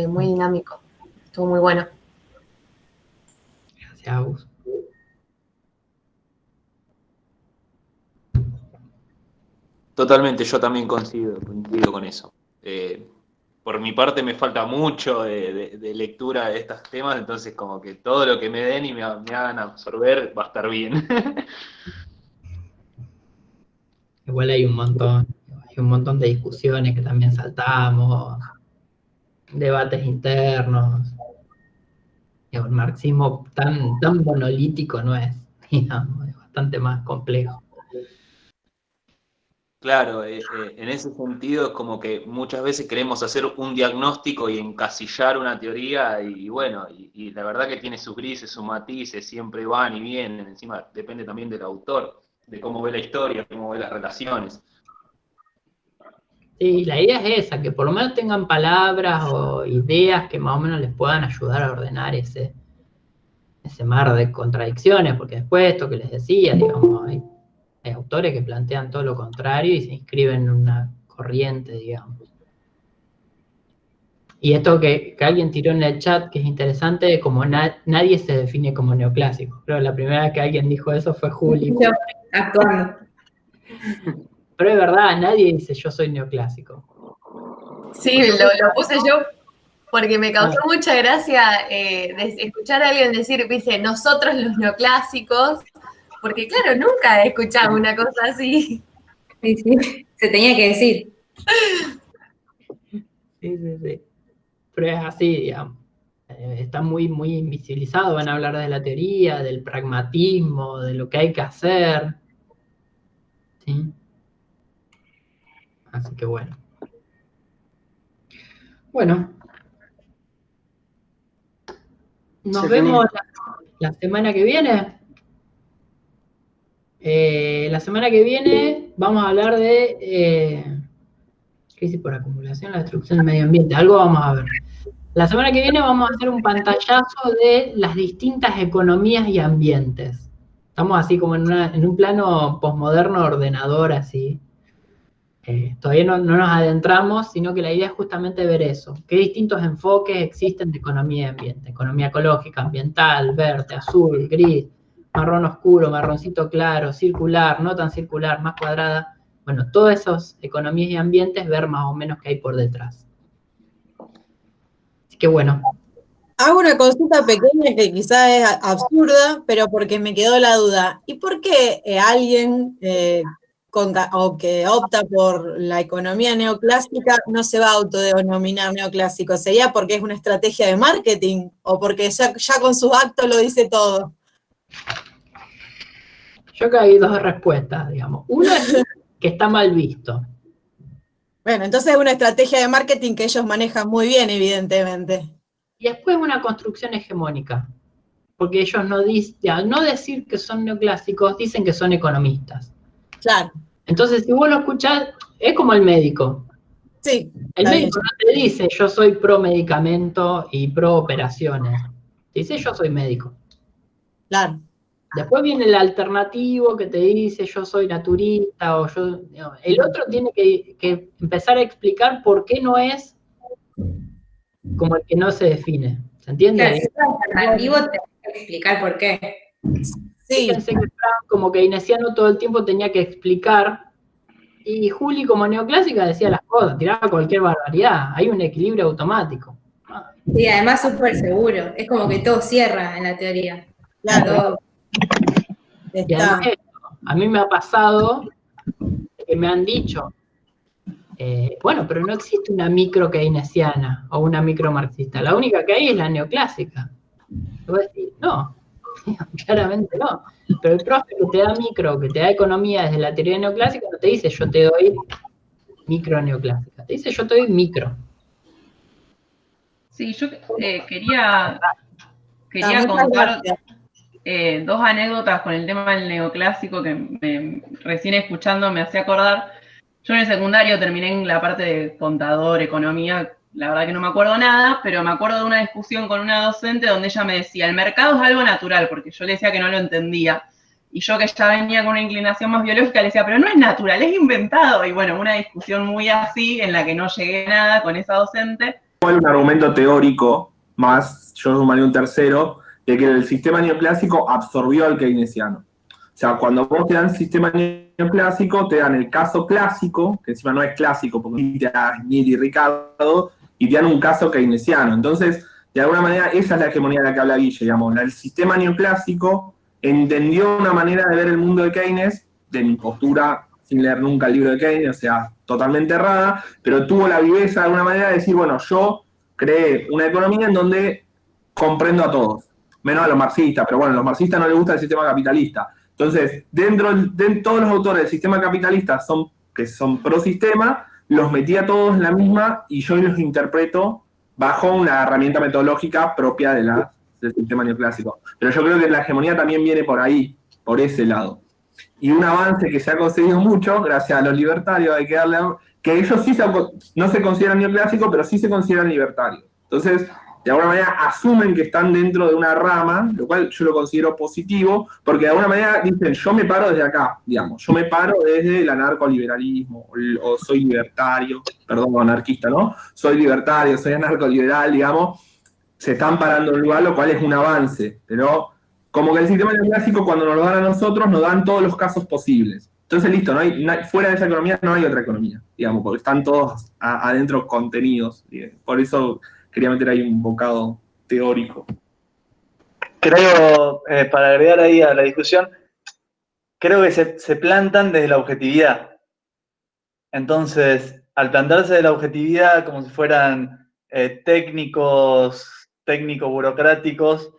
muy dinámico, estuvo muy bueno. Gracias, Agus. Totalmente, yo también coincido con eso. Por mi parte me falta mucho de lectura de estos temas, entonces como que todo lo que me den y me hagan absorber va a estar bien. Igual hay un montón de discusiones que también saltamos, debates internos. El marxismo tan monolítico no es, digamos, es bastante más complejo. Claro, en ese sentido es como que muchas veces queremos hacer un diagnóstico y encasillar una teoría y bueno, y la verdad que tiene sus grises, sus matices, siempre van y vienen, encima depende también del autor, de cómo ve la historia, cómo ve las relaciones. Sí, la idea es esa, que por lo menos tengan palabras o ideas que más o menos les puedan ayudar a ordenar ese mar de contradicciones, porque después esto que les decía, digamos, hay autores que plantean todo lo contrario y se inscriben en una corriente, digamos. Y esto que alguien tiró en el chat, que es interesante, como nadie se define como neoclásico. Pero la primera vez que alguien dijo eso fue Juli. Actuando. Pero es verdad, nadie dice yo soy neoclásico. Sí, lo puse yo porque me causó mucha gracia escuchar a alguien decir, dice, nosotros los neoclásicos, porque claro, nunca he escuchado una cosa así. Sí, sí, se tenía que decir. Sí. Pero es así, digamos. Está muy invisibilizado, van a hablar de la teoría, del pragmatismo, de lo que hay que hacer. ¿Sí? Así que bueno. Bueno. Nos vemos la semana que viene. La semana que viene vamos a hablar de crisis por acumulación, la destrucción del medio ambiente. Algo vamos a ver. La semana que viene vamos a hacer un pantallazo de las distintas economías y ambientes. Estamos así como en un plano posmoderno ordenador, así. Todavía no nos adentramos, sino que la idea es justamente ver eso. ¿Qué distintos enfoques existen de economía y ambiente? Economía ecológica, ambiental, verde, azul, gris, marrón oscuro, marroncito claro, circular, no tan circular, más cuadrada. Bueno, todas esas economías y ambientes, ver más o menos qué hay por detrás. Así que bueno. Hago una consulta pequeña que quizás es absurda, pero porque me quedó la duda. ¿Y por qué alguien o que opta por la economía neoclásica no se va a autodenominar neoclásico? ¿Sería porque es una estrategia de marketing o porque ya con sus actos lo dice todo? Yo creo que hay 2 respuestas, digamos. Una es que está mal visto. Bueno, entonces es una estrategia de marketing que ellos manejan muy bien, evidentemente. Y después una construcción hegemónica, porque ellos al no decir que son neoclásicos, dicen que son economistas. Claro. Entonces, si vos lo escuchás, es como el médico. Sí. El médico no te dice, yo soy pro medicamento y pro operaciones. Dice, yo soy médico. Claro. Después viene el alternativo que te dice, yo soy naturista, o yo... El otro tiene que empezar a explicar por qué no es como el que no se define. ¿Se entiende? Claro, si es alternativo, te tengo que explicar por qué. Sí. Fíjense que Frank, como keynesiano, todo el tiempo tenía que explicar, y Juli, como neoclásica, decía las cosas, tiraba cualquier barbaridad. Hay un equilibrio automático. Sí, además súper seguro. Es como que todo cierra en la teoría. Claro. Todo. Y además, a mí me ha pasado que me han dicho, bueno, pero no existe una micro keynesiana o una micro marxista. La única que hay es la neoclásica. Y voy a decir, no, claramente no. Pero el profe que te da micro, que te da economía desde la teoría neoclásica, no te dice, yo te doy Micro neoclásica. Te dice yo estoy micro. Sí, yo quería Muchas contar gracias. dos anécdotas con el tema del neoclásico que recién escuchando me hacía acordar. Yo en el secundario terminé en la parte de contador, economía, la verdad que no me acuerdo nada, pero me acuerdo de una discusión con una docente donde ella me decía, el mercado es algo natural, porque yo le decía que no lo entendía. Y yo que ya venía con una inclinación más biológica le decía, pero no es natural, es inventado. Y bueno, una discusión muy así en la que no llegué a nada con esa docente. Hay un argumento teórico más, yo sumaría un tercero, de que el sistema neoclásico absorbió al keynesiano. O sea, cuando vos te dan sistema neoclásico, te dan el caso clásico, que encima no es clásico, porque te dan Smith y Ricardo, y te dan un caso keynesiano. Entonces, de alguna manera, esa es la hegemonía de la que habla Guille, digamos. El sistema neoclásico entendió una manera de ver el mundo de Keynes, de mi postura, sin leer nunca el libro de Keynes, o sea, totalmente errada, pero tuvo la viveza de alguna manera de decir, bueno, yo creé una economía en donde comprendo a todos, menos a los marxistas, pero bueno, a los marxistas no les gusta el sistema capitalista. Entonces, dentro de todos los autores del sistema capitalista que son pro sistema, los metí a todos en la misma y yo los interpreto bajo una herramienta metodológica propia del sistema neoclásico. Pero yo creo que la hegemonía también viene por ahí, por ese lado. Y un avance que se ha conseguido mucho, gracias a los libertarios, hay que darle, que ellos sí no se consideran neoclásicos, pero sí se consideran libertarios. Entonces, de alguna manera asumen que están dentro de una rama, lo cual yo lo considero positivo, porque de alguna manera dicen, yo me paro desde acá, digamos, yo me paro desde el anarcoliberalismo, o soy libertario, perdón, anarquista, ¿no? Soy libertario, soy anarcoliberal, digamos, se están parando en un lugar, lo cual es un avance, pero como que el sistema neoclásico, cuando nos lo dan a nosotros, nos dan todos los casos posibles. Entonces, listo, fuera de esa economía no hay otra economía, digamos, porque están todos adentro contenidos. Por eso quería meter ahí un bocado teórico. Creo, para agregar ahí a la discusión, creo que se plantan desde la objetividad. Entonces, al plantarse de la objetividad como si fueran técnico-burocráticos,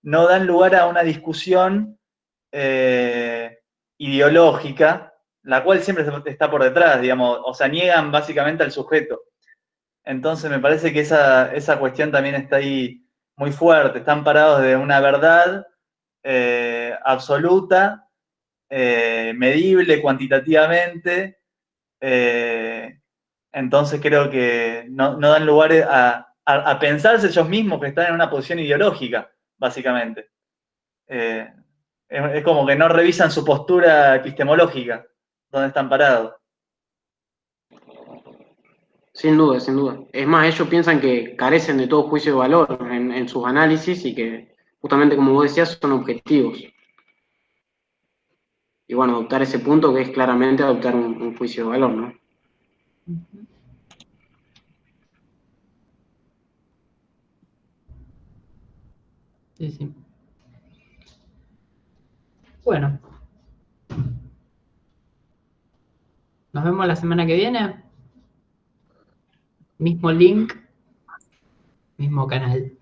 no dan lugar a una discusión ideológica, la cual siempre está por detrás, digamos, o sea, niegan básicamente al sujeto. Entonces me parece que esa cuestión también está ahí muy fuerte, están parados de una verdad absoluta, medible cuantitativamente, entonces creo que no dan lugar a pensarse ellos mismos que están en una posición ideológica, básicamente. Es como que no revisan su postura epistemológica, dónde están parados. Sin duda, sin duda. Es más, ellos piensan que carecen de todo juicio de valor en sus análisis y que, justamente como vos decías, son objetivos. Y bueno, adoptar ese punto que es claramente adoptar un juicio de valor, ¿no? Sí, sí. Bueno. Nos vemos la semana que viene. Mismo link, mismo canal.